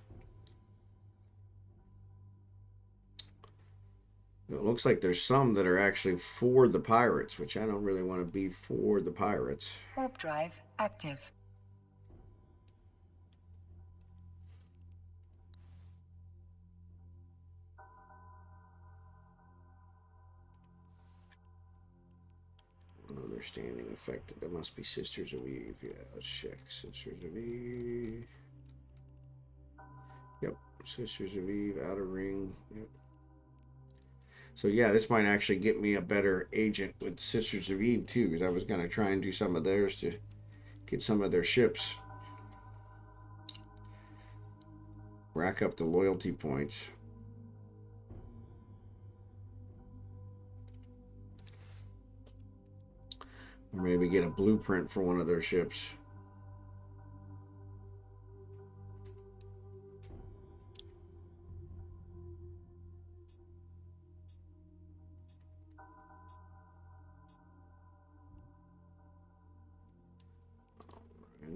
It looks like there's some that are actually for the pirates, which I don't really want to be for the pirates. Warp drive active. Understanding affected. That must be Sisters of Eve. Yeah, let's check. Sisters of Eve. Yep. Sisters of Eve, Outer Ring. Yep. So yeah, this might actually get me a better agent with Sisters of Eve too, because I was going to try and do some of theirs to get some of their ships. Rack up the loyalty points. Or maybe get a blueprint for one of their ships.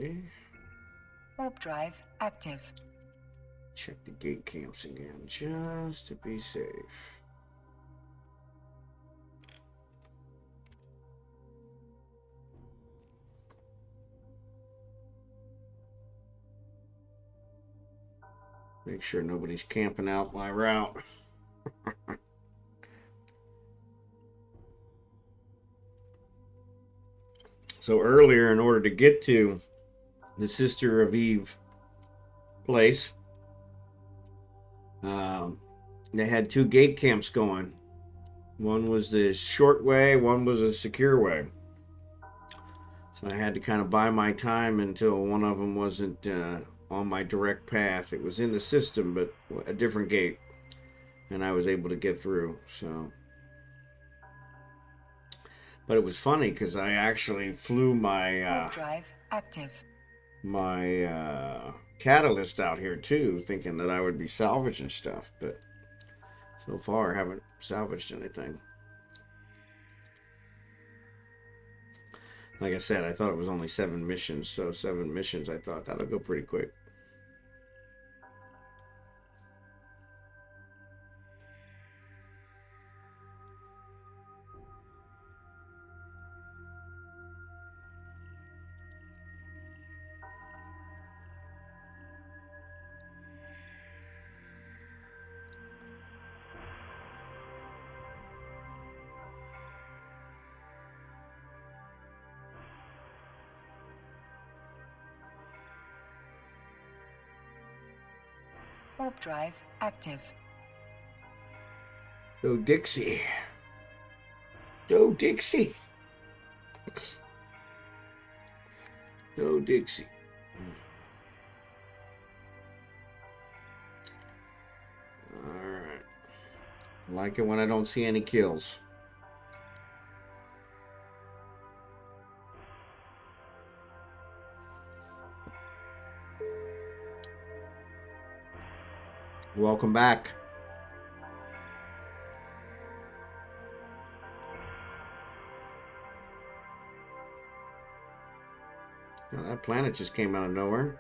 Alrighty. Warp drive active. Check the gate camps again, just to be safe. Make sure nobody's camping out my route. So earlier, in order to get to the Sister of Eve place, they had two gate camps going. One was the short way, one was a secure way. So I had to kind of buy my time until one of them wasn't on my direct path. It was in the system, but a different gate, and I was able to get through. So, but it was funny because I actually flew my drive active. My catalyst out here too, thinking that I would be salvaging stuff, but so far I haven't salvaged anything. Like I said, I thought it was only 7 missions, so 7 missions, I thought that'll go pretty quick. Warp drive active. Go Dixie. Go Dixie. Go Dixie. Alright. I like it when I don't see any kills. Welcome back. Now that planet just came out of nowhere.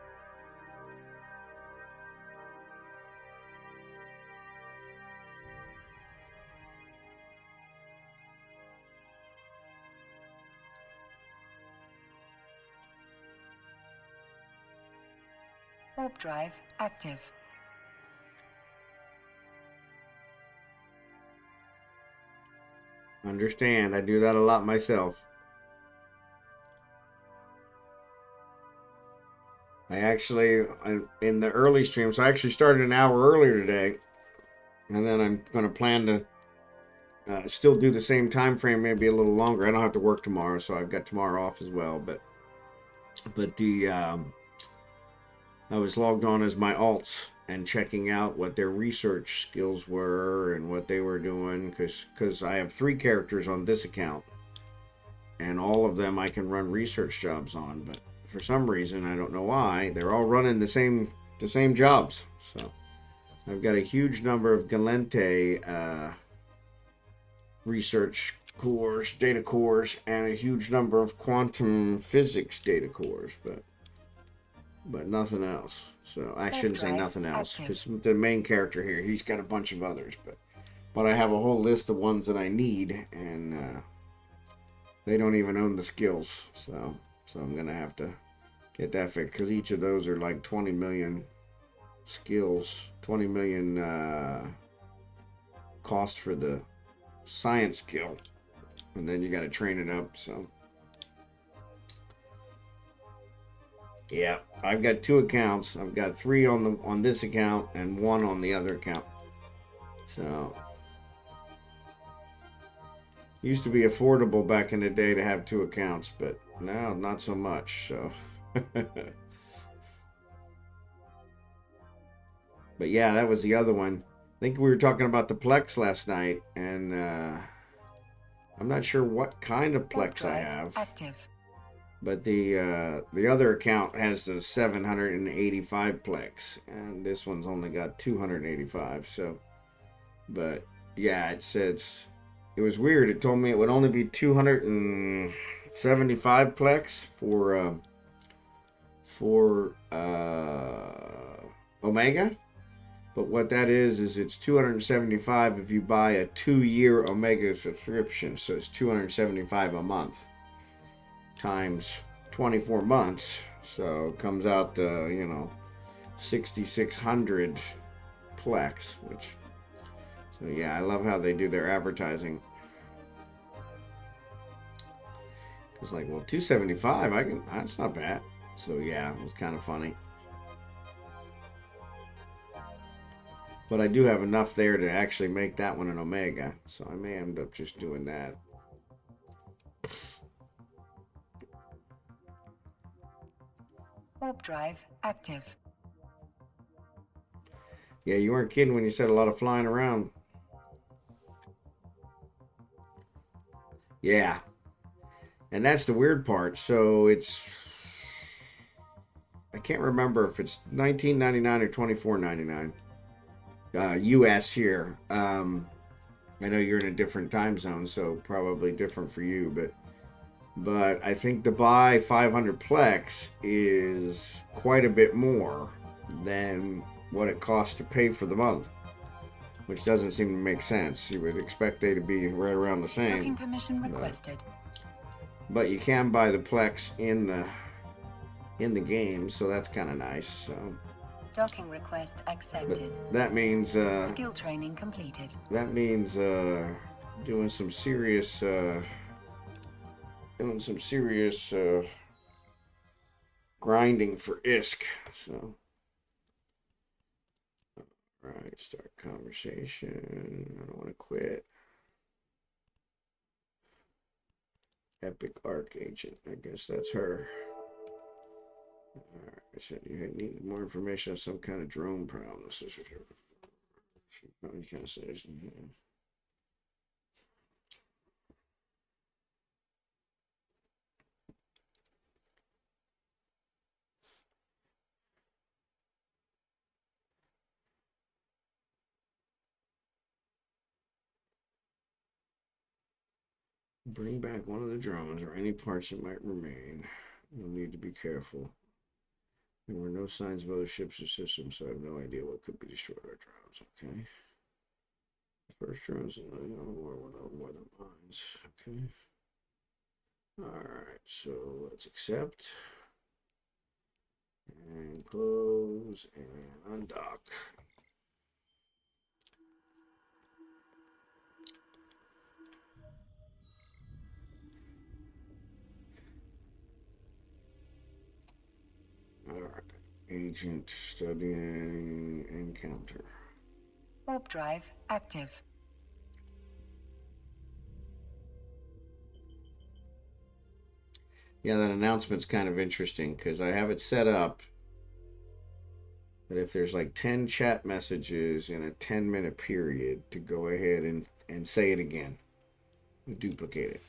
Warp drive active. Understand, I do that a lot myself. I actually, in the early stream, so I actually started an hour earlier today, and then I'm going to plan to still do the same time frame, maybe a little longer. I don't have to work tomorrow, so I've got tomorrow off as well. But I was logged on as my alts and checking out what their research skills were and what they were doing, because I have 3 characters on this account, and all of them I can run research jobs on, but for some reason, I don't know why, they're all running the same jobs. So I've got a huge number of Galente research cores, data cores, and a huge number of quantum physics data cores, but nothing else. So I shouldn't say nothing else, because the main character here, he's got a bunch of others, but I have a whole list of ones that I need, and they don't even own the skills. So I'm gonna have to get that fixed, because each of those are like 20 million skills, 20 million cost for the science skill, and then you got to train it up. So yeah, I've got 2 accounts. I've got 3 on this account and 1 on the other account. So used to be affordable back in the day to have 2 accounts, but now not so much. So but yeah, that was the other one. I think we were talking about the Plex last night, and I'm not sure what kind of Plex I have. Active. But the other account has the 785 Plex, and this one's only got 285. So, but yeah, it says it was weird. It told me it would only be 275 Plex for for Omega. But what that is it's $275 if you buy a 2-year Omega subscription. So it's $275 a month times 24 months. So it comes out to, 6,600 Plex, which, so yeah, I love how they do their advertising. It's like, well, 275, that's not bad. So yeah, it was kind of funny. But I do have enough there to actually make that one an Omega. So I may end up just doing that. Warp drive active. Yeah, you weren't kidding when you said a lot of flying around. Yeah. And that's the weird part. So I can't remember if it's $19.99 or $24.99. US here. I know you're in a different time zone, so probably different for you, but I think to buy 500 Plex is quite a bit more than what it costs to pay for the month, which doesn't seem to make sense. You would expect they to be right around the same. Docking permission requested. But you can buy the Plex in the game, so that's kind of nice. So. Docking request accepted. But that means skill training completed. That means doing some serious grinding for ISK. So, all right, start conversation. I don't want to quit. Epic Arc agent. I guess that's her. Alright, I said you needed more information on some kind of drone problem. This is she probably kind of says. Bring back one of the drones or any parts that might remain. You'll need to be careful. There were no signs of other ships or systems, so I have no idea what could be destroyed our drones. Okay. The first drones in the war were no more than mines. Okay. Alright, so let's accept. And close and undock. Alright. Agent studying encounter. Warp drive active. Yeah, that announcement's kind of interesting because I have it set up that if there's like 10 chat messages in a 10-minute period to go ahead and say it again, duplicate it.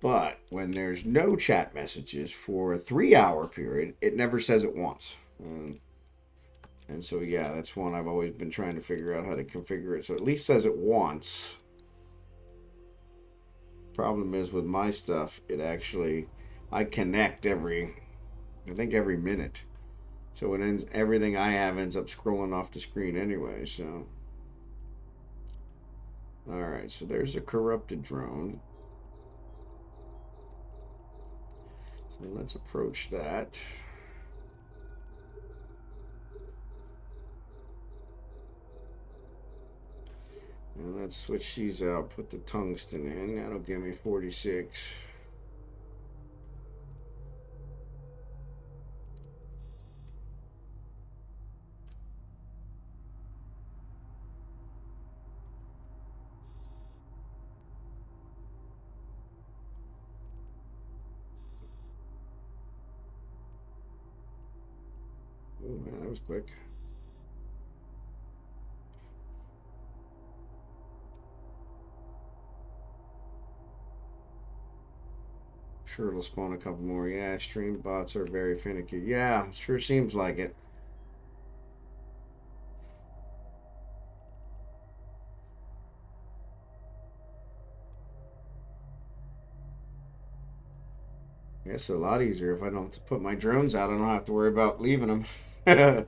But when there's no chat messages for a 3-hour period, it never says it once. And so, yeah, that's one I've always been trying to figure out how to configure it. So at least says it once. Problem is with my stuff, I connect every minute. So everything I have ends up scrolling off the screen anyway, so. Alright, so there's a corrupted drone. So let's approach that. And let's switch these out, put the tungsten in. That'll give me 46. Oh, man, that was quick. Sure, it'll spawn a couple more. Yeah, stream bots are very finicky. Yeah, sure seems like it. It's a lot easier if I don't have to put my drones out. I don't have to worry about leaving them. All right.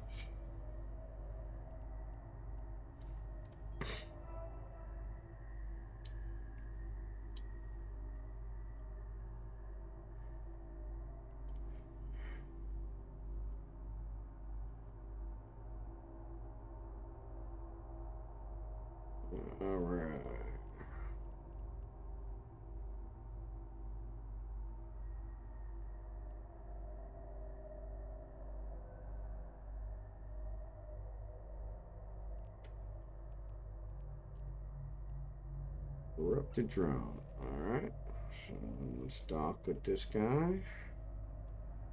Corrupted drone. All right. So let's dock with this guy.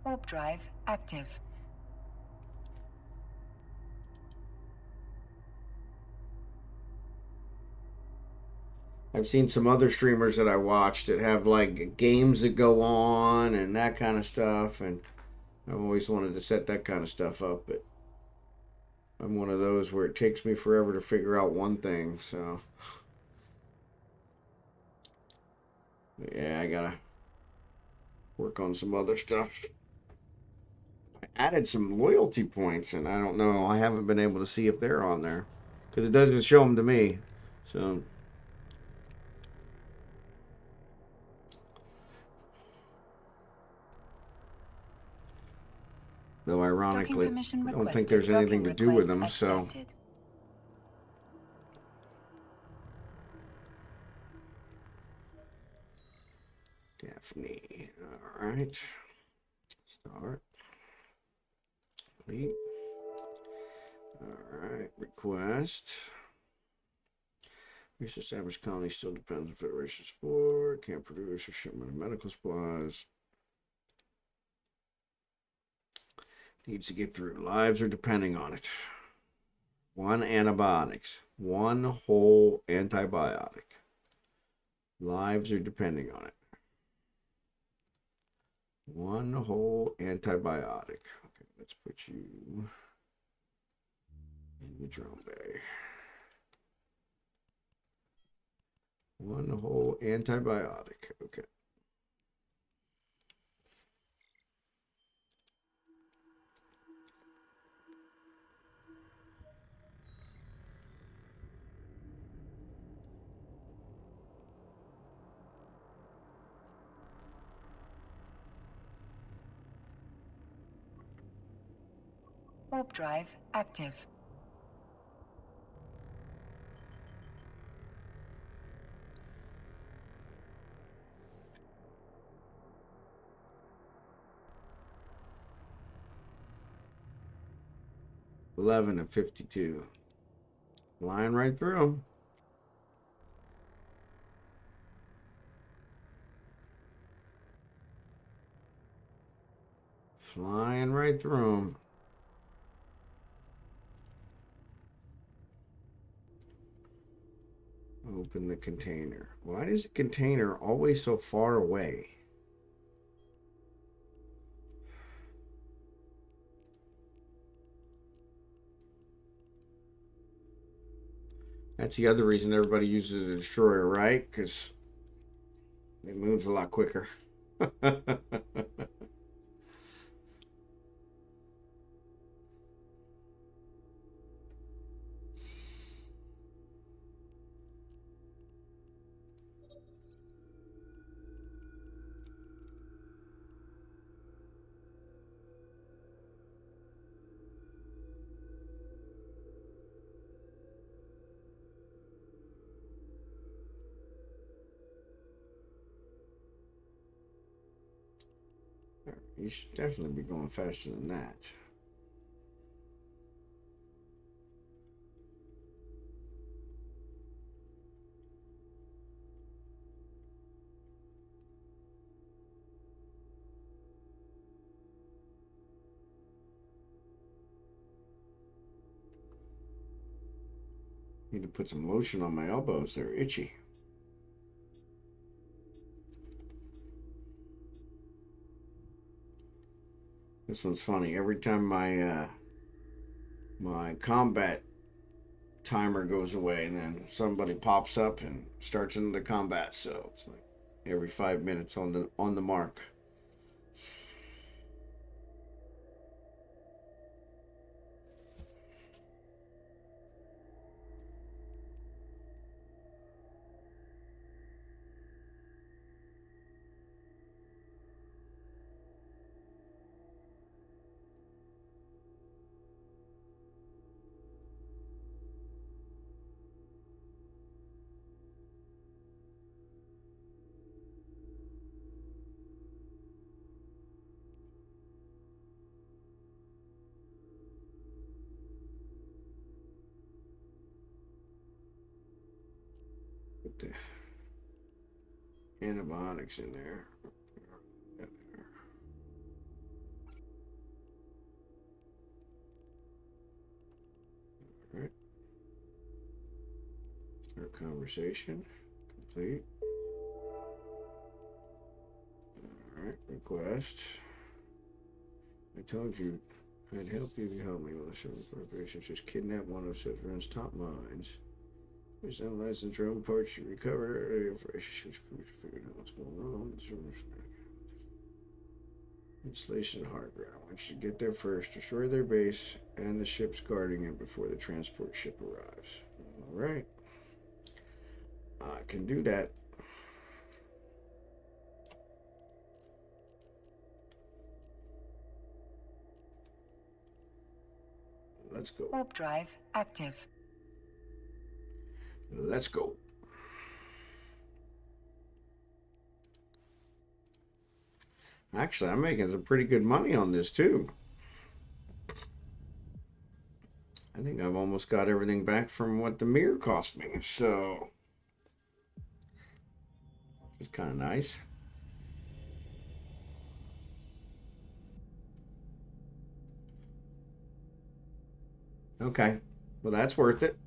Warp drive active. I've seen some other streamers that I watched that have like games that go on and that kind of stuff, and I've always wanted to set that kind of stuff up, but I'm one of those where it takes me forever to figure out one thing, so yeah, I gotta work on some other stuff. I added some loyalty points, and I don't know, I haven't been able to see if they're on there because it doesn't show them to me, so. Though ironically, I don't think there's anything to do with them, so. Daphne. All right. Start. Complete. All right. Request. Research established colony still depends on Federation support. Can't produce or shipment of medical supplies. Needs to get through. Lives are depending on it. 1 antibiotics. 1 whole antibiotic. Lives are depending on it. 1 whole antibiotic. Okay, let's put you in the drone bay. 1 whole antibiotic. Okay. Warp drive active. $11 and 52. Flying right through them. Flying right through them. Open the container. Why is the container always so far away? That's the other reason everybody uses a destroyer, right? Because it moves a lot quicker. You should definitely be going faster than that. Need to put some lotion on my elbows. They're itchy. This one's funny. Every time my combat timer goes away, and then somebody pops up and starts into the combat. So it's like every 5 minutes on the mark. Put the antibiotics in there. All right. Start conversation. Complete. All right. Request. I told you I'd help you if you help me with a certain corporation. Just kidnap one of Switzerland's top minds. Please analyze the drone parts you recovered. Figured out what's going on. Installation hardware. I want you to get there first, destroy their base and the ships guarding it before the transport ship arrives. All right. I can do that. Let's go. Warp drive active. Let's go. Actually, I'm making some pretty good money on this too. I think I've almost got everything back from what the mirror cost me. So it's kind of nice. Okay. Well, that's worth it.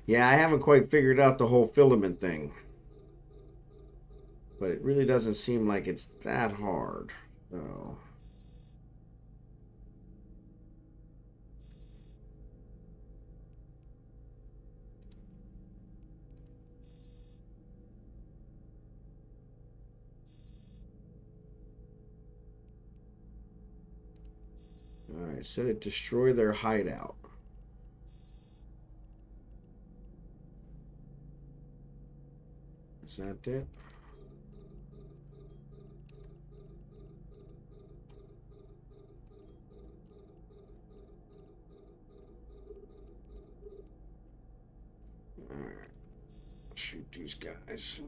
Yeah, I haven't quite figured out the whole filament thing. But it really doesn't seem like it's that hard. So all right, set it destroy their hideout. Is that it? All right. Shoot these guys.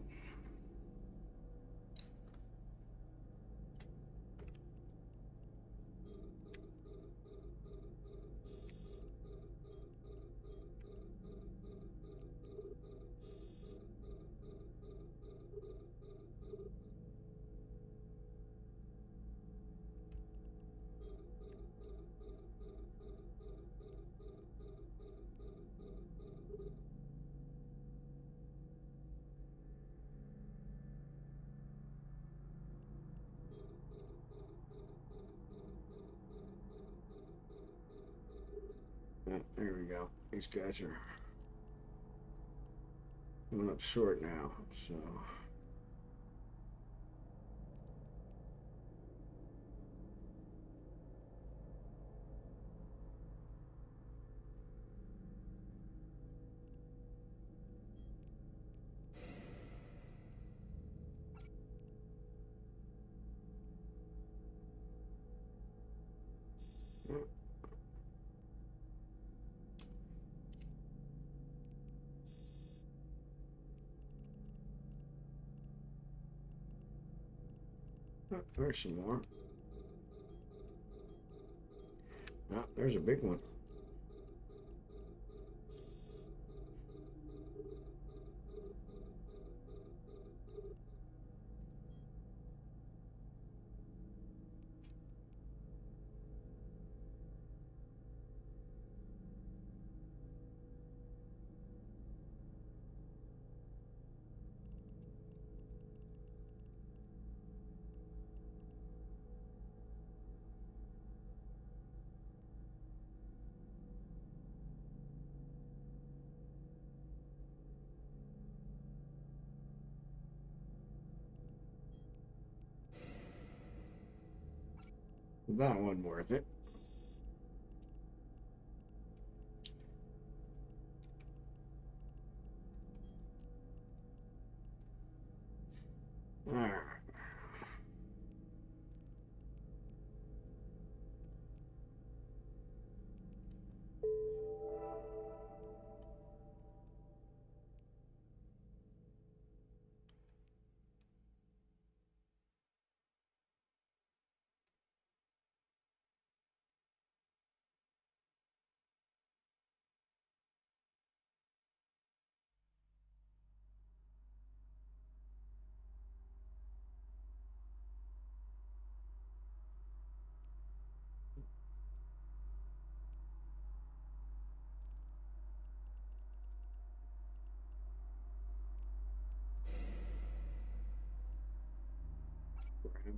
There we go. These guys are coming up short now, so. Oh, there's some more. Oh, there's a big one. That one worth it. All right.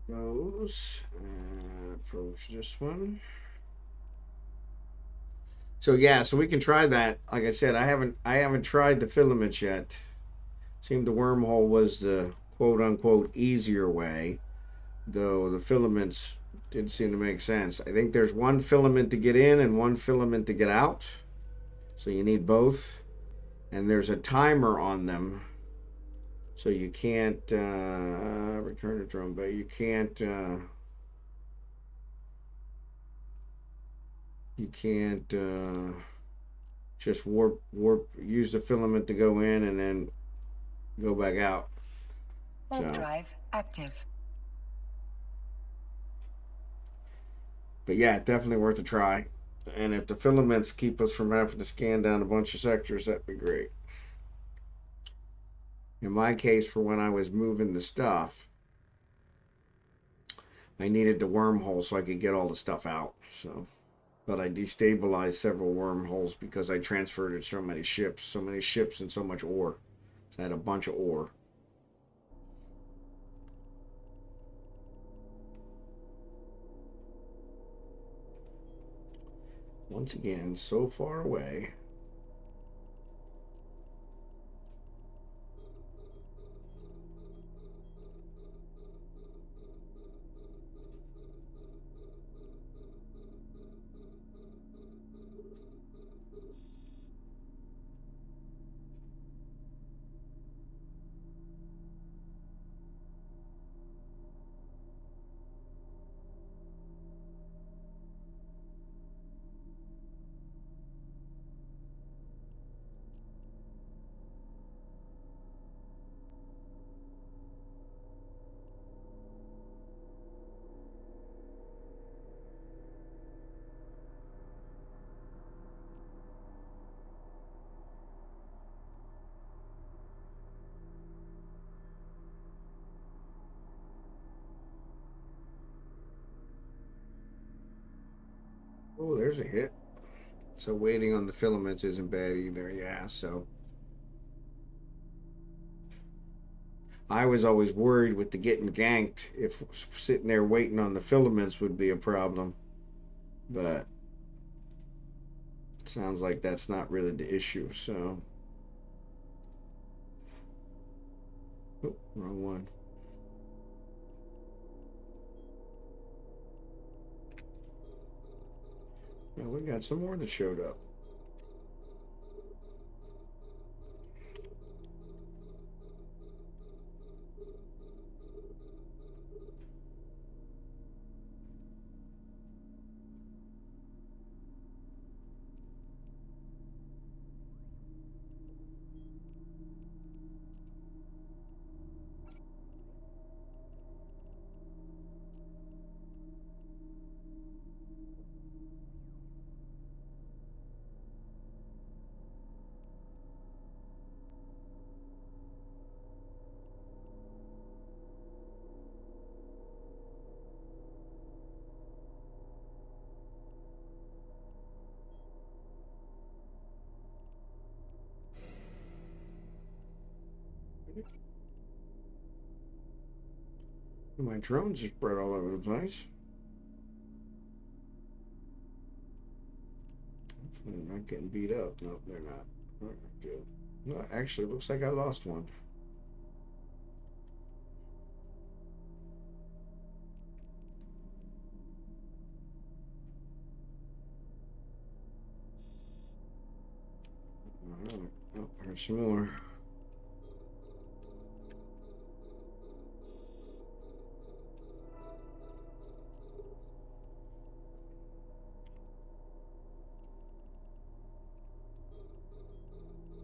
goes. Approach this one. So yeah, so we can try that. Like I said, I haven't tried the filaments yet. Seemed the wormhole was the quote unquote easier way, though the filaments did seem to make sense. I think there's one filament to get in and one filament to get out. So you need both. And there's a timer on them. So you can't return to drone, but you can't just warp use the filament to go in and then go back out. Warp drive active. But yeah, definitely worth a try. And if the filaments keep us from having to scan down a bunch of sectors, that'd be great. In my case, for when I was moving the stuff, I needed the wormhole so I could get all the stuff out. So, but I destabilized several wormholes because I transferred so many ships and so much ore. So I had a bunch of ore. Once again, so far away. Oh, there's a hit. So waiting on the filaments isn't bad either. Yeah, so I was always worried with the getting ganked if sitting there waiting on the filaments would be a problem. But it sounds like that's not really the issue. So, oh, wrong one. Yeah, we got some more that showed up. My drones are spread all over the place. Hopefully they're not getting beat up. No, they're not. All right, good. No, actually, it looks like I lost one. All right. Oh, there's some more.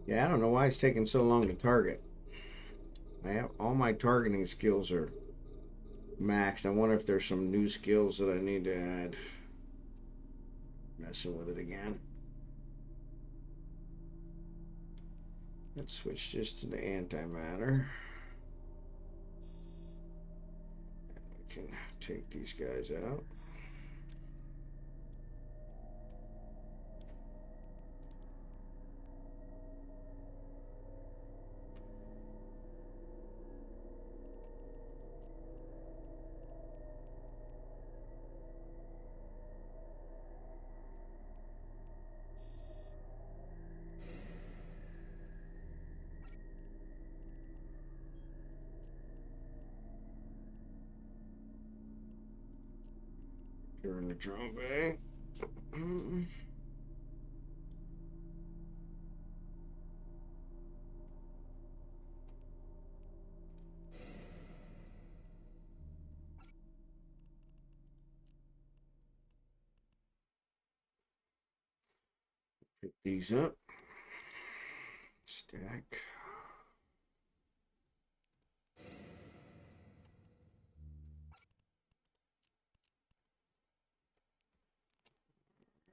Yeah, I don't know why it's taking so long to target. I have all my targeting skills are maxed. I wonder if there's some new skills that I need to add. Messing with it again. Let's switch this to the antimatter. And we can take these guys out. You're in the drone bay. Pick these up. Stack.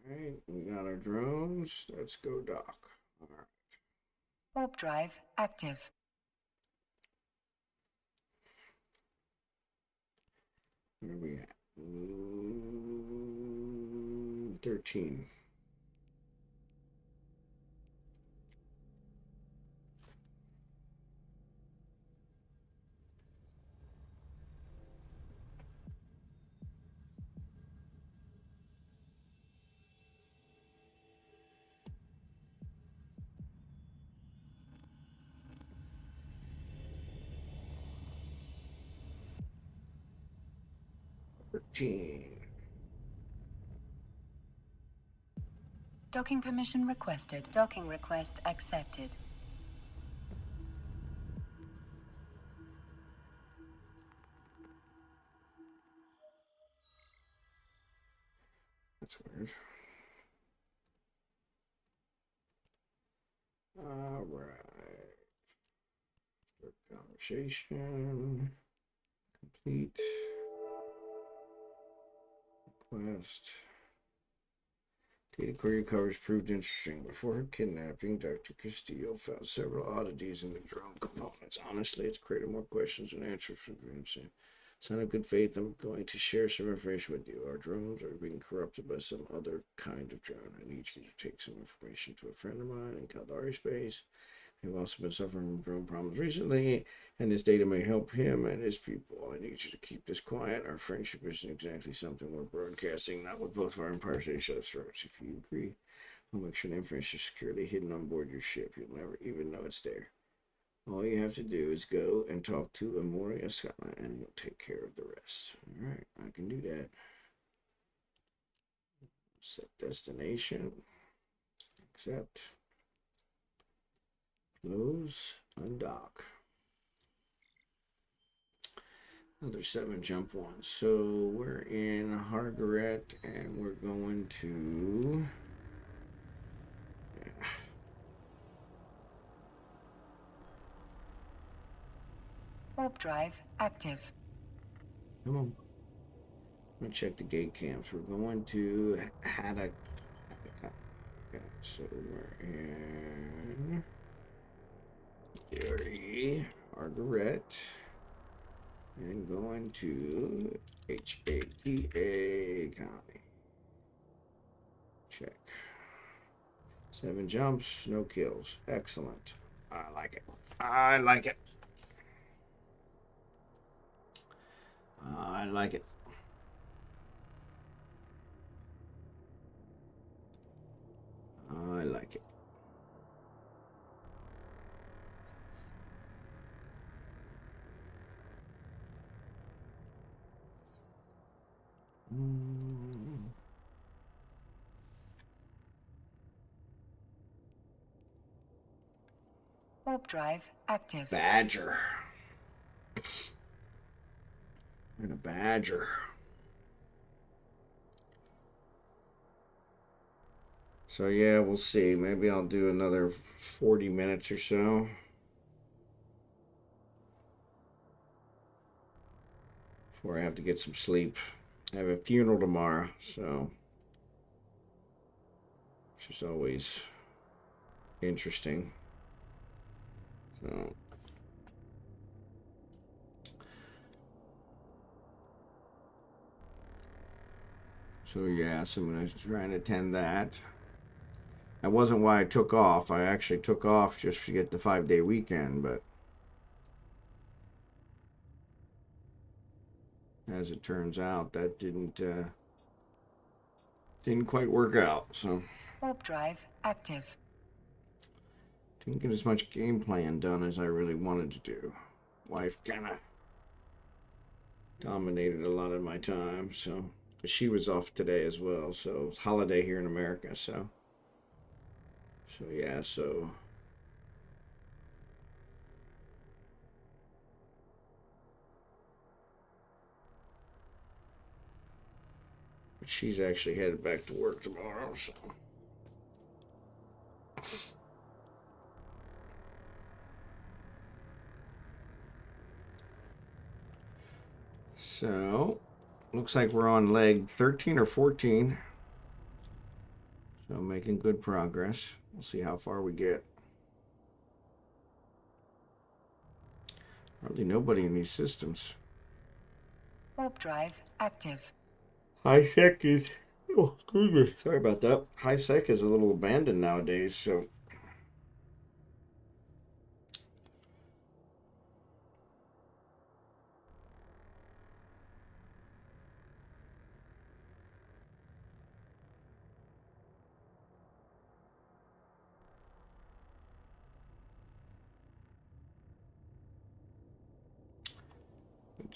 All right, we got our drones. Let's go dock. All right. Warp drive active. Where are we at? 13. Docking permission requested. Docking request accepted. That's weird. All right. Start conversation. Complete. Request. Data query covers proved interesting. Before her kidnapping, Dr. Castillo found several oddities in the drone components. Honestly, it's created more questions than answers for Grimson. Sign of good faith, I'm going to share some information with you. Our drones are being corrupted by some other kind of drone. I need you to take some information to a friend of mine in Caldari space. They've also been suffering from drone problems recently, and this data may help him and his people. I need you to keep this quiet. Our friendship isn't exactly something we're broadcasting, not with both of our empires at each other's throats. If you agree, I'll make sure the information is securely hidden on board your ship. You'll never even know it's there. All you have to do is go and talk to Amoria Scotland, and he'll take care of the rest. All right, I can do that. Set destination. Accept. Close. Undock. Another 7 jump ones. So we're in Hargaret, and we're going to... Yeah. Warp drive active. Come on. I'm going to check the gate cams. We're going to Haddock. Okay, so we're in... Gary, Margaret, and going to HATA County. Check. 7 jumps, no kills. Excellent. I like it. I like it. I like it. I like it. Warp drive active. Badger. And a badger. So yeah, we'll see. Maybe I'll do another 40 minutes or so. Before I have to get some sleep. I have a funeral tomorrow, so which is always interesting. So yeah, so I'm gonna try and attend that. That wasn't why I took off. I actually took off just to get the 5-day weekend, but as it turns out, that didn't quite work out. So Warp drive active. didn't get as much game plan done as I really wanted to do. Wife kind of dominated a lot of my time, so She was off today as well, so it's holiday here in America. So yeah, so. But she's actually headed back to work tomorrow, so. So, looks like we're on leg 13 or 14. So, making good progress. We'll see how far we get. Hardly nobody in these systems. Warp drive active. High sec is. Oh, excuse me. Sorry about that. High sec is a little abandoned nowadays, so.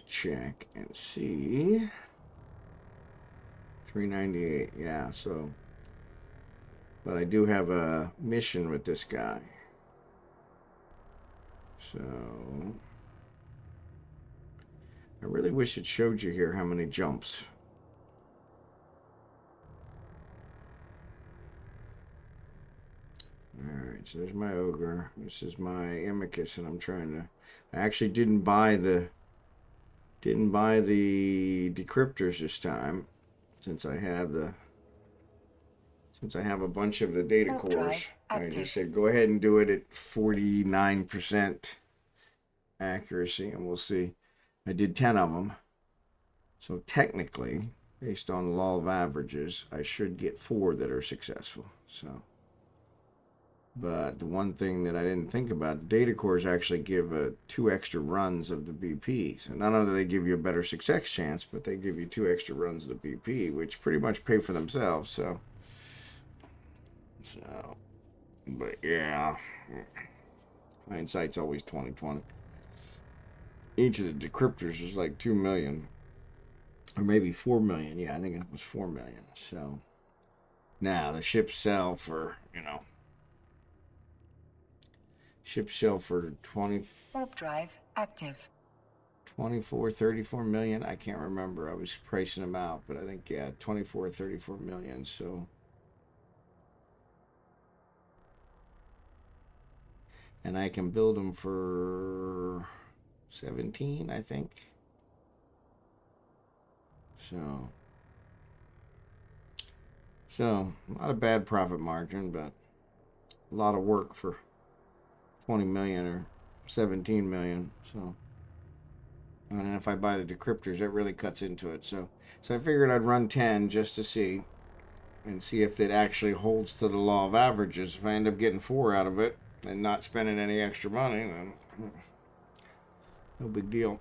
Check and see. 398, yeah, so. But I do have a mission with this guy. So. I really wish it showed you here how many jumps. Alright, so there's my ogre. This is my amicus, and I'm trying to. I actually didn't buy the decryptors this time, since I have a bunch of the data cores. I just said go ahead and do it at 49% accuracy, and we'll see. I did 10 of them, so technically, based on the law of averages, I should get 4 that are successful. So, but the one thing that I didn't think about, data cores actually give 2 extra runs of the BP. So not only do they give you a better success chance, but they give you 2 extra runs of the BP, which pretty much pay for themselves. So, but yeah, hindsight's always 20/20. Each of the decryptors is like 2 million, or maybe 4 million. Yeah, I think it was 4 million. So now the ships sell for, ships sell for 20. Warp drive active. 24, 34 million. I can't remember. I was pricing them out, but I think, yeah, 24, 34 million. So, and I can build them for 17, I think. So not a bad profit margin, but a lot of work for 20 million or 17 million. So, and if I buy the decryptors, that really cuts into it. So I figured I'd run 10 just to see, and see if it actually holds to the law of averages. If I end up getting 4 out of it and not spending any extra money, then no big deal.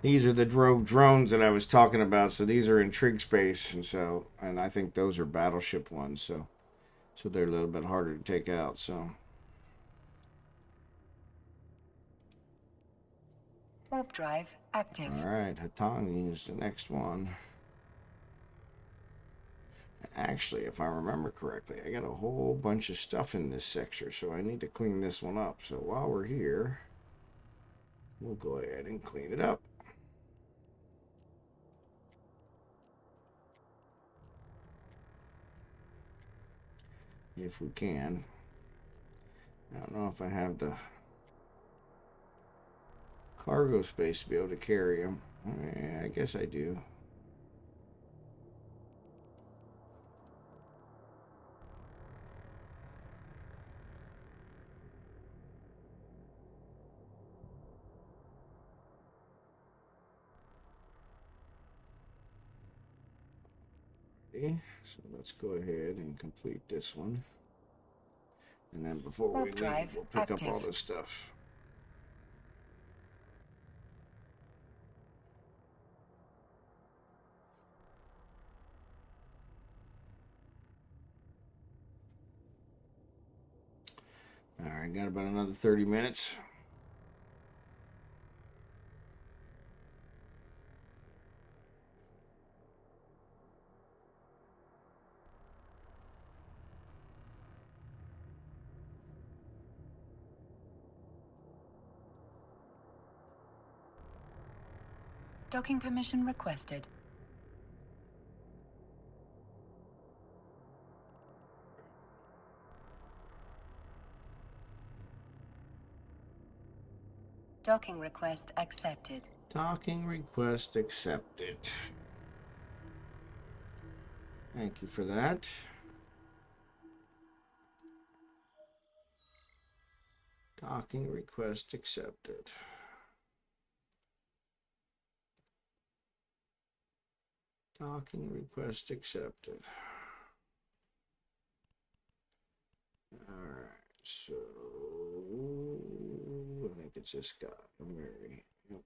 These are the drones that I was talking about. So these are in trig space, and I think those are battleship ones. So they're a little bit harder to take out. So. Warp drive active. All right, Hatangi is the next one. Actually, if I remember correctly, I got a whole bunch of stuff in this sector, so I need to clean this one up. So while we're here, we'll go ahead and clean it up. If we can. I don't know if I have the cargo space to be able to carry them. I guess I do. So let's go ahead and complete this one. And then before we leave, we'll pick up all this stuff. All right, got about another 30 minutes. Docking permission requested. Docking request accepted. Docking request accepted. Thank you for that. Docking request accepted. Docking request accepted. Alright, so I think it's this guy, Mary. Yep.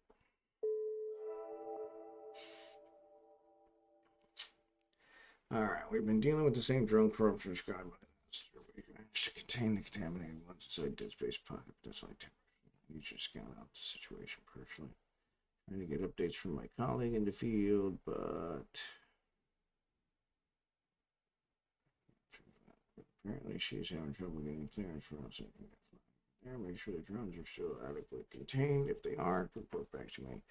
Alright, we've been dealing with the same drone corruption described by to contain the contaminated ones inside Dead Space pocket. That's like 10%. I need you to scout out the situation personally. Trying to get updates from my colleague in the field, but apparently she's having trouble getting clearance for us. There, make sure the drones are still adequately contained. If they aren't, report back to me.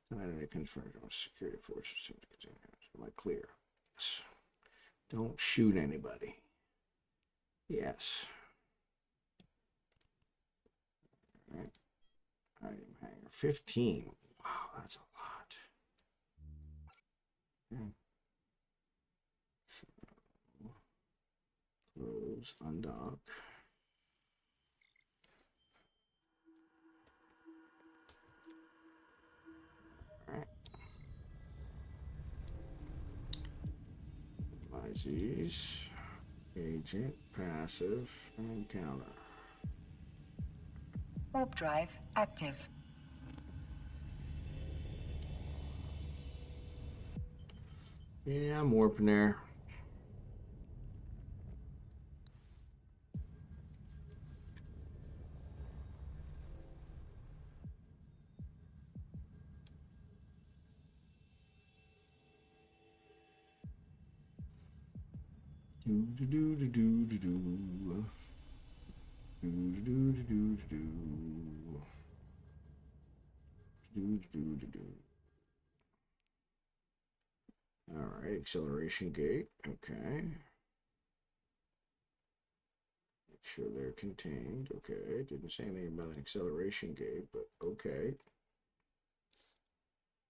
Then I need to confirm security forces seem to contain it. Am I clear? Yes. Don't shoot anybody. Yes. All right. Item hanger 15. Wow, that's a lot. Okay. So, close, undock. Alright. These. Agent, passive, and counter. Warp drive active. Yeah, I'm warping there. Do do do do do do do. Do do do do do do. Do do do do. All right, acceleration gate. Okay. Make sure they're contained. Okay. Didn't say anything about an acceleration gate, but okay.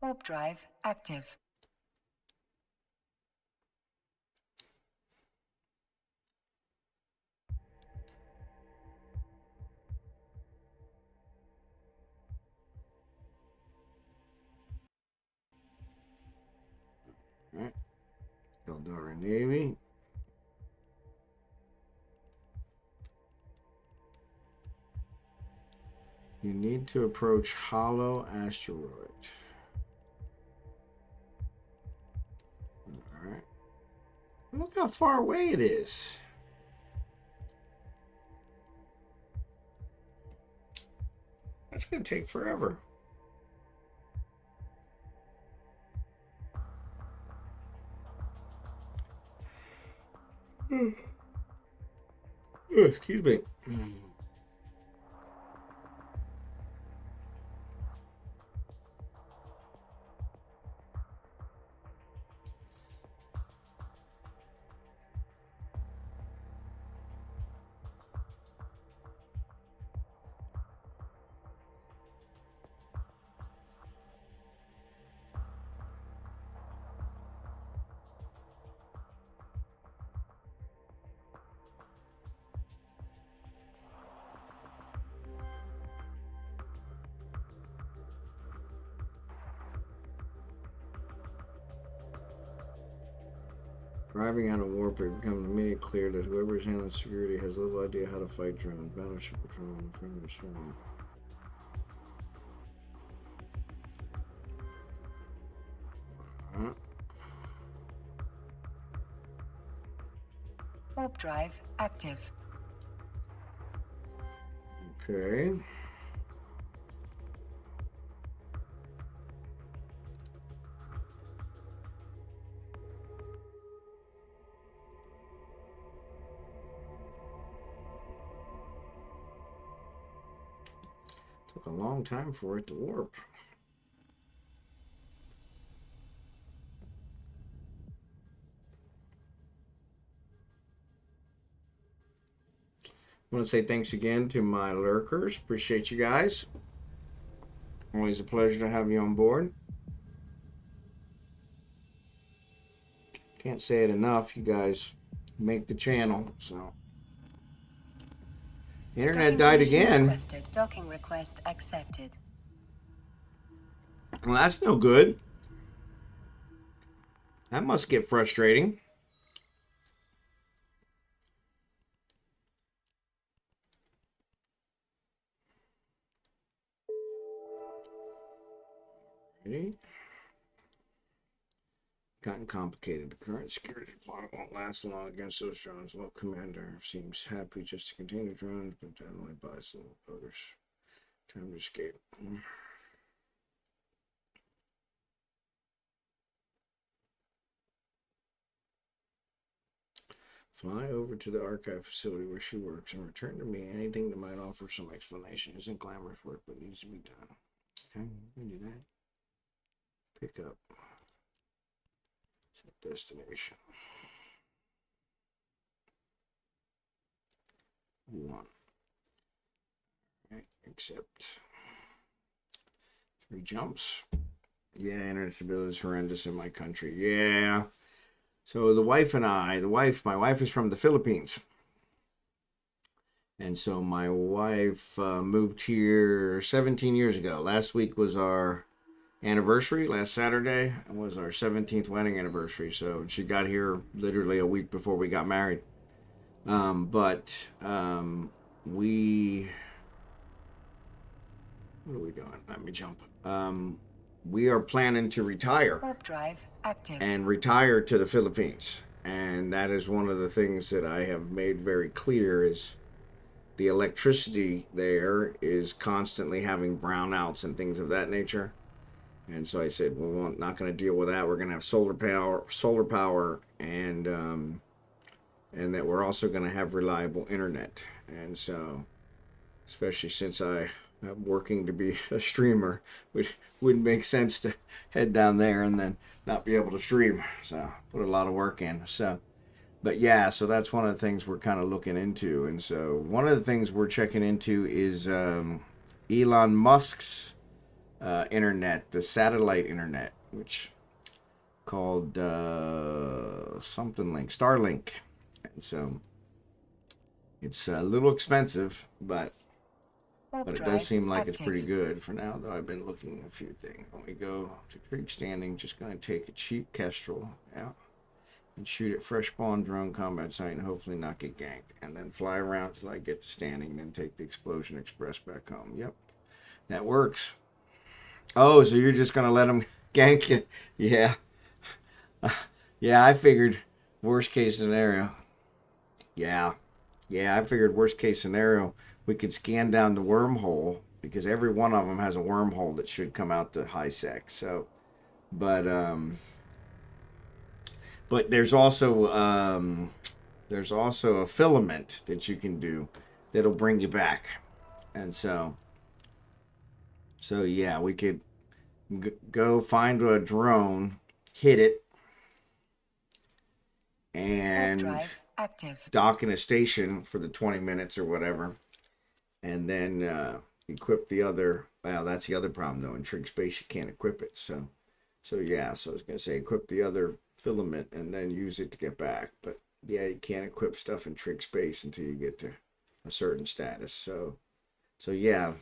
Warp drive active. All right. Eldora Navy. You need to approach Hollow Asteroid. All right. Look how far away it is. That's going to take forever. Excuse me. Arriving on a warp, it becomes immediately clear that whoever is handling security has little idea how to fight drones. Battleship patrol in front of the swarm. Warp drive active. Okay. Took a long time for it to warp. I want to say thanks again to my lurkers. Appreciate you guys. Always a pleasure to have you on board. Can't say it enough. You guys make the channel. So, the internet died again. Requested. Docking request accepted. Well, that's no good. That must get frustrating. Ready? Gotten complicated. The current security plot won't last long against those drones. Well, Commander seems happy just to contain the drones, but that only buys the little buggers time to escape. Fly over to the archive facility where she works and return to me anything that might offer some explanation. Isn't glamorous work, but needs to be done. Okay, we can do that. Pick up. Set destination. 1. Right, accept. 3 jumps. Yeah, internet stability is horrendous in my country. Yeah. So the wife and I, my wife is from the Philippines. And so my wife moved here 17 years ago. Last week was our anniversary. Last Saturday was our 17th wedding anniversary. So she got here literally a week before we got married. But we... What are we doing? Let me jump. We are planning to retire. Warp drive active. And retire to the Philippines. And that is one of the things that I have made very clear is the electricity there is constantly having brownouts and things of that nature. And so I said, well, we're not going to deal with that. We're going to have solar power, and that we're also going to have reliable internet. And so, especially since I'm working to be a streamer, it wouldn't make sense to head down there and then not be able to stream. So put a lot of work in. So, but yeah, so that's one of the things we're kind of looking into. And so one of the things we're checking into is Elon Musk's internet, the satellite internet, which called something like Starlink. And so it's a little expensive, but it does seem like it's pretty good for now, though. I've been looking at a few things. When we go to trig standing, just going to take a cheap Kestrel out and shoot at fresh spawn drone combat site and hopefully not get ganked. And then fly around till I get to standing, then take the Explosion Express back home. Yep, that works. Oh, so you're just going to let them gank you? Yeah. Yeah, I figured worst case scenario. Yeah, I figured worst case scenario, we could scan down the wormhole because every one of them has a wormhole that should come out to high sec. So, but there's also a filament that you can do that'll bring you back, and so yeah, we could go find a drone, hit it, and dock in a station for the 20 minutes or whatever, and then equip the other. Well, that's the other problem though. In trig space, you can't equip it. So yeah. So I was gonna say equip the other filament and then use it to get back. But yeah, you can't equip stuff in trig space until you get to a certain status. So yeah,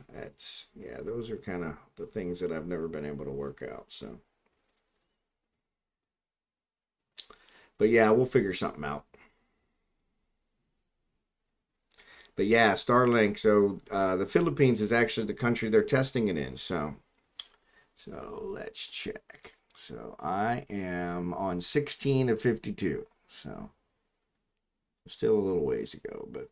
those are kind of the things that I've never been able to work out. So, but yeah, we'll figure something out. But yeah, Starlink. So the Philippines is actually the country they're testing it in. So let's check. So I am on 16 of 52. So still a little ways to go, but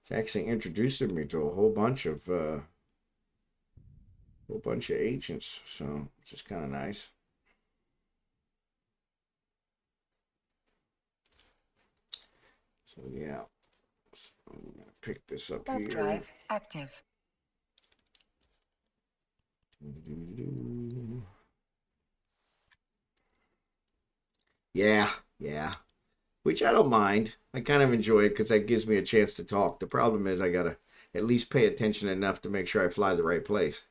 It's actually introducing me to a whole bunch of agents, so which is kind of nice. So yeah, so I'm gonna pick this up Warp here. drive active. Yeah. Which I don't mind. I kind of enjoy it because that gives me a chance to talk. The problem is I gotta at least pay attention enough to make sure I fly the right place,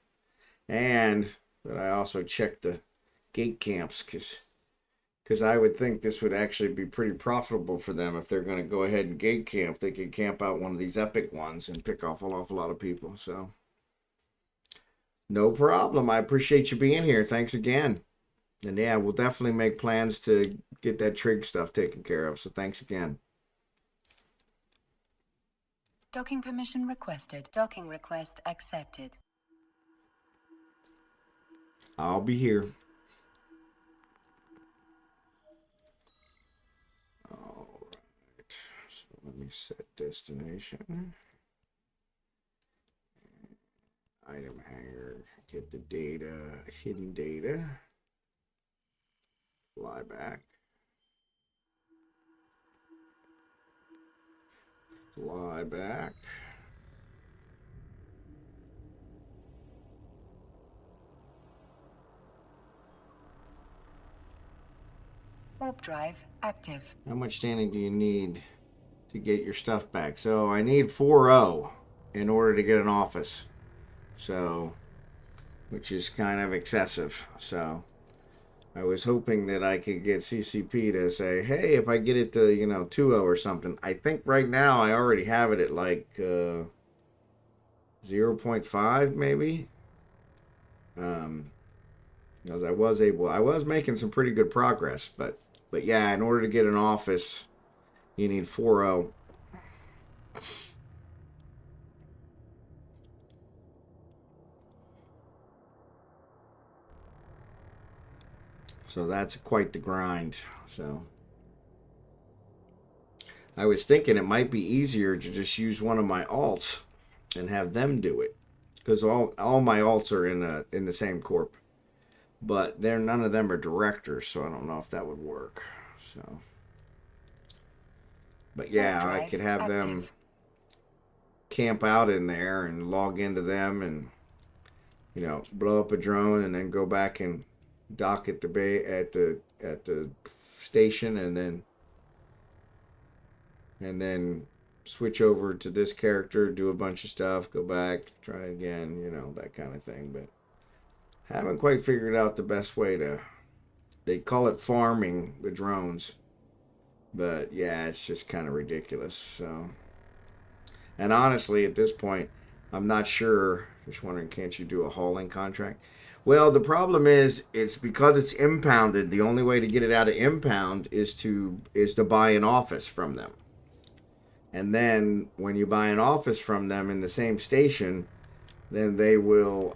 and that I also check the gate camps because I would think this would actually be pretty profitable for them if they're going to go ahead and gate camp. They could camp out one of these epic ones and pick off an awful lot of people. So no problem. I appreciate you being here. Thanks again. And yeah, we'll definitely make plans to get that trig stuff taken care of. So thanks again. Docking permission requested. Docking request accepted. I'll be here. All right. So let me set destination. Item hanger. Get the data. Hidden data. Fly back. Fly back. Warp drive active. How much standing do you need to get your stuff back? So I need 4.0 in order to get an office. So, which is kind of excessive. So I was hoping that I could get CCP to say, hey, if I get it to, 2.0 or something. I think right now I already have it at like 0.5 maybe. Because I was making some pretty good progress, but yeah, in order to get an office, you need 4.0. So that's quite the grind. So I was thinking it might be easier to just use one of my alts and have them do it, because all my alts are in the same corp, but none of them are directors, so I don't know if that would work. So, but yeah, I could have them camp out in there and log into them and blow up a drone and then go back and dock at the bay at the station and then switch over to this character, do a bunch of stuff, go back, try again, that kind of thing. But haven't quite figured out the best way to. They call it farming the drones, but yeah, it's just kind of ridiculous. So, and honestly, at this point, I'm not sure. Just wondering, can't you do a hauling contract? Well, the problem is, it's because it's impounded. The only way to get it out of impound is to buy an office from them. And then when you buy an office from them in the same station, then they will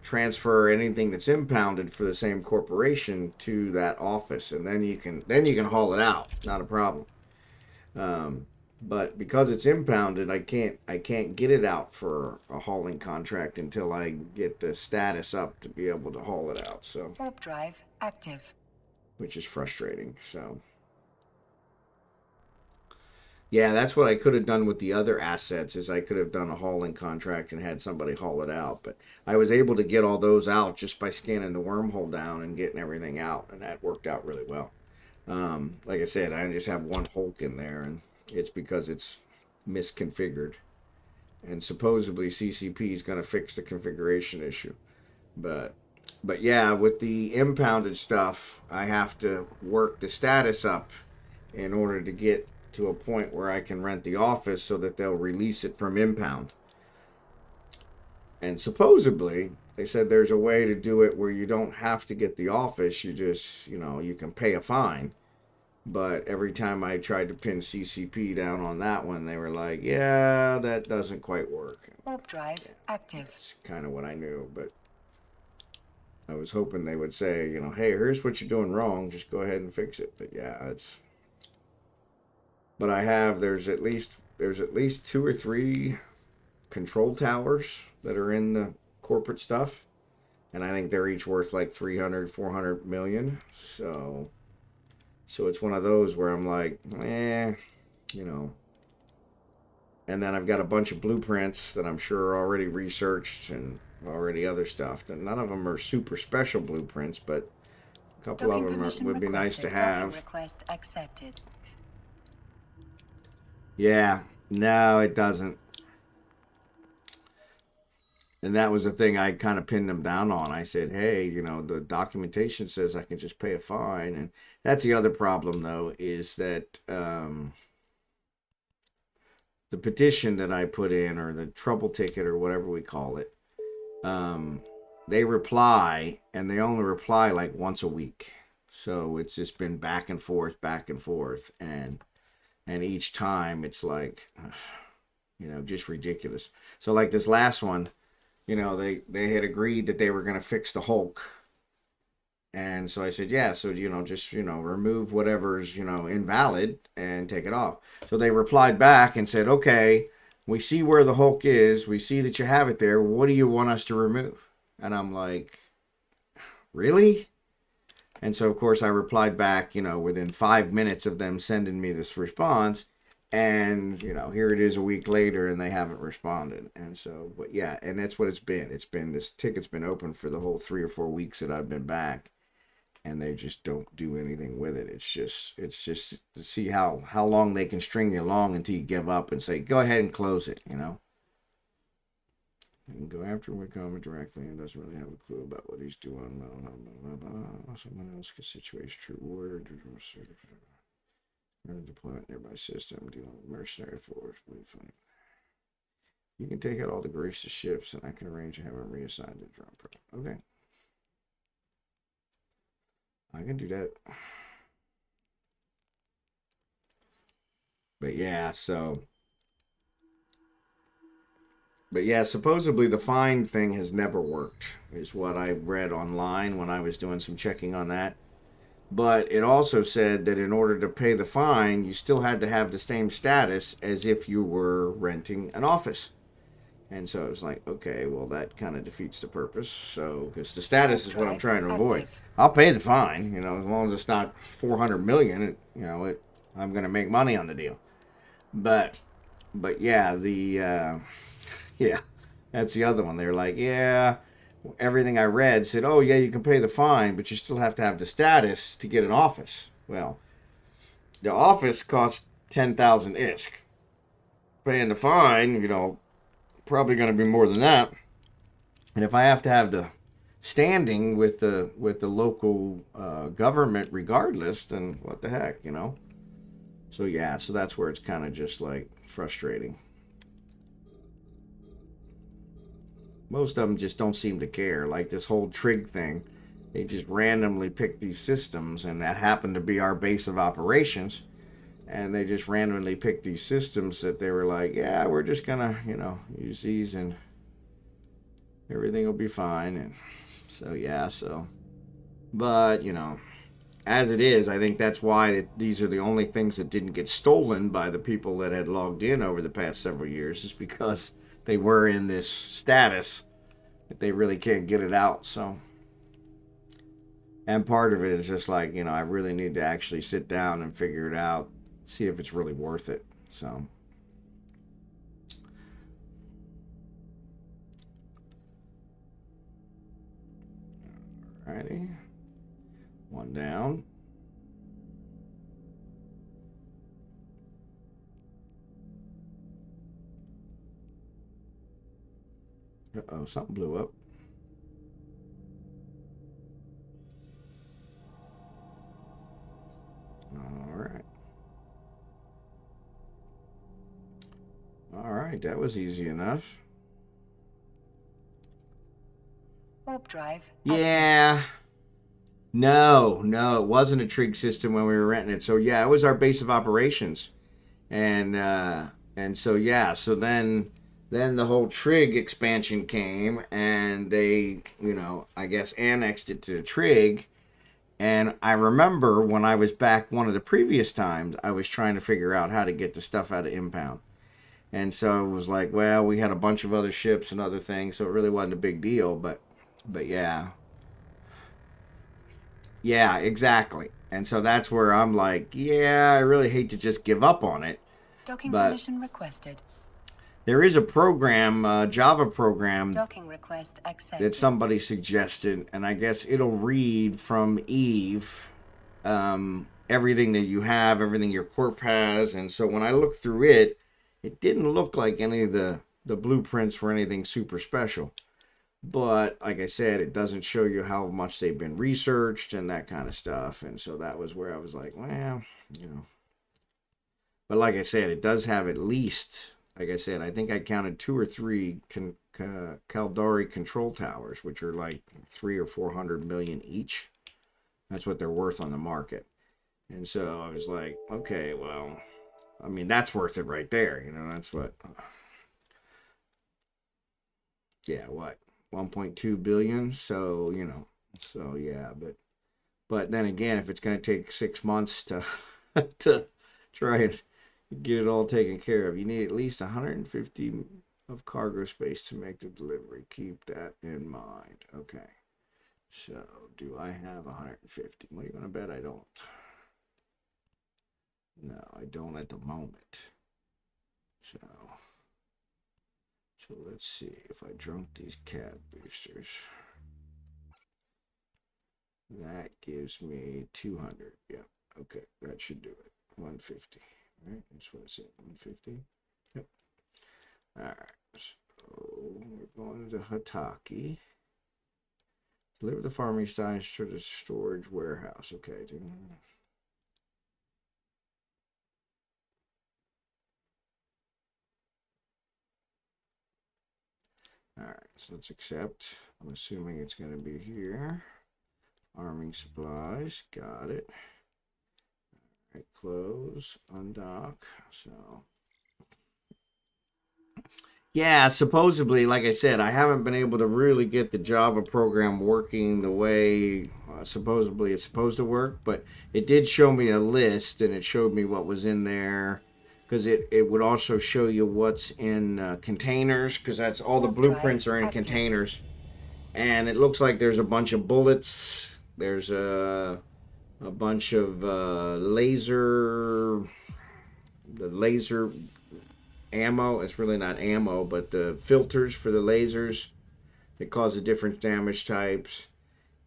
transfer anything that's impounded for the same corporation to that office, and then you can haul it out. Not a problem. But because it's impounded, I can't get it out for a hauling contract until I get the status up to be able to haul it out. So warp drive active, which is frustrating. So yeah, that's what I could have done with the other assets. Is I could have done a hauling contract and had somebody haul it out. But I was able to get all those out just by scanning the wormhole down and getting everything out, and that worked out really well. Like I said, I just have one Hulk in there, and it's because it's misconfigured. And supposedly CCP is going to fix the configuration issue. But yeah, with the impounded stuff, I have to work the status up in order to get to a point where I can rent the office so that they'll release it from impound. And supposedly, they said there's a way to do it where you don't have to get the office. You just, you can pay a fine. But every time I tried to pin CCP down on that one, they were like, yeah, that doesn't quite work. Warp drive active. That's kind of what I knew, but I was hoping they would say, hey, here's what you're doing wrong. Just go ahead and fix it. But yeah, but there's at least there's at least 2 or 3 control towers that are in the corporate stuff, and I think they're each worth like 300, 400 million. So it's one of those where I'm like, you know. And then I've got a bunch of blueprints that I'm sure are already researched and already other stuff. That none of them are super special blueprints, but a couple of them would be nice to have. Request accepted. Yeah, no, it doesn't. And that was the thing I kind of pinned them down on. I said, hey, you know, the documentation says I can just pay a fine. And that's the other problem, though, is that the petition that I put in, or the trouble ticket, or whatever we call it, they reply, and they only reply like once a week. So it's just been back and forth, and each time it's like, you know, just ridiculous. So like this last one, you know, they had agreed that they were going to fix the Hulk. And so I said, yeah, so, you know, just, you know, remove whatever's, you know, invalid and take it off. So they replied back and said, okay, we see where the Hulk is. We see that you have it there. What do you want us to remove? And I'm like, really? And so, of course, I replied back, you know, within 5 minutes of them sending me this response. And, you know, here it is a week later and they haven't responded. And so, but yeah, and that's what it's been. It's been, this ticket's been open for the whole 3 or 4 weeks that I've been back. And they just don't do anything with it. It's just to see how long they can string you along until you give up and say, go ahead and close it, you know. And go after him with comment directly and doesn't really have a clue about what he's doing. Someone else can situation true word. Deployment nearby system, dealing with mercenary force. You can take out all the gracious ships and I can arrange to have them reassigned to the drone pro. Okay. I can do that. But yeah, supposedly the fine thing has never worked, is what I read online when I was doing some checking on that. But it also said that in order to pay the fine, you still had to have the same status as if you were renting an office. And so it was like, okay, well, that kind of defeats the purpose. So, because the status is what I'm trying to avoid. I'll pay the fine, you know, as long as it's not 400 million, I'm going to make money on the deal. But yeah, yeah, that's the other one. They're like, yeah, everything I read said, oh, yeah, you can pay the fine, but you still have to have the status to get an office. Well, the office costs 10,000 ISK. Paying the fine, you know, probably going to be more than that. And if I have to have the standing with the local government regardless, then what the heck, you know? So yeah, so that's where it's kind of just like frustrating. Most of them just don't seem to care. Like this whole trig thing, they just randomly pick these systems, and that happened to be our base of operations. And they just randomly picked these systems that they were like, yeah, we're just gonna, you know, use these and everything will be fine. And so yeah, but you know, as it is, I think that's why these are the only things that didn't get stolen by the people that had logged in over the past several years, is because they were in this status that they really can't get it out. So, and part of it is just like, you know, I really need to actually sit down and figure it out, see if it's really worth it. So, alrighty, one down. Uh-oh, something blew up. Alright. Alright, that was easy enough. Warp drive. Yeah. No, it wasn't a trig system when we were renting it. So yeah, it was our base of operations. And so yeah, so then the whole trig expansion came, and they, you know, I guess annexed it to the trig. And I remember when I was back one of the previous times, I was trying to figure out how to get the stuff out of impound. And so it was like, well, we had a bunch of other ships and other things, so it really wasn't a big deal. But yeah, yeah, exactly. And so that's where I'm like, yeah, I really hate to just give up on it. Docking But permission requested. there is a program, a Java program Docking request that accepted. somebody suggested, and I guess it'll read from Eve everything that you have, everything your corp has. And so when I looked through it, it didn't look like any of the blueprints were anything super special. But like I said, it doesn't show you how much they've been researched and that kind of stuff. And so that was where I was like, well, you know. But like I said, it does have at least, like I said, I think I counted 2 or 3 Caldari control towers, which are like 300 or 400 million each. That's what they're worth on the market. And so I was like, okay, well, I mean, that's worth it right there. You know, that's what, yeah, what, 1.2 billion. So, you know, so yeah, but then again, if it's going to take 6 months to, to try and get it all taken care of, you need at least 150 of cargo space to make the delivery. Keep that in mind. Okay. So, do I have 150? What are you going to bet I don't? No, I don't at the moment. So let's see if I drunk these cab boosters. That gives me 200. Yeah. Okay, that should do it. 150. All right, that's what I said. 150. Yep. All right. So we're going to Hataki. Deliver the farming signs to the storage warehouse. Okay. All right, so let's accept. I'm assuming it's going to be here. Arming supplies. Got it. All right, close. Undock. So. Yeah, supposedly, like I said, I haven't been able to really get the Java program working the way supposedly it's supposed to work, but it did show me a list and it showed me what was in there because it would also show you what's in containers because that's all the Warp drive blueprints are in active. containers. And it looks like there's a bunch of bullets. There's a bunch of the laser ammo. It's really not ammo, but the filters for the lasers that cause the different damage types.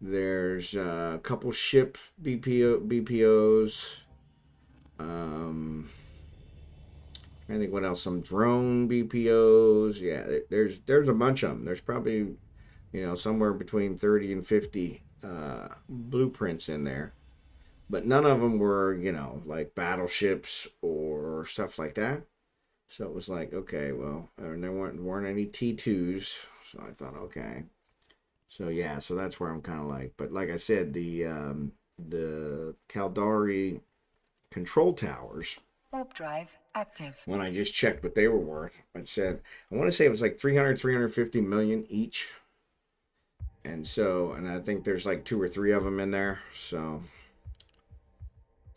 There's a couple ship BPOs. I think what else? Some drone BPOs. Yeah, there's a bunch of them. There's probably somewhere between 30 and 50 blueprints in there, but none of them were like battleships or stuff like that. So it was like, okay, well, and there weren't any T2s. So I thought, okay. So yeah, so that's where I'm kind of like, but like I said, the Caldari control towers. Warp drive active. When I just checked what they were worth, it said I want to say it was like 350 million each. And so, and I think there's like 2 or 3 of them in there. So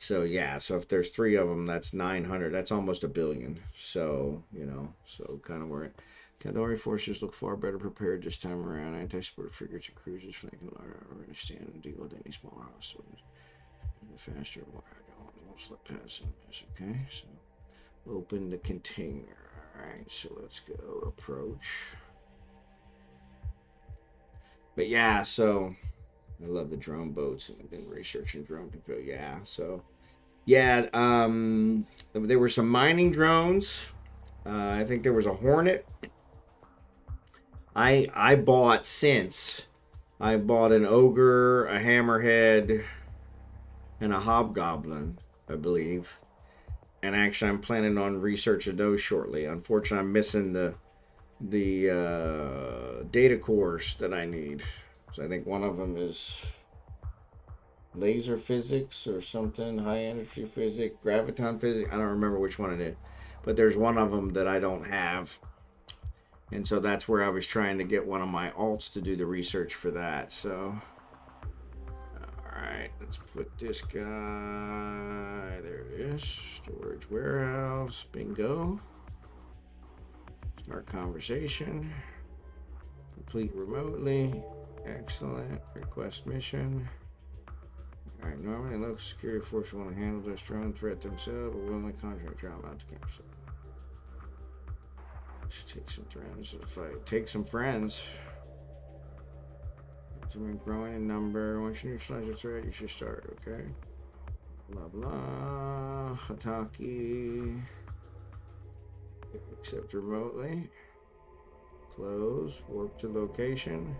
yeah, so if there's 3 of them, that's 900. That's almost a billion. So, so kind of where Caldari forces look far better prepared this time around. Anti-support frigates and cruisers flanking are going to stand and deal with any smaller hostiles. The faster, more I don't slip past them. Okay, so open the container. All right, so let's go approach. But yeah, so I love the drone boats and I've been researching drone people. Yeah, so yeah, there were some mining drones. I think there was a Hornet. I bought an ogre, a hammerhead, and a hobgoblin, I believe. And actually, I'm planning on researching those shortly. Unfortunately, I'm missing the data cores that I need. So I think one of them is laser physics or something, high energy physics, graviton physics. I don't remember which one it is, but there's one of them that I don't have. And so that's where I was trying to get one of my alts to do the research for that. So, all right, let's put this guy. There it is. Storage warehouse. Bingo. Start conversation. Complete remotely. Excellent. Request mission. Alright, normally local security force want to handle this drone threat themselves, but willingly contract job out to campsite. Let's take some friends to the fight. Take some friends. Growing in number. Once you neutralize the threat, you should start, okay? Blah blah. Hataki. Accept remotely. Close. Warp to location.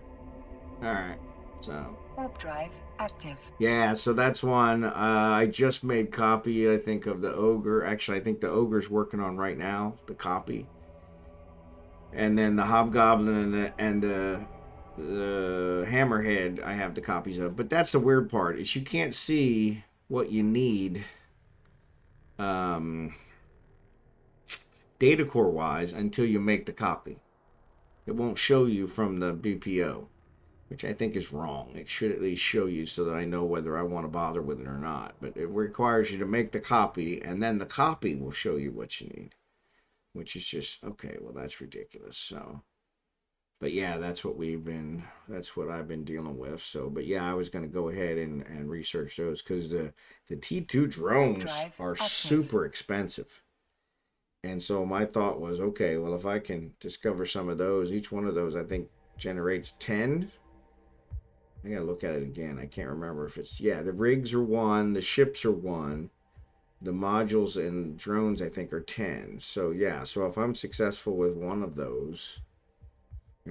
Alright, so. Warp drive active. Yeah, so that's one. I just made copy, I think, of the Ogre. Actually, I think the Ogre's working on right now, the copy. And then the Hobgoblin and the Hammerhead, I have the copies of. But that's the weird part, is you can't see what you need data core wise until you make the copy. It won't show you from the BPO, which I think is wrong. It should at least show you so that I know whether I want to bother with it or not. But it requires you to make the copy, and then the copy will show you what you need, which is just, okay, well, that's ridiculous. So, but yeah, that's what I've been dealing with. So, but yeah, I was going to go ahead and research those, because the T2 drones are super expensive. And so my thought was, okay, well, if I can discover some of those, each one of those I think generates 10. I gotta look at it again. I can't remember if it's, yeah, the rigs are 1, the ships are 1, the modules and drones I think are 10. So yeah, so if I'm successful with one of those,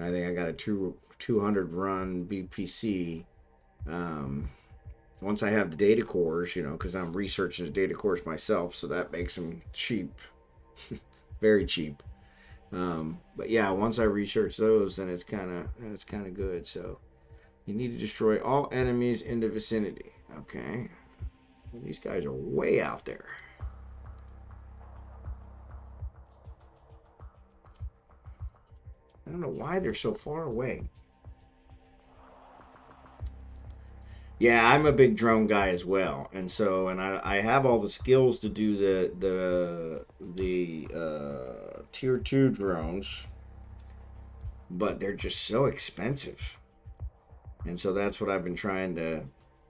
I think I got a 200 run BPC. Once I have the data cores, because I'm researching the data cores myself, so that makes them cheap. Very cheap. But yeah, once I research those, then it's kind of good. So you need to destroy all enemies in the vicinity. Okay, well, these guys are way out there. I don't know why they're so far away. Yeah, I'm a big drone guy as well, and so I have all the skills to do the tier 2 drones, but they're just so expensive, and so that's what I've been trying to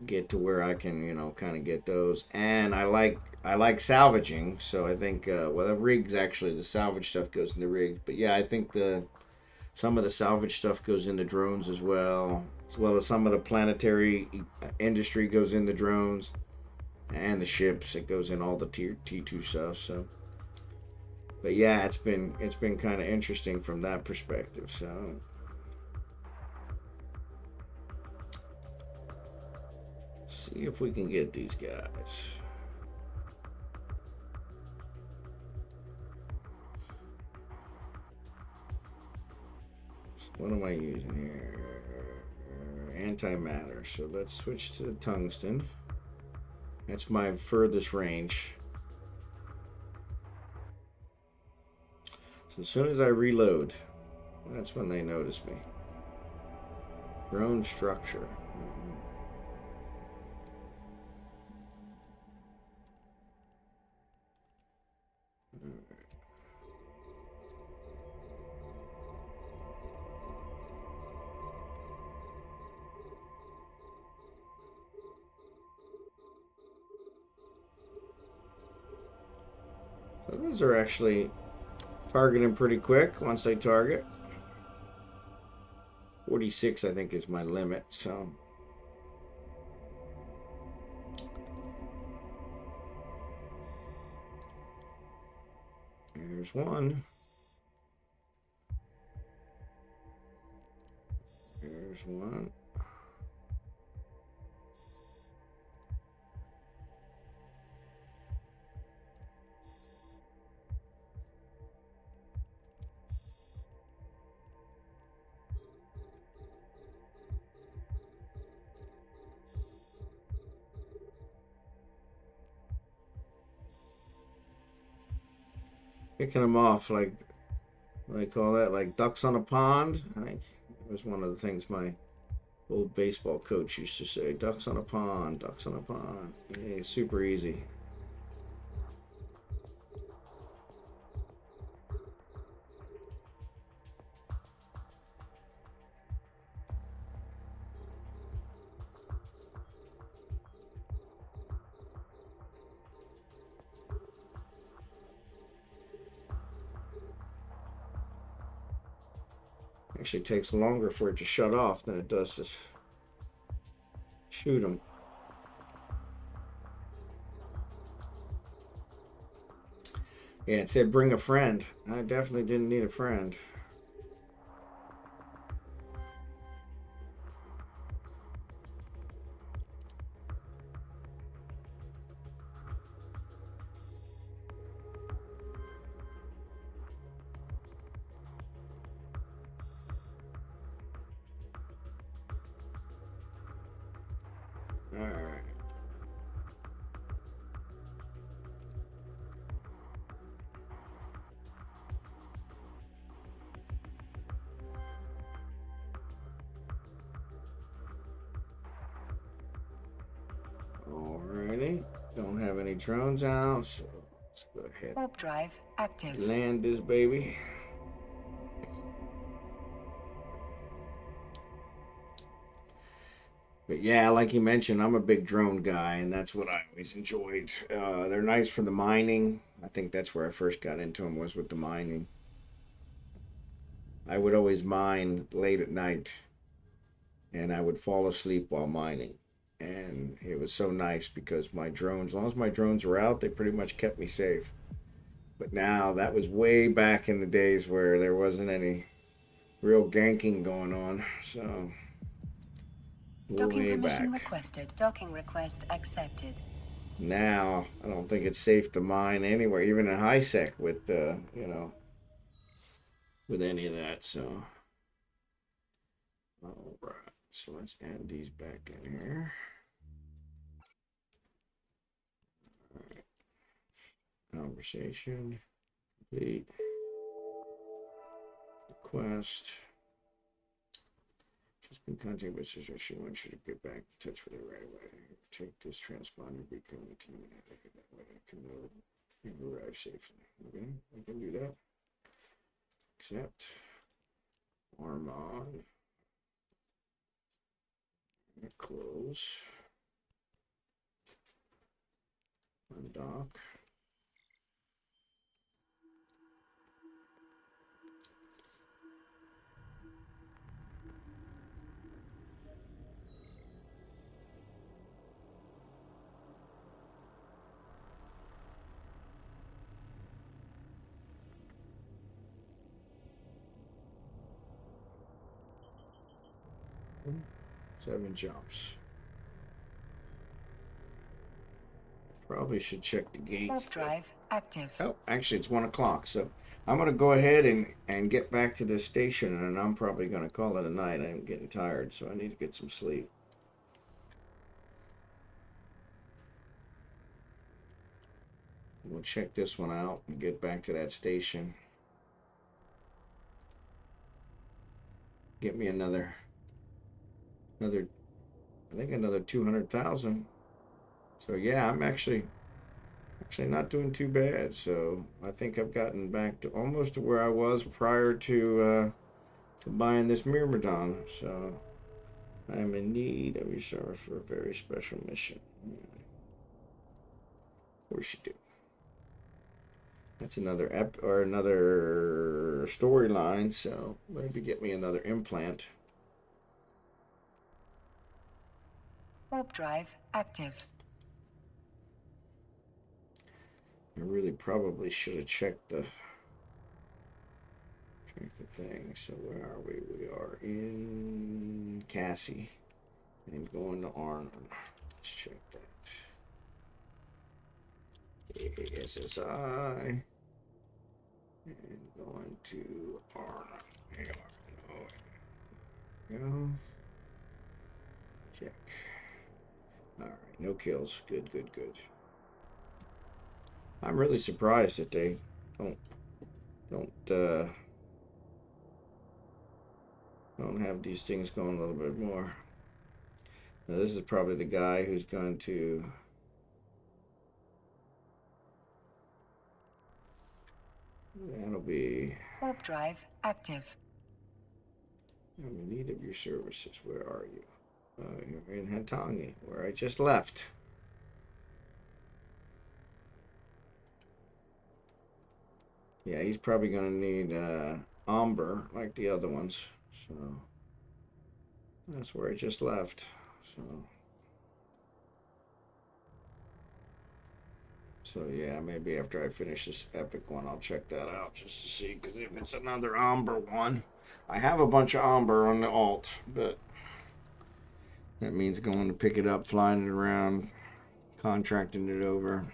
get to, where I can kind of get those. And I like salvaging, so I think well, the rigs, actually the salvage stuff goes in the rigs, but yeah, I think some of the salvage stuff goes in the drones as well as some of the planetary industry goes in the drones, and the ships, it goes in all the tier T2 stuff. So, but yeah, it's been kind of interesting from that perspective. So, see if we can get these guys. What am I using here? Antimatter. So let's switch to the tungsten. That's my furthest range. So as soon as I reload, that's when they notice me. Drone structure. So those are actually targeting pretty quick once they target. 46, I think, is my limit. So there's one. There's one. Picking them off like they call that, like ducks on a pond. I think it was one of the things my old baseball coach used to say. Ducks on a pond, ducks on a pond. Yeah, it's super easy. Actually takes longer for it to shut off than it does to shoot them. Yeah, it said bring a friend. I definitely didn't need a friend. Alright. Alrighty. Don't have any drones out, so let's go ahead. Warp drive active. Land this baby. But yeah, like you mentioned, I'm a big drone guy, and that's what I always enjoyed. They're nice for the mining. I think that's where I first got into them, was with the mining. I would always mine late at night, and I would fall asleep while mining. And it was so nice because my drones, as long as my drones were out, they pretty much kept me safe. But now, that was way back in the days where there wasn't any real ganking going on. So, Docking way permission back. requested. Docking request accepted. Now, I don't think it's safe to mine anywhere, even in high sec with, with any of that. So, all right. So let's add these back in here. All right. Conversation. Complete. Request. Just been contacted with sister. She wants you to get back in touch with her right away. Take this transponder beacon with you. That way I can know you arrive safely. Okay, I can do that. Accept. Arm on. Close. Undock. Seven jumps. Probably should check the gates. Warp drive active. Oh, actually, it's 1 o'clock. So I'm going to go ahead and get back to this station, and I'm probably going to call it a night. I'm getting tired, so I need to get some sleep. We'll check this one out and get back to that station. Get me another, I think another 200,000. So yeah, I'm actually not doing too bad. So I think I've gotten back to almost to where I was prior to buying this Myrmidon. So I'm in need of your service for a very special mission. Of course you do. That's another another storyline. So maybe get me another implant. Warp drive active. I really probably should have checked the thing. So where are we? We are in Cassie and going to Arnhem. Let's check that. ASSI and going to Arnhem. There we go. Check. All right, no kills. Good, good, good. I'm really surprised that they don't have these things going a little bit more. Now this is probably the guy who's going to that'll be Warp drive active. I'm in need of your services. Where are you? You're in Hatangi, where I just left. Yeah, he's probably going to need Amber like the other ones. So that's where I just left. So yeah, maybe after I finish this epic one, I'll check that out just to see. Because if it's another Amber one, I have a bunch of Amber on the alt, but that means going to pick it up, flying it around, contracting it over.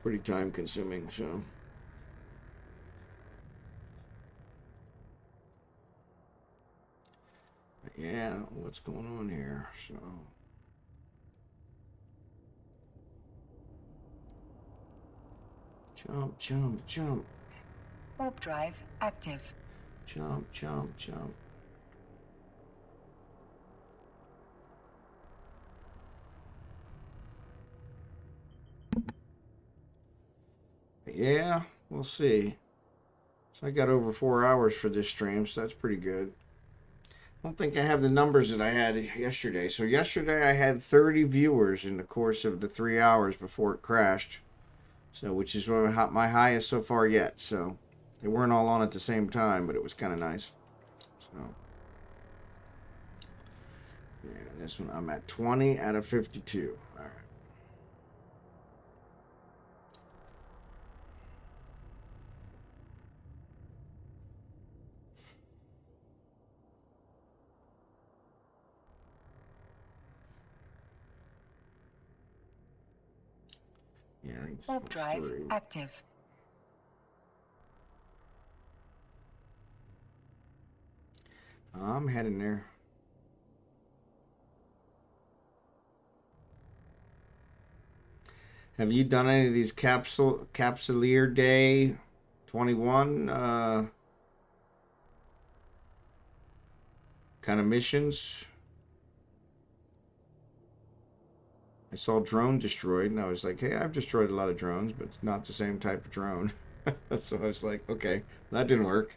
Pretty time consuming, so. But yeah, what's going on here? So. Jump, jump, jump. Warp drive active. Jump, jump, jump. Yeah, we'll see. So I got over 4 hours for this stream, so that's pretty good. I don't think I have the numbers that I had yesterday. So yesterday I had 30 viewers in the course of the 3 hours before it crashed. So, which is my highest so far yet. So they weren't all on at the same time, but it was kind of nice. So yeah, this one I'm at 20 out of 52. All right. Yeah, I think Warp drive active. I'm heading there. Have you done any of these Capsuleer Day 21 kind of missions? I saw drone destroyed, and I was like, hey, I've destroyed a lot of drones, but it's not the same type of drone. So I was like, okay, that didn't work.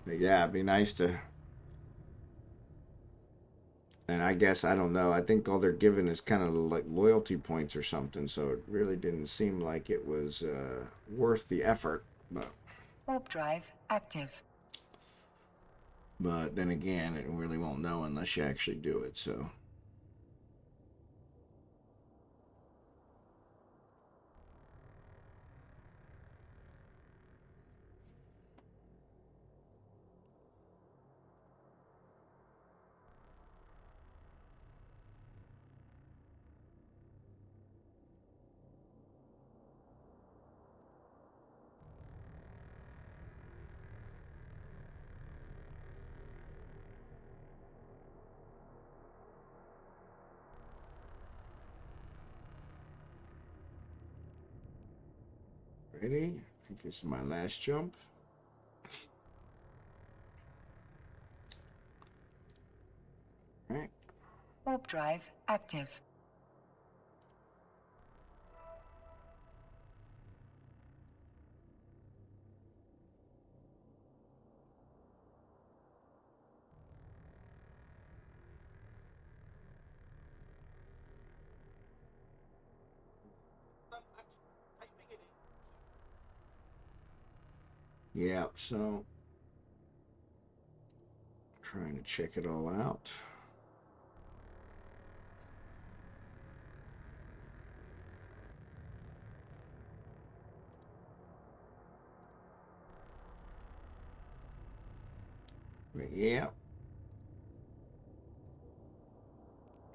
But yeah, it'd be nice to. And I guess, I don't know, I think all they're giving is kind of like loyalty points or something, so it really didn't seem like it was worth the effort. But Warp drive active. But then again, it really won't know unless you actually do it, so. Ready? I think this is my last jump. All right. Warp drive active. Yeah, so trying to check it all out. But yeah.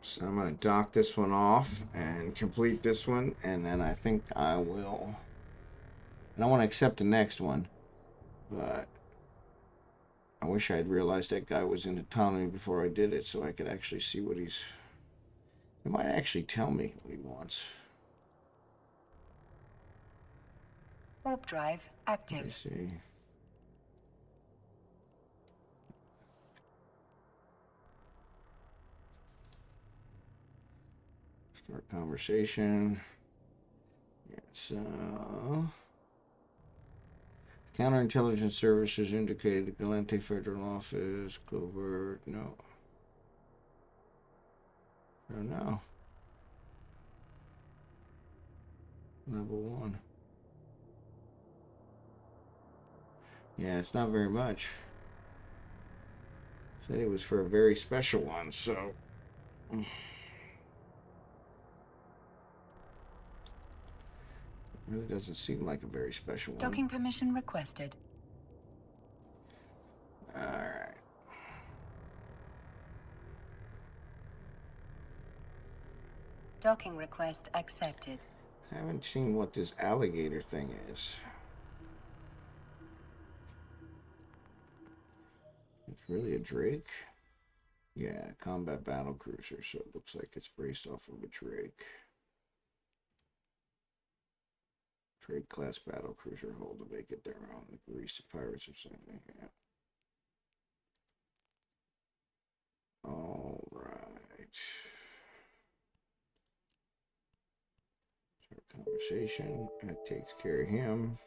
So I'm going to dock this one off and complete this one, and then I think I will. And I want to accept the next one, but I wish I had realized that guy was in autonomy before I did it, so I could actually see what he's. It might actually tell me what he wants. Warp drive active. Let me see. Start conversation. Yeah, so. Counterintelligence services indicated the Galante Federal Office, covert, no. Oh no. Level 1. Yeah, it's not very much. Said it was for a very special one, so. It really doesn't seem like a very special one. Docking permission requested. Alright. Docking request accepted. Haven't seen what this alligator thing is. It's really a Drake? Yeah, combat battle cruiser, so it looks like it's based off of a Drake. Drake class battle cruiser hull to make it their own. The Grease Pirates or something. Yeah. All right. Conversation. That takes care of him.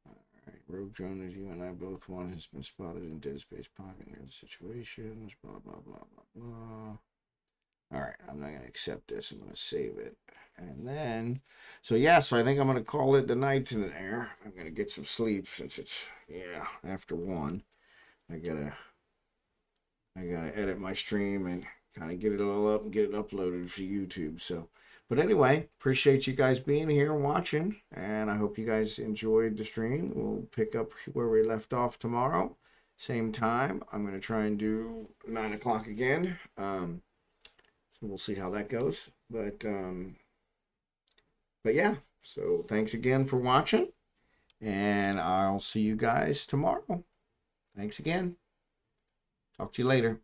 Alright, Rogue Drone, as you and I both want, has been spotted in Dead Space Pocket near the situations. Blah, blah, blah, blah, blah. Alright, I'm not going to accept this. I'm going to save it. And then, so I think I'm going to call it the night in there. I'm going to get some sleep since it's, after 1. I gotta edit my stream and kind of get it all up and get it uploaded for YouTube. So, but anyway, appreciate you guys being here and watching, and I hope you guys enjoyed the stream. We'll pick up where we left off tomorrow, same time. I'm gonna try and do 9 o'clock again. So we'll see how that goes. But yeah. So thanks again for watching, and I'll see you guys tomorrow. Thanks again. Talk to you later.